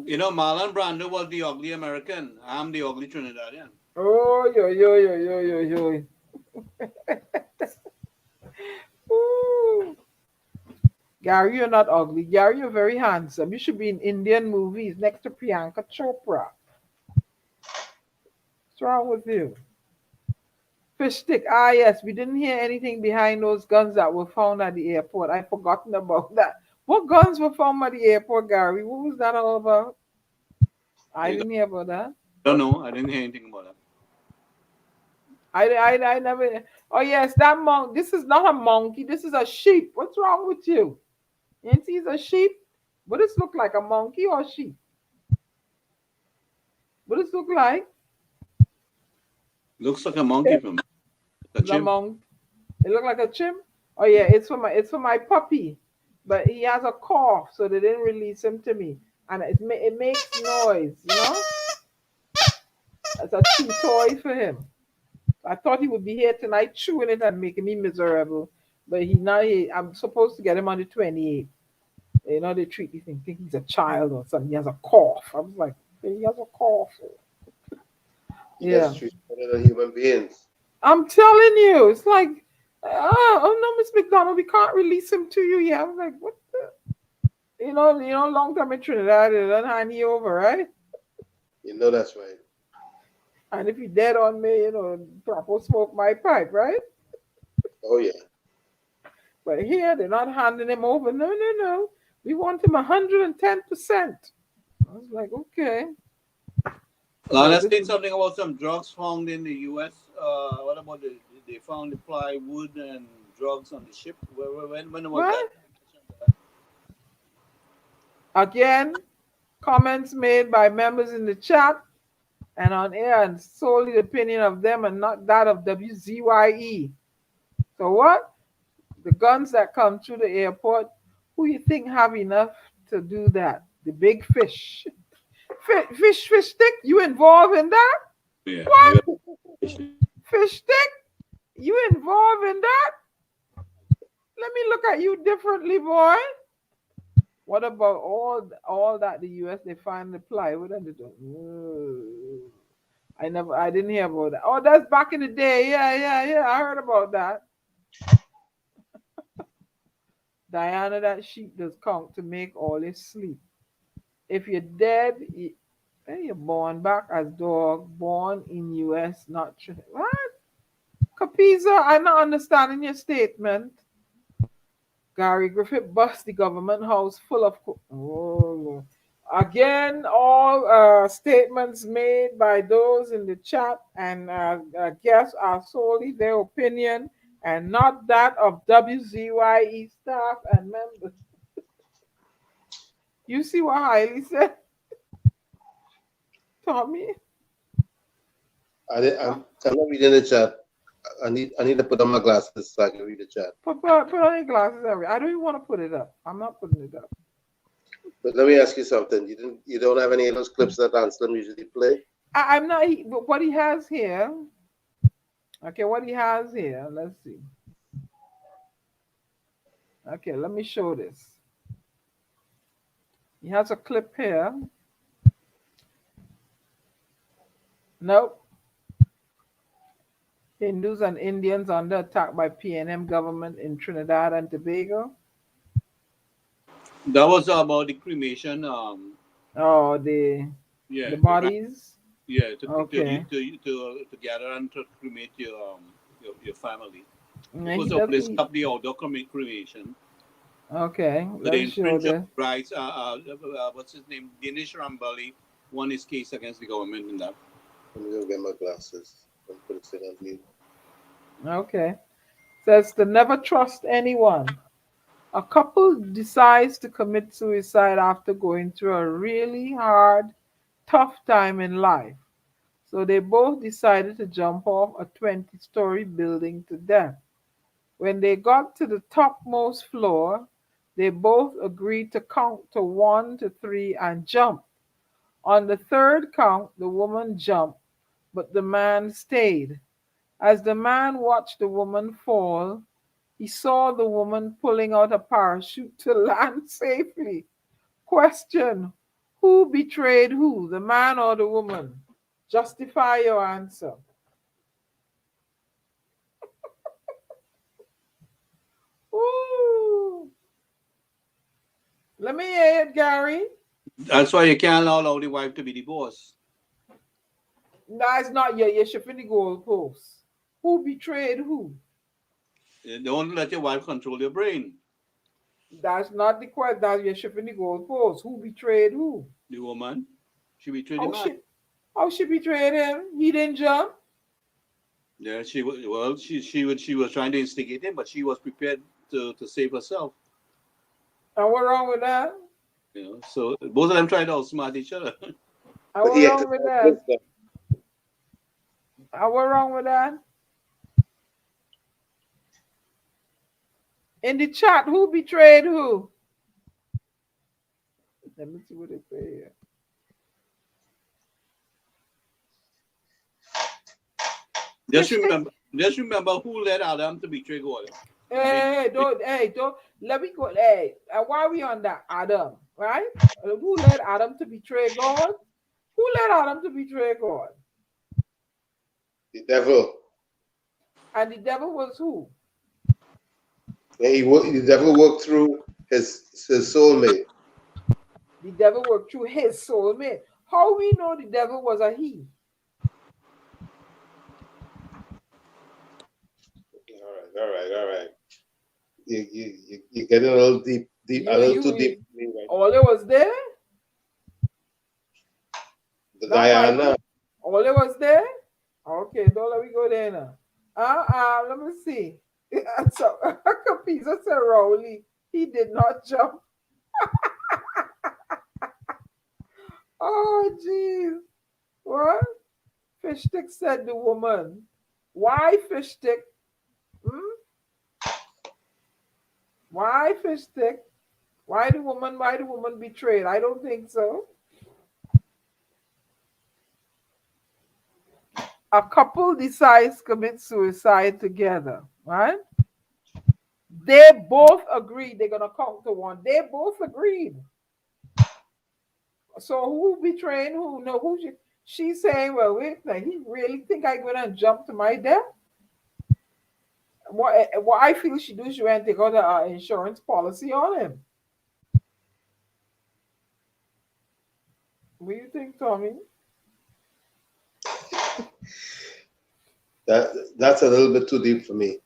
You know, Marlon Brando was the ugly American. I'm the ugly Trinidadian. Oh, yo. Ooh. Gary, you're not ugly. Gary, you're very handsome. You should be in Indian movies next to Priyanka Chopra. What's wrong with you? Fish stick. Ah, yes, we didn't hear anything behind those guns that were found at the airport. I've forgotten about that. What guns were found at the airport, Gary? What was that all about? I didn't hear about that. I don't know. I didn't hear anything about that. I never. Oh, yes, that monk. This is not a monkey. This is a sheep. What's wrong with you? You see, it's a sheep. What does it look like? A monkey or a sheep? What does it look like? Looks like a monkey from a chimp. It look like a chimp. Oh yeah, it's for my puppy, but he has a cough, so they didn't release him to me, and it makes noise, you know. It's a chew toy for him. I thought he would be here tonight chewing it and making me miserable, but I'm supposed to get him on the 28th. You know, they treat me think he's a child or something. He has a cough. I was like, he has a cough. Yeah. Better than human beings. I'm telling you, it's like, oh no, Miss McDonald, we can't release him to you yet. I was like, what the? You know, long time in Trinidad, they don't hand you over, right? You know that's right. And if you're dead on me, you know, proper smoke my pipe, right? Oh yeah. But here, they're not handing him over. No. We want him 110%. I was like, okay. Let's say something about some drugs found in the US. What about they found the plywood and drugs on the ship? When was that? Again, comments made by members in the chat and on air, and solely the opinion of them and not that of WZYE. So what? The guns that come through the airport, who you think have enough to do that? The big fish. Fish stick, you involved in that? Yeah. What? Fish stick? You involved in that? Let me look at you differently, boy. What about all that the US they find the plywood and I didn't hear about that. Oh, that's back in the day. Yeah. I heard about that. Diana, that sheep does count to make all his sleep. If you're dead, you're born back as dog, born in US, not what? Capiza, I'm not understanding your statement. Gary Griffith bust the government house full of again, all statements made by those in the chat and I guess are solely their opinion and not that of WZYE staff and members. You see what Hailey said? Tommy? I'm not reading the chat. I need to put on my glasses so I can read the chat. Put on your glasses. I don't even want to put it up. I'm not putting it up. But let me ask you something. You don't have any of those clips that Anselm usually play? I'm not. What he has here. Okay, what he has here. Let's see. Okay, let me show this. He has a clip here. Nope. Hindus and Indians under attack by PNM government in Trinidad and Tobago. That was about the cremation. The bodies. To gather and to cremate your family. Because of this stop the outdoor cremation. Okay, So they let's show infringe on this. rights. What's his name? Dinesh Rambali won his case against the government in that. Let me go get my glasses. I'm putting it on mute. Okay. Says to never trust anyone. A couple decides to commit suicide after going through a really hard, tough time in life. So they both decided to jump off a 20-story building to death. When they got to the topmost floor, they both agreed to count to 1 to 3 and jump. On the third count, the woman jumped, but the man stayed. As the man watched the woman fall, he saw the woman pulling out a parachute to land safely. Question: who betrayed who, the man or the woman? Justify your answer. Ooh. Let me hear it, Gary. That's why you can't allow the wife to be divorced. No, it's not yet. You're shifting the goalposts. Who betrayed who? Don't let your wife control your brain. That's not the question. That's you're shifting the goalposts. Who betrayed who? The woman, she betrayed the man. How she betrayed him? He didn't jump. Yeah, she was trying to instigate him, but she was prepared to save herself. And what's wrong with that? You know, so both of them tried to outsmart each other. And what's wrong with that? And what's wrong with that? In the chat, who betrayed who? Let me see what they say here. Just remember who led Adam to betray God. Hey, don't. Let me go. Hey, why are we on that? Adam, right? Who led Adam to betray God? Who led Adam to betray God? The devil. And the devil was who? Yeah, the devil worked through his soulmate. The devil worked through his soulmate. How we know the devil was a he? All right. You're getting a little deep, a little too deep. All it was there? The Diana. All it was there? Okay, don't let me go there now. Let me see. So, Capisa said Rowley, he did not jump. Oh, jeez. What? Fishstick said the woman. Why Fishstick? Why Fishstick? Why the woman betrayed? I don't think so. A couple decides to commit suicide together, right? They both agreed they're gonna count to 1. They both agreed. So who betraying who? No, she's saying, well, wait, now he really think I'm gonna jump to my death? What I feel she do, she went to take out an insurance policy on him. What do you think, Tommy? That's a little bit too deep for me.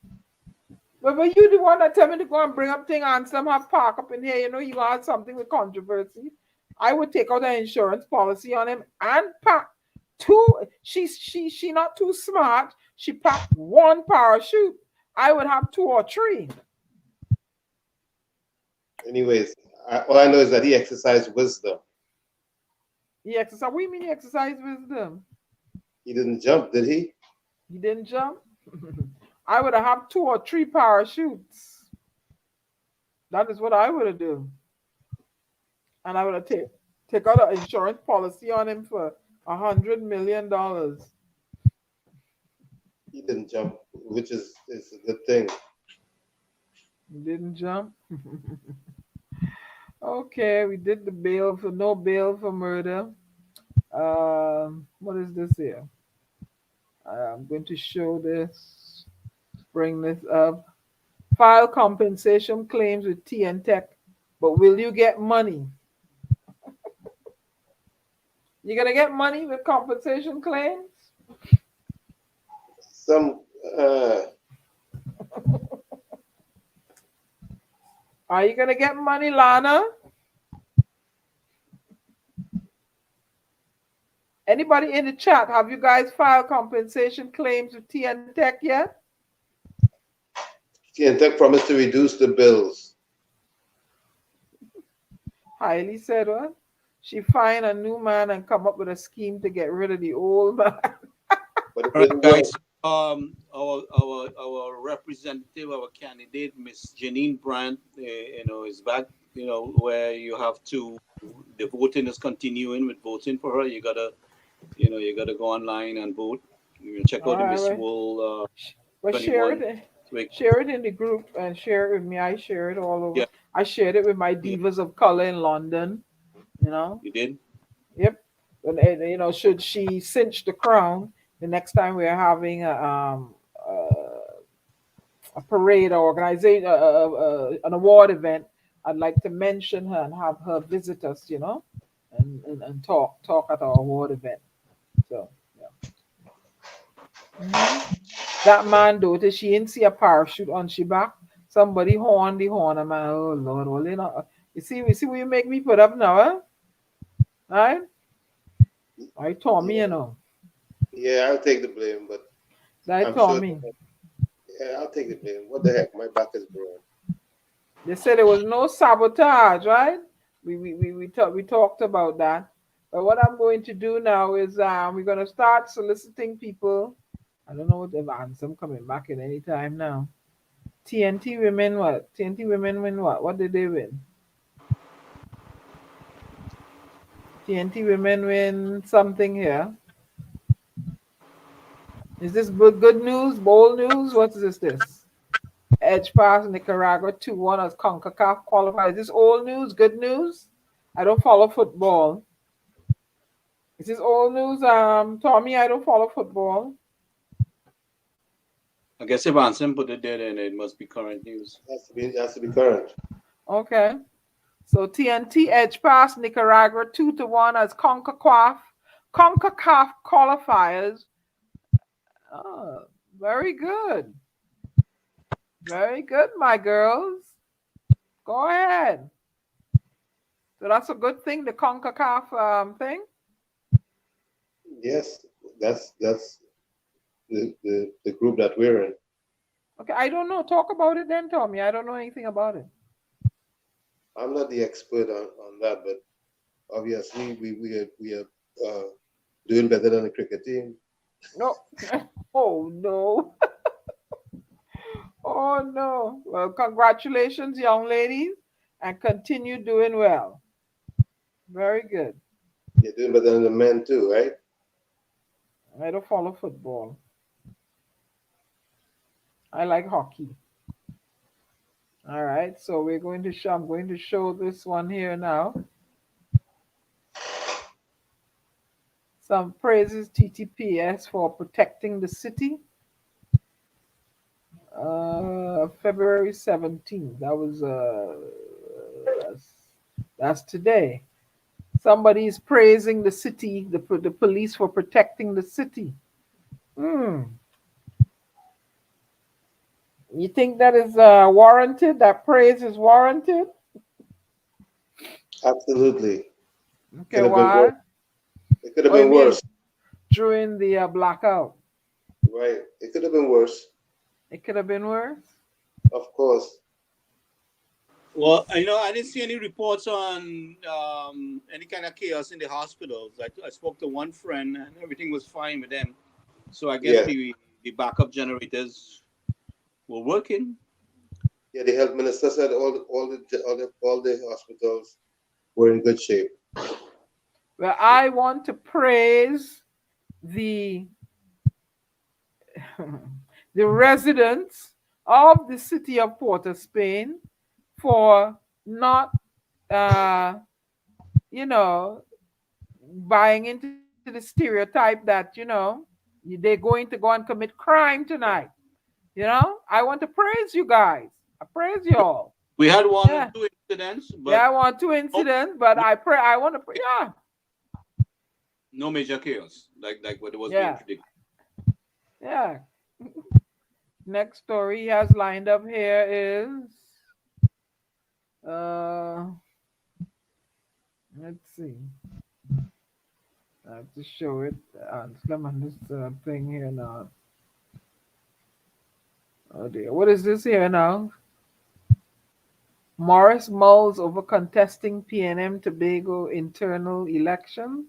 But you the one that tell me to go and bring up thing and some have park up in here, you know, you got something with controversy. I would take out an insurance policy on him and pack 2. She not too smart. She packed 1 parachute. I would have 2 or 3. Anyways, all I know is that he exercised wisdom. He exercised. What do you mean he exercised wisdom? He didn't jump, did he? He didn't jump? I would have 2 or 3 parachutes. That is what I would have done. And I would have take out an insurance policy on him for $100 million. He didn't jump, which is a good thing. He didn't jump? Okay, we did the no bail for murder. What is this here? I'm going to show this, bring this up. File compensation claims with TN Tech, but will you get money? You're going to get money with compensation claims? Are you gonna get money, Lana? Anybody in the chat, have you guys filed compensation claims with TN Tech yet? TN Tech promised to reduce the bills. Hailey said what? She find a new man and come up with a scheme to get rid of the old man. But it didn't Guys, work. our representative, our candidate, Miss Janine Brandt, is back. Where you have to, the voting is continuing with voting for her. You gotta go online and vote. You can check out the Miss World. But share it in the group and share it with me. I share it all over. Yeah. I shared it with my divas of color in London. You did? Yep. And should she cinch the crown, the next time we're having a parade or organization, an award event, I'd like to mention her and have her visit us, and talk at our award event. So, yeah. That man, though, she didn't see a parachute on she back. Somebody horn the horn, and man, oh Lord, well, you see what you make me put up now, huh? Right? I told me, Yeah, I'll take the blame, but That told me. Yeah, I'll take the blame. What the heck? My back is broken. They said there was no sabotage, right? We talked about that. But what I'm going to do now is we're going to start soliciting people. I don't know what they've answered. I'm coming back at any time now. TNT women what? TNT women win what? What did they win? TNT women win something here. Is this good news? Bold news? What is this? Edge pass Nicaragua 2-1 as CONCACAF qualified. Is this old news? Good news? I don't follow football. Is this old news? Tommy, I don't follow football. I guess if Anson put it there, then it must be current news. It has to be current. Okay. So TNT edge pass Nicaragua 2-1 as CONCACAF qualifiers. Oh, very good. Very good, my girls. Go ahead. So that's a good thing, the CONCACAF thing? Yes, that's the group that we're in. Okay, I don't know. Talk about it then, Tommy. I don't know anything about it. I'm not the expert on that, but obviously we are doing better than the cricket team. No. Oh, no. Oh, no. Well, congratulations, young ladies, and continue doing well. Very good. You're doing better than the men too, right? I don't follow football. I like hockey. All right, so I'm going to show this one here now. Some praises TTPS for protecting the city. February 17th. That was that's today. Somebody's praising the city, the police for protecting the city. You think that is warranted? That praise is warranted? Absolutely. Okay, why? It could have been worse. During the blackout. Right. It could have been worse. It could have been worse? Of course. Well, I didn't see any reports on any kind of chaos in the hospitals. I spoke to one friend and everything was fine with them. So I guess the backup generators were working. Yeah, the health minister said all the hospitals were in good shape. Well, I want to praise the residents of the city of Port of Spain for not, buying into the stereotype that, they're going to go and commit crime tonight. I want to praise you guys. I praise you all. We had one or two incidents. But I want 2 incidents, but I want to pray. Yeah. No major chaos, like what was being predicted. Yeah. Next story he has lined up here is Let's see. I have to show it. Let me this thing here now. Oh dear. What is this here now? Morris mulls over contesting PNM Tobago internal elections.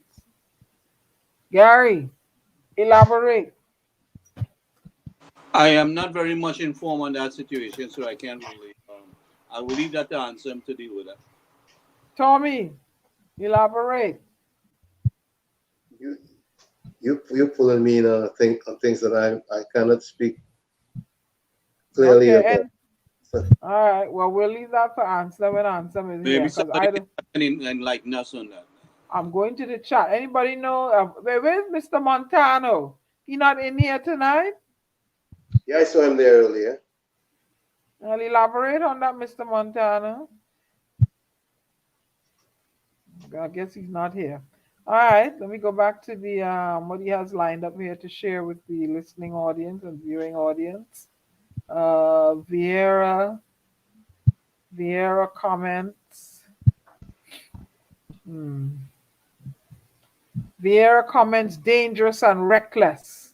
Gary, elaborate. I am not very much informed on that situation, so I can't really. I will leave that to answer him to deal with that. Tommy, elaborate. You're pulling me in things that I cannot speak clearly about. All right. Well, we'll leave that for answer when answer is here. Maybe somebody can enlighten us on that. I'm going to the chat. Anybody know? Where's Mr. Montano? He not in here tonight? Yeah, I saw him there earlier. I'll elaborate on that, Mr. Montano. I guess he's not here. All right, let me go back to the what he has lined up here to share with the listening audience and viewing audience. Vieira comments. Vieira comments dangerous and reckless.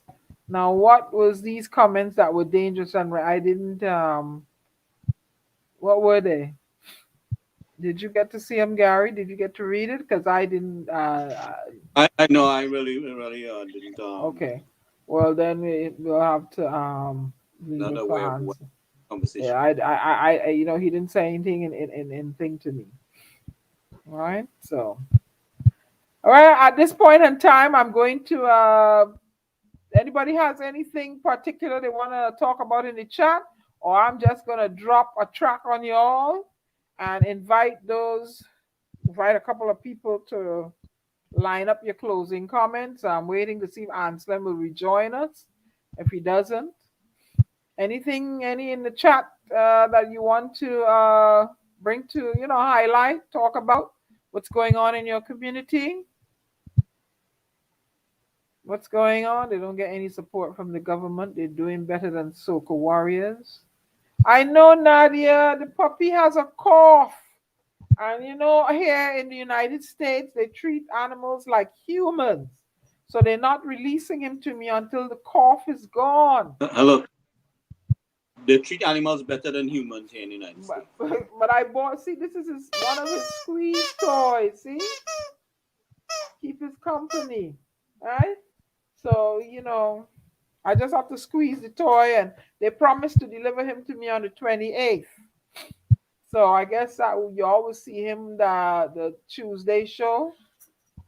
Now, what was these comments that were dangerous and I didn't what were they? Did you get to see them, Gary? Did you get to read it? Because I didn't. I know. I really didn't. Okay. Well, then we'll have to another way of conversation. Yeah, I you know, he didn't say anything in thing to me. All right. So, all right. At this point in time, I'm going to. Anybody has anything particular they want to talk about in the chat, or I'm just gonna drop a track on y'all. And invite a couple of people to line up your closing comments. I'm waiting to see if Anselm will rejoin us. If he doesn't, any in the chat that you want to bring to, highlight, talk about what's going on in your community? What's going on? They don't get any support from the government. They're doing better than Soca warriors. I know, Nadia, the puppy has a cough. And here in the United States, they treat animals like humans. So they're not releasing him to me until the cough is gone. Hello. They treat animals better than humans here in the United States. But I bought, see, this is one of his squeeze toys, see? Keep his company, right? So, I just have to squeeze the toy, and they promised to deliver him to me on the 28th. So I guess you always see him the Tuesday show,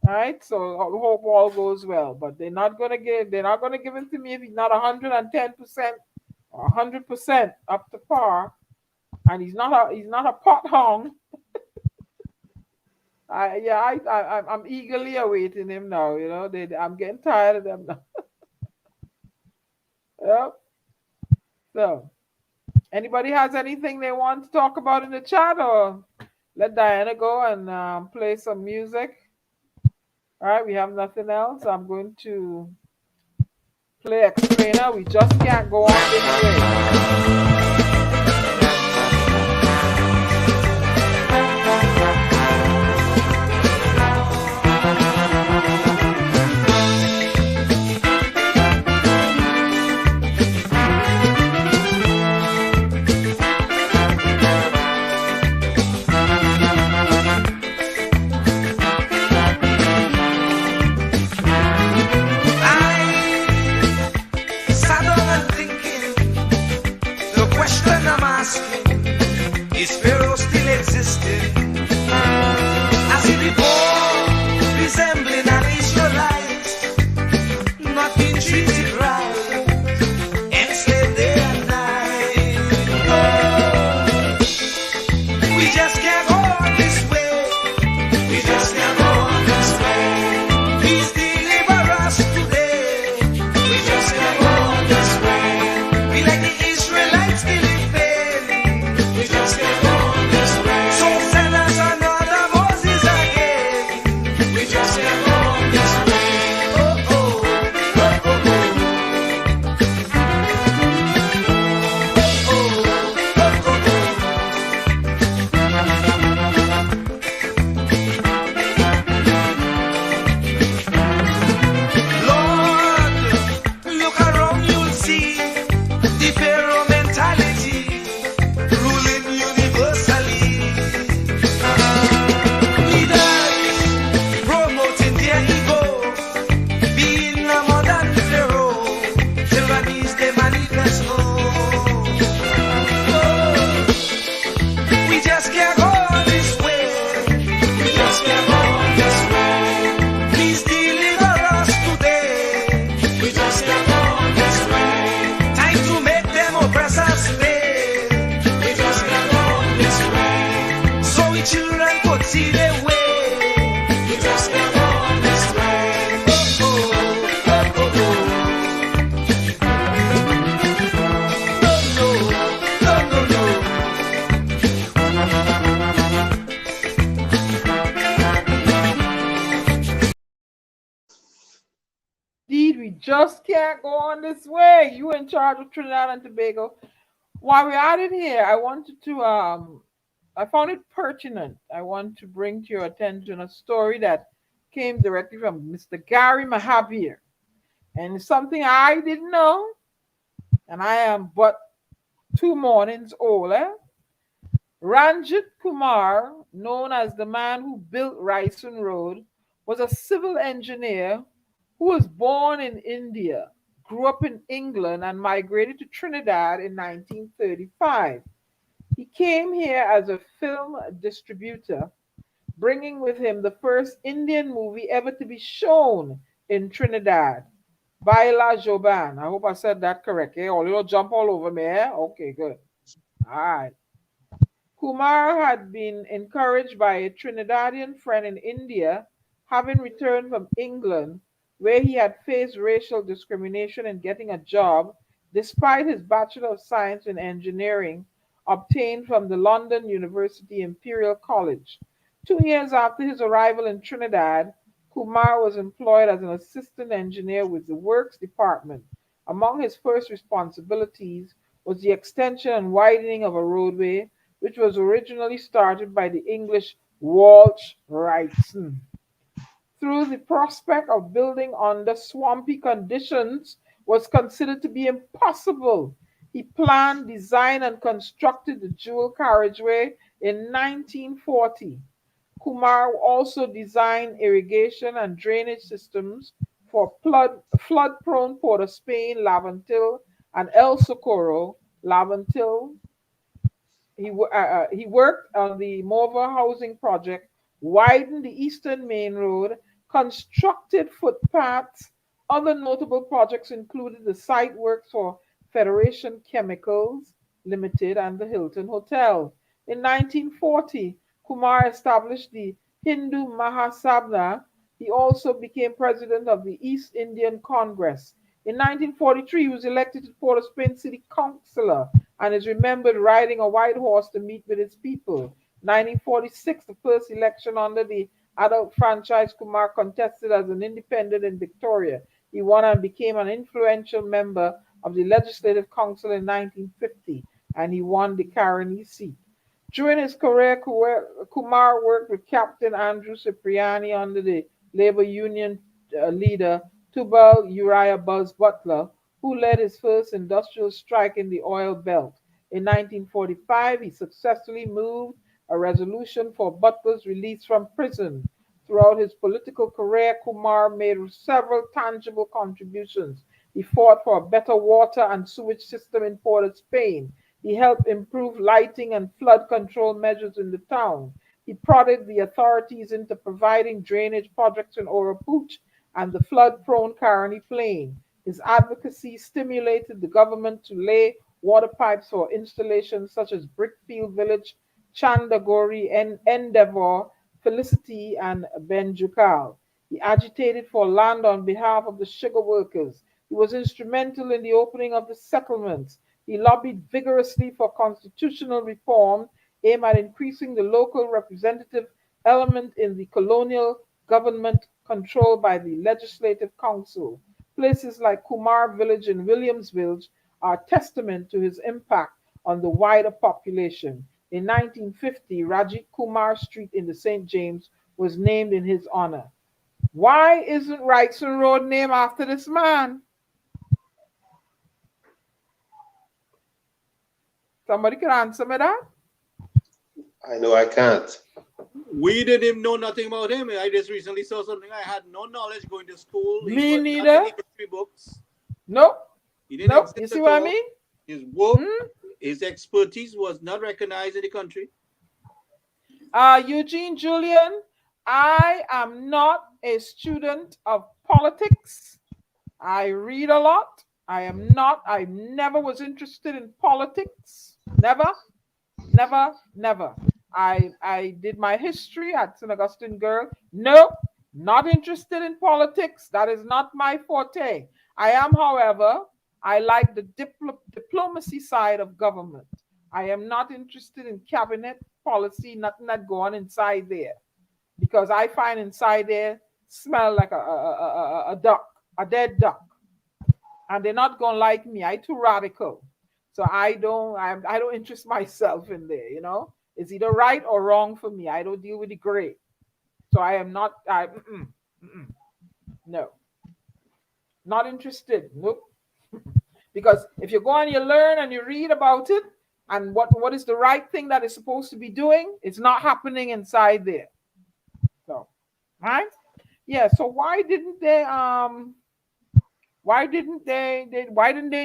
right? So I hope all goes well. But they're not gonna give him to me if he's not 110% or 100% up to par, and he's not a pot hong. I'm eagerly awaiting him now. I'm getting tired of them now. Yep. So, anybody has anything they want to talk about in the chat, or let Diana go and play some music? All right, we have nothing else. I'm going to play Explainer. We just can't go on this way. we just can't go on this way. You in charge of Trinidad and Tobago. While we're at it here, I wanted to I found it pertinent. I want to bring to your attention a story that came directly from Mr. Gary Mahabir. And it's something I didn't know, and I am but 2 mornings old. Ranjit Kumar, known as the man who built Raisen Road, was a civil engineer who was born in India, grew up in England, and migrated to Trinidad in 1935. He came here as a film distributor, bringing with him the first Indian movie ever to be shown in Trinidad, Baila Joban. I hope I said that correctly. Oh, you'll jump all over me. Okay, good. All right. Kumar had been encouraged by a Trinidadian friend in India, having returned from England, where he had faced racial discrimination in getting a job, despite his Bachelor of Science in Engineering obtained from the London University Imperial College. 2 years after his arrival in Trinidad, Kumar was employed as an assistant engineer with the Works Department. Among his first responsibilities was the extension and widening of a roadway, which was originally started by the English Walsh Wrightson. Through the prospect of building under swampy conditions was considered to be impossible. He planned, designed, and constructed the dual carriageway in 1940. Kumar also designed irrigation and drainage systems for flood-prone Port of Spain, Lavantil, and El Socorro, Lavantil. He worked on the Mova housing project, widened the Eastern Main Road, constructed footpaths. Other notable projects included the site works for Federation Chemicals Limited and the Hilton Hotel. In 1940, Kumar established the Hindu Mahasabha. He also became president of the East Indian Congress. In 1943, he was elected to Port of Spain City Councillor and is remembered riding a white horse to meet with his people. 1946, the first election under the adult franchise, Kumar contested as an independent in Victoria. He won and became an influential member of the Legislative Council in 1950, and he won the Caroni seat. During his career, Kumar worked with Captain Andrew Cipriani under the labor union leader Tubal Uriah Buzz Butler, who led his first industrial strike in the oil belt. In 1945, he successfully moved a resolution for Butler's release from prison. Throughout his political career, Kumar made several tangible contributions. He fought for a better water and sewage system in Port of Spain. He helped improve lighting and flood control measures in the town. He prodded the authorities into providing drainage projects in Orapooch and the flood-prone Caroni Plain. His advocacy stimulated the government to lay water pipes for installations such as Brickfield Village, Chandagori, Endeavour, Felicity, and Benjukal. He agitated for land on behalf of the sugar workers. He was instrumental in the opening of the settlements. He lobbied vigorously for constitutional reform aimed at increasing the local representative element in the colonial government controlled by the Legislative Council. Places like Kumar Village and Williamsville are testament to his impact on the wider population. In 1950, Rajit Kumar Street in the St. James was named in his honor. Why isn't Wrightson Road named after this man? Somebody can answer me that? I know I can't. We didn't know nothing about him. I just recently saw something. I had no knowledge going to school. Me neither. History books. Nope. He didn't nope. You see what I mean? His work, his expertise was not recognized in the country. Eugene Julian, I am not a student of politics. I read a lot. I never was interested in politics. Never. I did my history at St. Augustine Girl. Nope, not interested in politics. That is not my forte. I am, however, I like the diplomacy side of government. I am not interested in cabinet policy, nothing that go on inside there. Because I find inside there smell like a duck, a dead duck. and they're not gonna like me. I too radical, so I don't interest myself in there. You know, it's either right or wrong for me. I don't deal with the gray, so I am not. No, not interested. Nope. Because if you go and you learn and you read about it and what is the right thing that is supposed to be doing, it's not happening inside there. So, right? Yeah. So why didn't they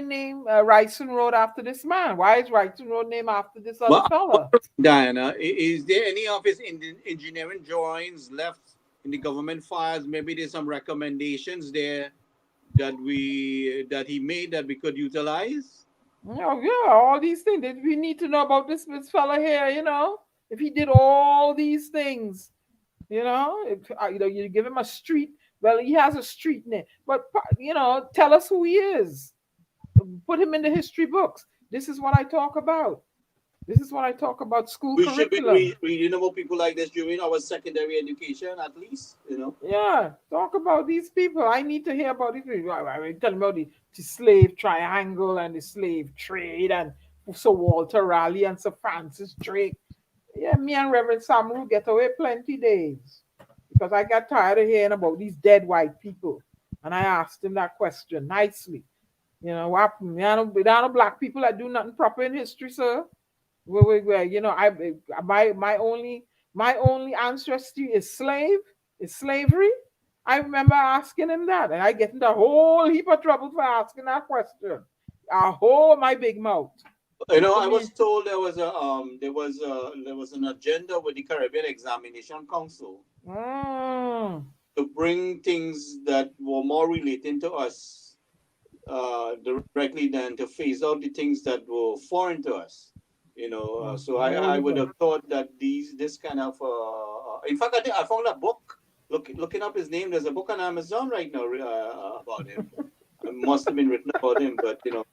name Ryson Road after this man? Why is Ryson Road named after this other fella? Diana, is there any of his engineering drawings left in the government files? Maybe there's some recommendations there that he made that we could utilize. Yeah, all these things that we need to know about this fella here. You know, if he did all these things, you know, you give him a street. Well, he has a street name, but you know, tell us who he is. Put him in the history books. This is what I talk about. This is what I talk about. School curriculum. We should be reading about people like this during our secondary education, at least, you know. Yeah, talk about these people. I need to hear about it. I mean, tell me about the slave triangle and the slave trade and Sir Walter Raleigh and Sir Francis Drake. Yeah, me and Reverend Samuel get away plenty days because I got tired of hearing about these dead white people. And I asked him that question nicely. You know, what happened? There are no black people that do nothing proper in history, sir. You know, my only answer to you is slavery. I remember asking him that, and I get into a whole heap of trouble for asking that question. I hold my big mouth. You know, I was told there was an agenda with the Caribbean Examination Council to bring things that were more relating to us directly than to phase out the things that were foreign to us. You know, so I would have thought that this kind of in fact, I found a book. Looking up his name, there's a book on Amazon right now about him. It must have been written about him, but you know,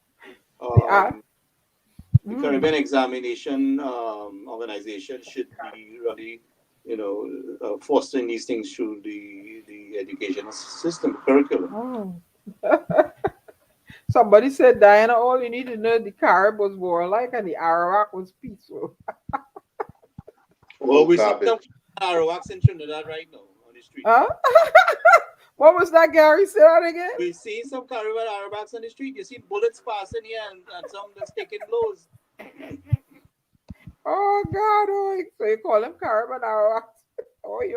the Caribbean Examination Organization should be really, you know, fostering these things through the educational system curriculum. Somebody said, Diana, all you need to know, the Carib was warlike and the Arawak was peaceful. Well, we see some Arawaks in Trinidad right now on the street. Huh? What was that, Gary? Say that again? We see some Caribbean Arawaks on the street. You see bullets passing here and some that's taking blows. Oh, God. Oh, so you call them Caribbean Arawaks? Oi.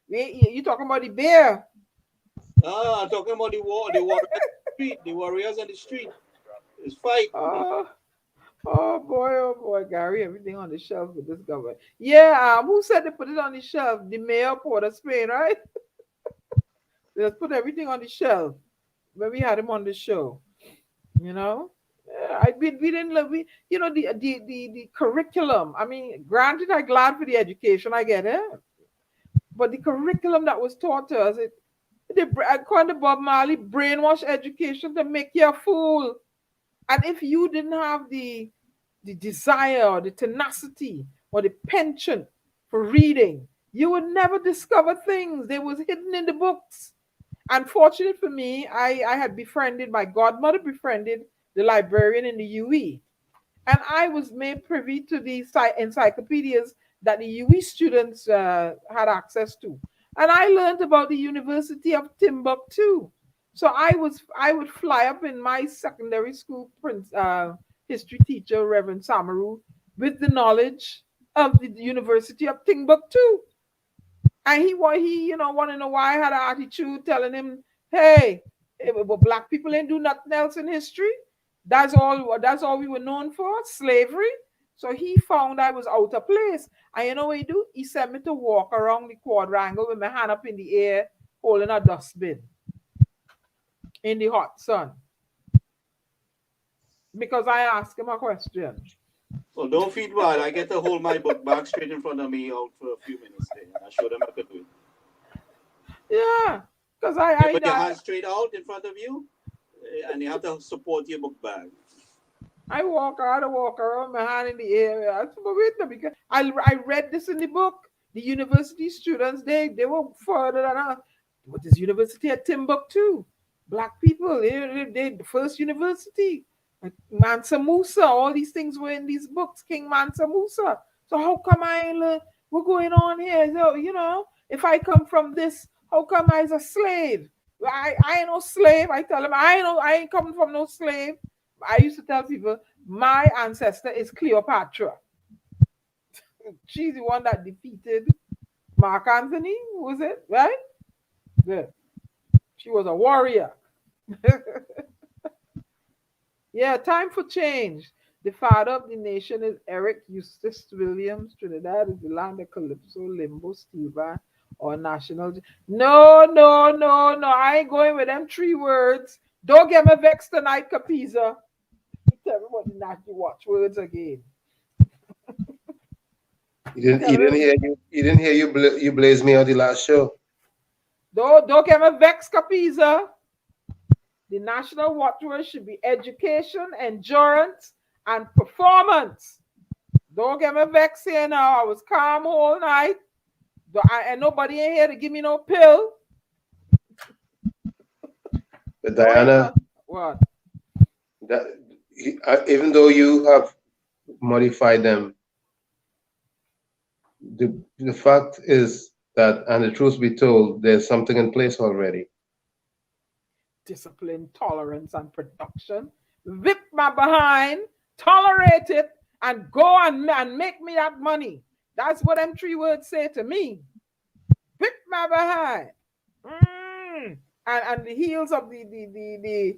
You talking about the bear? I'm talking about the warriors on the street. It's fight. Oh boy, Gary, everything on the shelf with this government. Yeah, who said they put it on the shelf? The mayor of Port of Spain, right? They just put everything on the shelf when we had him on the show. You know, we didn't love you know the curriculum. I mean, granted, I'm glad for the education, I get it, but the curriculum that was taught to us, according to Bob Marley, brainwash education to make you a fool. And if you didn't have the desire, or the tenacity, or the penchant for reading, you would never discover things. They was hidden in the books. Unfortunately for me, I had my godmother befriended the librarian in the UE. And I was made privy to the encyclopedias that the UE students had access to. And I learned about the University of Timbuktu. So I would fly up in my secondary school history teacher, Reverend Samaru, with the knowledge of the University of Timbuktu. And he you know, want to know why I had an attitude telling him, hey, black people ain't do nothing else in history. That's all we were known for, slavery. So he found I was out of place. And you know what he do? He sent me to walk around the quadrangle with my hand up in the air, holding a dustbin in the hot sun. Because I asked him a question. So don't feel bad. I get to hold my book back straight in front of me out for a few minutes there. I showed them I could do it. Yeah. Because put your hands straight out in front of you, and you have to support your book bag. I had to walk around, my hand in the air. I said, but wait a minute, because I read this in the book. The university students, they were further than us. What is University at Timbuktu? Black people, they the first university. Like Mansa Musa, all these things were in these books, King Mansa Musa. So how come I ain't learn what's going on here? So, you know, if I come from this, how come I was a slave? I ain't no slave. I tell them I ain't coming from no slave. I used to tell people my ancestor is Cleopatra. She's the one that defeated Mark Anthony, was it? Right? Good. She was a warrior. Yeah, time for change. The father of the nation is Eric Eustace Williams. Trinidad is the land of Calypso, Limbo, Steva, or National. No, no, no, no. I ain't going with them 3 words. Don't get me vexed tonight, Capiza. Everybody national watchwords again. He didn't hear you blaze me on the last show. Don't get me vexed, Capiza. The national watchword should be education, endurance, and performance. Don't get me vexed here now. I was calm all night. And nobody in here to give me no pill. But Diana, what? Even though you have modified them, the fact is that, and the truth be told, there's something in place already. Discipline, tolerance, and production. Whip my behind, tolerate it, and go and make me that money. That's what them 3 words say to me. Whip my behind. And the heels of the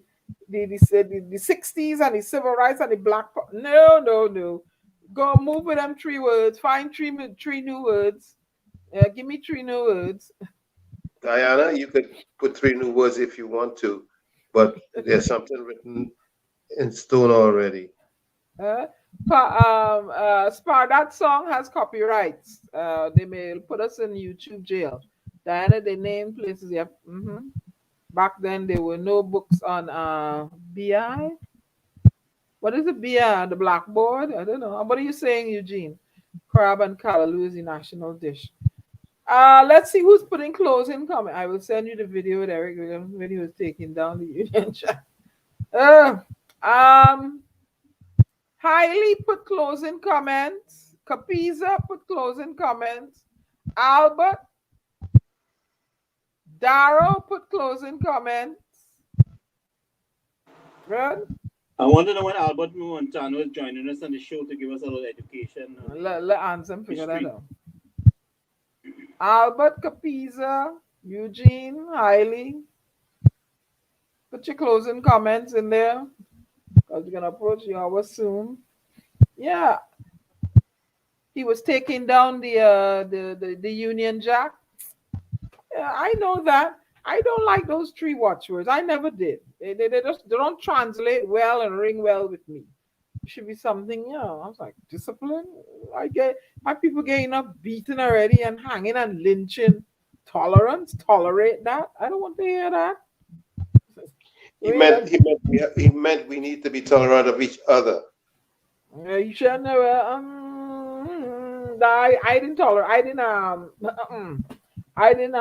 60s and the civil rights and the black. No. Go move with them 3 words. Find 3 new words. Give me 3 new words. Diana, you could put 3 new words if you want to, but there's something written in stone already. Spar, that song has copyrights. They may put us in YouTube jail. Diana, they name places. Yep. Back then, there were no books on BI. What is the BI? The blackboard? I don't know. What are you saying, Eugene? Crab and callaloo is the national dish. Let's see who's putting closing comment. I will send you the video with Eric when he was taking down the union chat. Highly put closing comments. Capiza put closing comments. Albert. Darrow put closing comments. Good. I want to know when Albert Montano is joining us on the show to give us a little education. Let Ansem figure that out. Albert, Capiza, Eugene, Hailey. Put your closing comments in there, because we're gonna approach the hour soon. Yeah, he was taking down the Union Jack. Yeah, I know that. I don't like those 3 watchwords. I never did. They don't translate well and ring well with me. It should be something, I was like, discipline. I get my people getting enough beaten already and hanging and lynching. Tolerance, tolerate that. I don't want to hear that. He meant we need to be tolerant of each other. You should never. I didn't tolerate. I didn't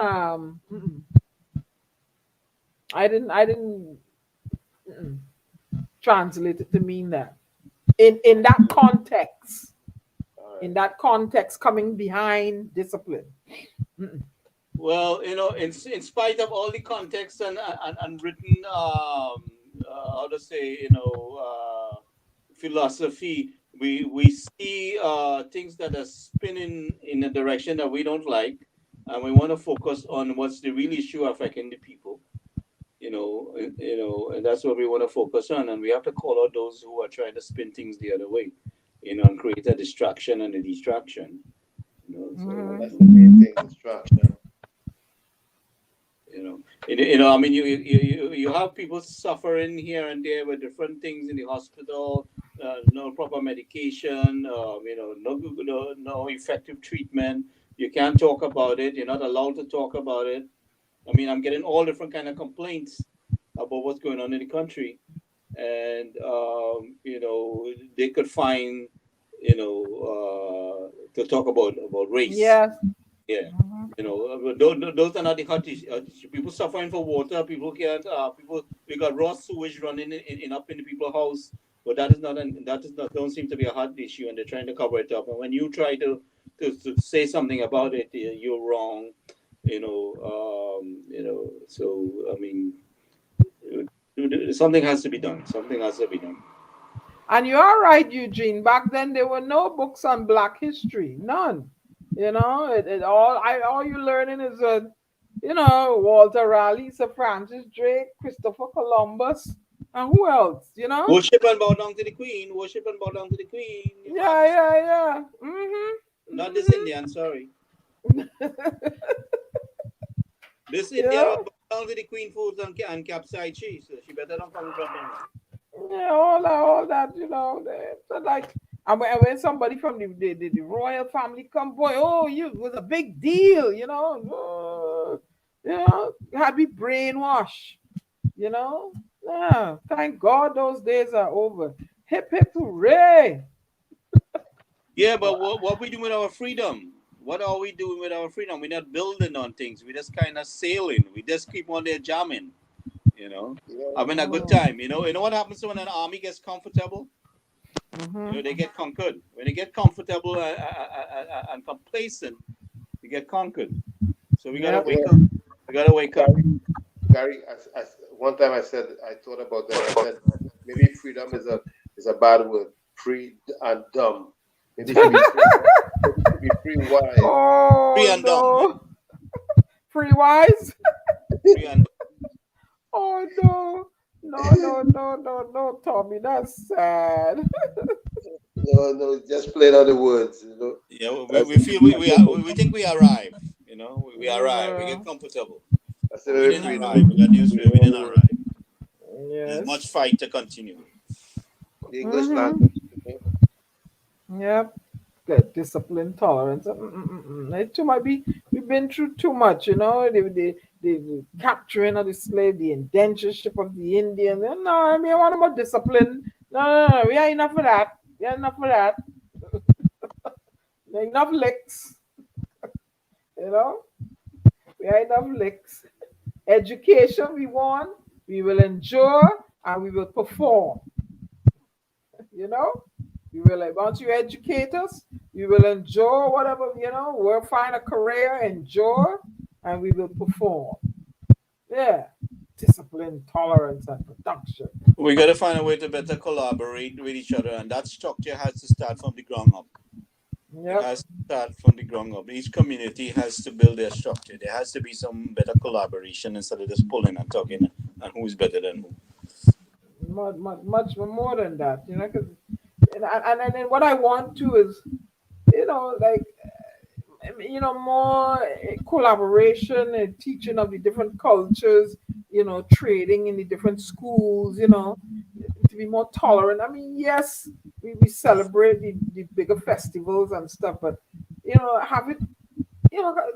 translate it to mean that. In that context. Right. In that context, coming behind discipline. Well, in spite of all the context and written, how to say, philosophy, we see things that are spinning in a direction that we don't like, and we want to focus on what's the real issue affecting the people. And that's what we want to focus on, and we have to call out those who are trying to spin things the other way, and create a distraction and a distraction. So that's the main thing, distraction. I mean, you have people suffering here and there with different things in the hospital, no proper medication, no effective treatment. You can't talk about it. You're not allowed to talk about it. I mean, I'm getting all different kind of complaints about what's going on in the country, and they could find, to talk about race. Yes, Yeah, those are not the hot issues. People suffering for water. People can't. We got raw sewage running in up in the people's house. But don't seem to be a hot issue, and they're trying to cover it up. And when you try to say something about it, you're wrong. So I mean, something has to be done. Something has to be done. And you are right, Eugene. Back then, there were no books on Black history. None. All you're learning is Walter Raleigh, Sir Francis Drake, Christopher Columbus, and who else? Worship and bow down to the Queen. Worship and bow down to the Queen. Yeah. Not this Indian, sorry. This Indian bow down to the Queen foods and capsized cheese. So she better not come from him. Yeah, all that, so like, and when somebody from the royal family come, boy, it was a big deal, you had to be brainwashed, Yeah, thank God those days are over. Hip hip hooray! Yeah, but what we doing with our freedom? What are we doing with our freedom? We're not building on things. We're just kind of sailing. We just keep on there jamming. Having a good time. You know what happens when an army gets comfortable? They get conquered. When they get comfortable and complacent, they get conquered. So we gotta wake up. We gotta wake up. Gary, one time I thought about that. I said maybe freedom is a bad word. Free and dumb. Maybe it should be free wise. Oh, free and dumb. Free wise. Free and dumb. Oh no, Tommy, that's sad. No, just playing on the words, Yeah, we feel we think we arrive, we arrive, we get comfortable. We didn't arrive. We got news for you. We didn't arrive. Yes. There's much fight to continue. The English language. Yep. Good discipline, tolerance. Too much. We've been through too much, the capturing of the slave, the indentureship of the Indian. No, I want more discipline. No, we ain't enough for that. We ain't enough for that. Enough licks. We ain't enough licks. Education we want, we will endure, and we will perform. We will, once you educate us, we will endure whatever, we'll find a career, endure, and we will perform. Yeah. Discipline, tolerance, and production. We got to find a way to better collaborate with each other, and that structure has to start from the ground up. Yep. It has to start from the ground up. Each community has to build their structure. There has to be some better collaboration instead of just pulling and talking and who's better than who. Much more than that, because and then what I want to is, more collaboration and teaching of the different cultures, trading in the different schools, to be more tolerant. Yes, we celebrate the bigger festivals and stuff, but, have it,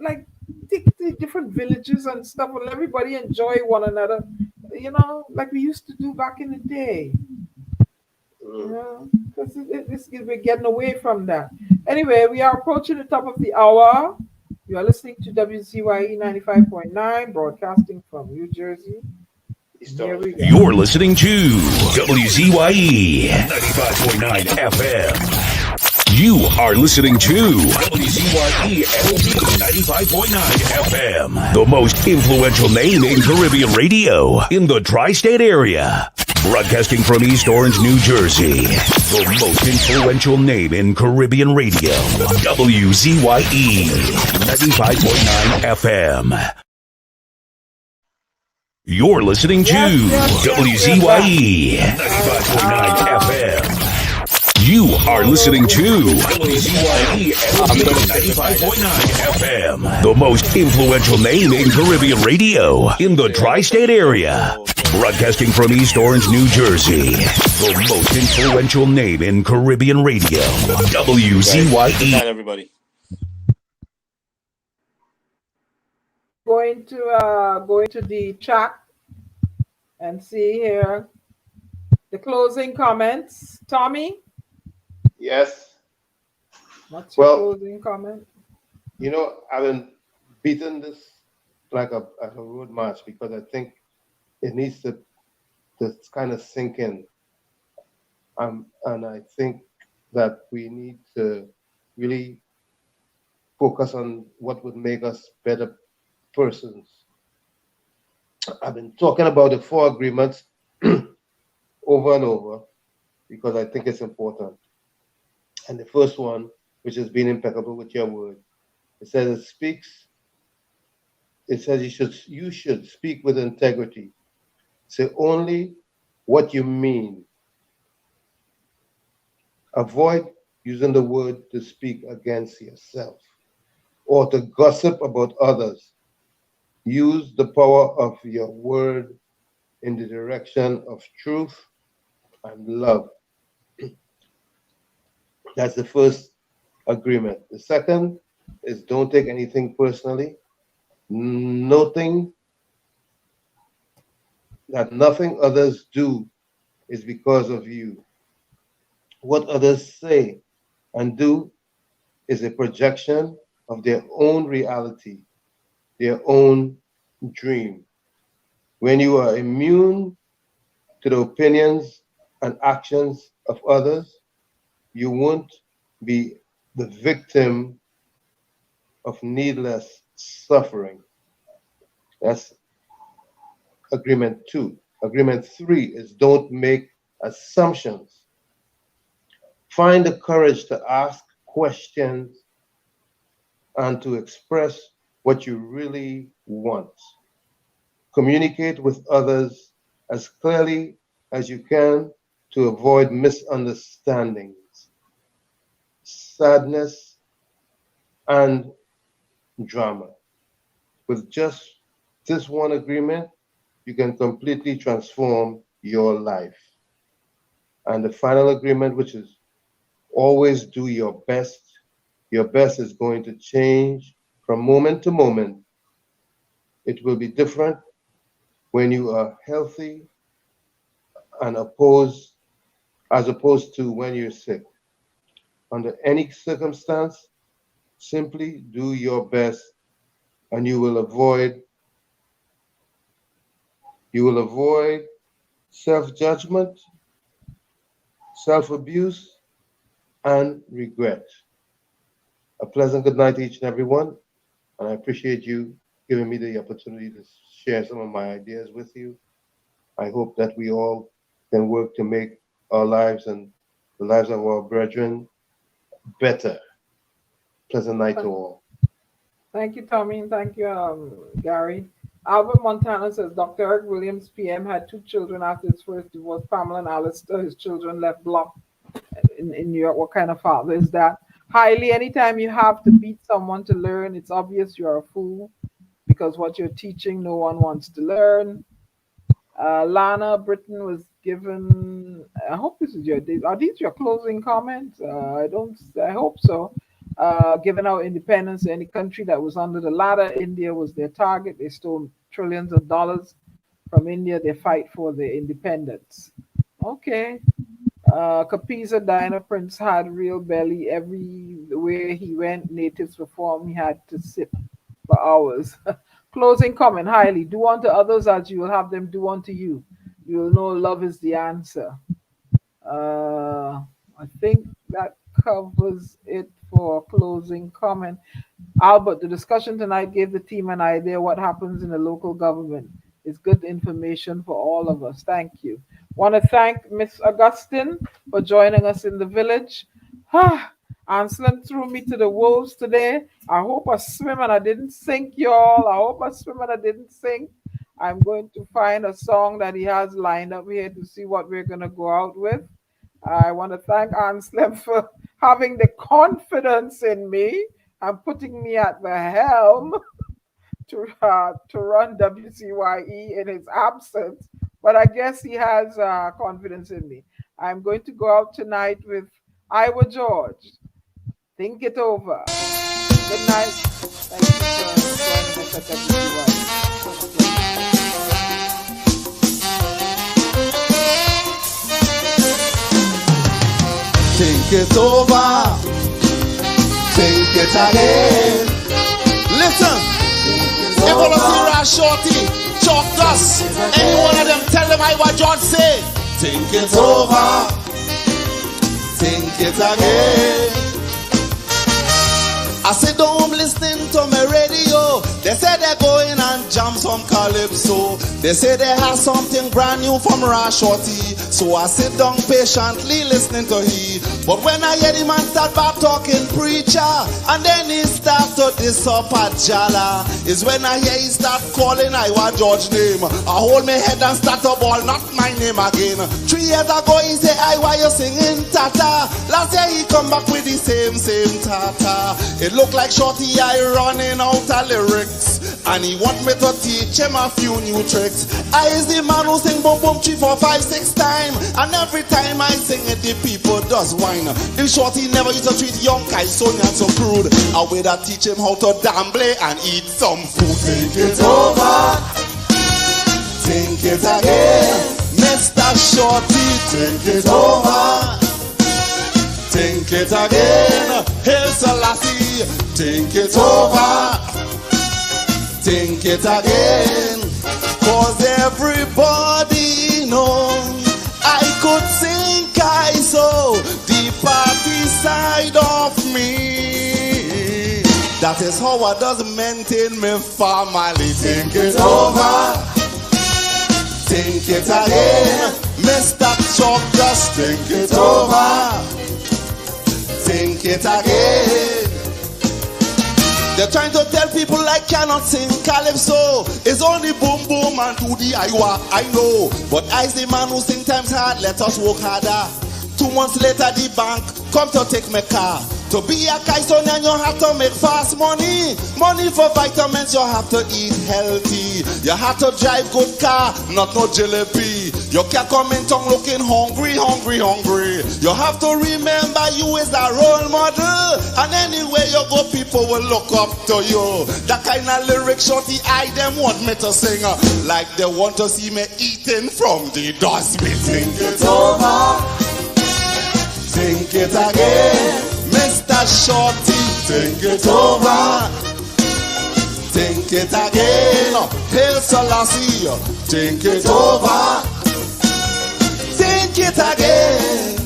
like take the different villages and stuff and everybody enjoy one another, like we used to do back in the day. Because we're getting away from that. Anyway, we are approaching the top of the hour. You are listening to WZYE 95.9, broadcasting from New Jersey. You're listening to WZYE 95.9 FM. You are listening to WZYE LP 95.9 FM, the most influential name in Caribbean radio in the tri-state area. Broadcasting from East Orange, New Jersey, the most influential name in Caribbean radio, WZYE 95.9 FM. You're listening to WZYE 95.9 FM. You are listening to WZYE 95.9 FM, the most influential name in Caribbean radio in the tri-state area. Broadcasting from East Orange, New Jersey, the most influential name in Caribbean radio, WZYE. Good night, everybody. Going to the chat and see here the closing comments. Tommy? Yes. What's your closing comment? You know, I've been beating this like a road march because I think it needs to kind of sink in. And I think that we need to really focus on what would make us better persons. I've been talking about the 4 agreements over and over because I think it's important. And the first one, which has been impeccable with your word, it says you should speak with integrity. Say only what you mean. Avoid using the word to speak against yourself or to gossip about others. Use the power of your word in the direction of truth and love. That's the first agreement. The second is don't take anything personally. Noting that nothing others do is because of you. What others say and do is a projection of their own reality, their own dream. When you are immune to the opinions and actions of others, you won't be the victim of needless suffering. That's agreement 2. Agreement 3 is don't make assumptions. Find the courage to ask questions and to express what you really want. Communicate with others as clearly as you can to avoid misunderstandings, sadness, and drama. With just this one agreement, you can completely transform your life. And the final agreement, which is always do your best. Your best is going to change from moment to moment. It will be different when you are healthy and as opposed to when you're sick. Under any circumstance, simply do your best and you will avoid self-judgment, self-abuse, and regret. A pleasant good night to each and every one, and I appreciate you giving me the opportunity to share some of my ideas with you. I hope that we all can work to make our lives and the lives of our brethren better. Pleasant night to all. Thank you, Tommy, and thank you, Gary. Albert Montana says, Dr. Eric Williams, PM, had 2 children after his first divorce, Pamela and Alistair. His children left blocked in New York. What kind of father is that? Highly, anytime you have to beat someone to learn, it's obvious you're a fool because what you're teaching, no one wants to learn. Lana Britton was given, I hope this is are these your closing comments? I hope so. Given our independence, any country that was under the ladder, India was their target. They stole trillions of dollars from India. They fight for their independence. Okay. Capiza Diana Prince had real belly. Everywhere he went, natives performed. He had to sit for hours. Closing comment, highly. Do unto others as you will have them do unto you. You will know love is the answer. I think that covers it for closing comment. Albert, the discussion tonight gave the team an idea what happens in the local government. It's good information for all of us. Thank you. Want to thank Miss Augustine for joining us in the village. Anselm threw me to the wolves today. I hope I swim and I didn't sink, y'all. I hope I swim and I didn't sink. I'm going to find a song that he has lined up here to see what we're going to go out with. I want to thank Anselm for having the confidence in me and putting me at the helm to run WZYE in his absence. But I guess he has confidence in me. I'm going to go out tonight with Iowa George. Think it over. Good night. Thank you for joining us at WZYE. Think it over, think it again. wanna see Rash Shorty, Chalk Dust. Any one of them tell them what George say. Think it over. Think it again. I sit home listening to my radio. They say they're going and jam some calypso. They say they have something brand new from Rash Shorty. So I sit down patiently listening to he. But when I hear the man start back talking preacher, and then he start to diss up at Jala, is when I hear he start calling Iowa George name. I hold my head and start to ball, not my name again. 3 years ago he say, Iowa, you singing Tata. Last year he come back with the same Tata. It look like Shorty I running out of lyrics, and he want me to teach him a few new tricks. I is the man who sing boom boom 3, 4, 5, 6 times, and every time I sing it the people does whine. This Shorty never used to treat young Kai Sonia so crude. I will that teach him how to gamble and eat some food. Think it over, think it again, Mr. Shorty. Think it over. Think it again, Hail Selassie. Think it over. Think it again. Cause everybody knows I could sing Kaiso, the party side of me. That is how I does maintain my family. Think it over. Think it again, Mr. Chalk, just think it over. Think it again. They're trying to tell people I cannot sing calypso. It's only boom boom and do the Iowa, I know. But I's the man who sing times hard, let us work harder. 2 months later the bank come to take my car. To be a Kaisonian you have to make fast money. Money for vitamins, you have to eat healthy. You have to drive good car, not no jalopy. You can't come in town looking hungry. You have to remember you is a role model, and anywhere you go people will look up to you. That kind of lyric Shorty I them want me to sing, like they want to see me eating from the dustbin. Think it over. Think it again, Mr. Shorty. Think it over. Think it again, Hail Selassie. Think it over. Think it again.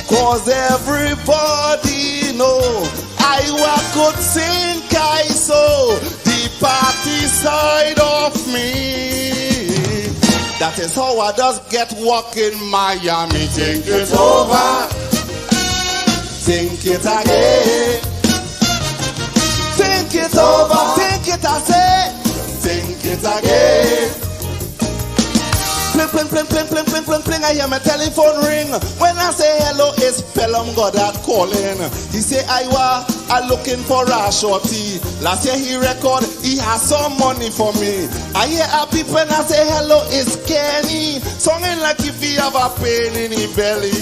Cause everybody know Iowa could sing Kaiso, the party side of me. That is how I just get work in Miami. Think it over. Think it again. Think it over. Think it, I say. Think it again. Pling, pling, pling, pling, pling, pling, pling, pling. I hear my telephone ring. When I say hello, it's Pelham Goddard calling. He say, Iowa, I'm looking for Rash Shorty. Last year he record, he has some money for me. I hear happy when I say hello, it's Kenny. Songing like if he have a pain in his belly.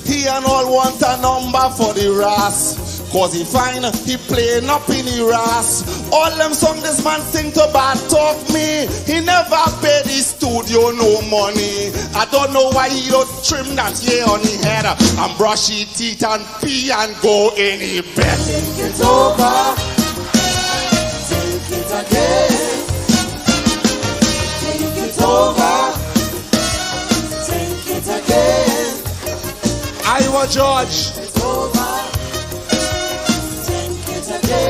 He and all want a number for the Ras. Cause he find he playing up in the Ras. All them song this man sing to bad talk me. He never paid the studio no money. I don't know why he don't trim that hair on his head and brush his teeth and pee and go in his bed. Think it over. Think it again. Think it over. Think it again. Iowa George.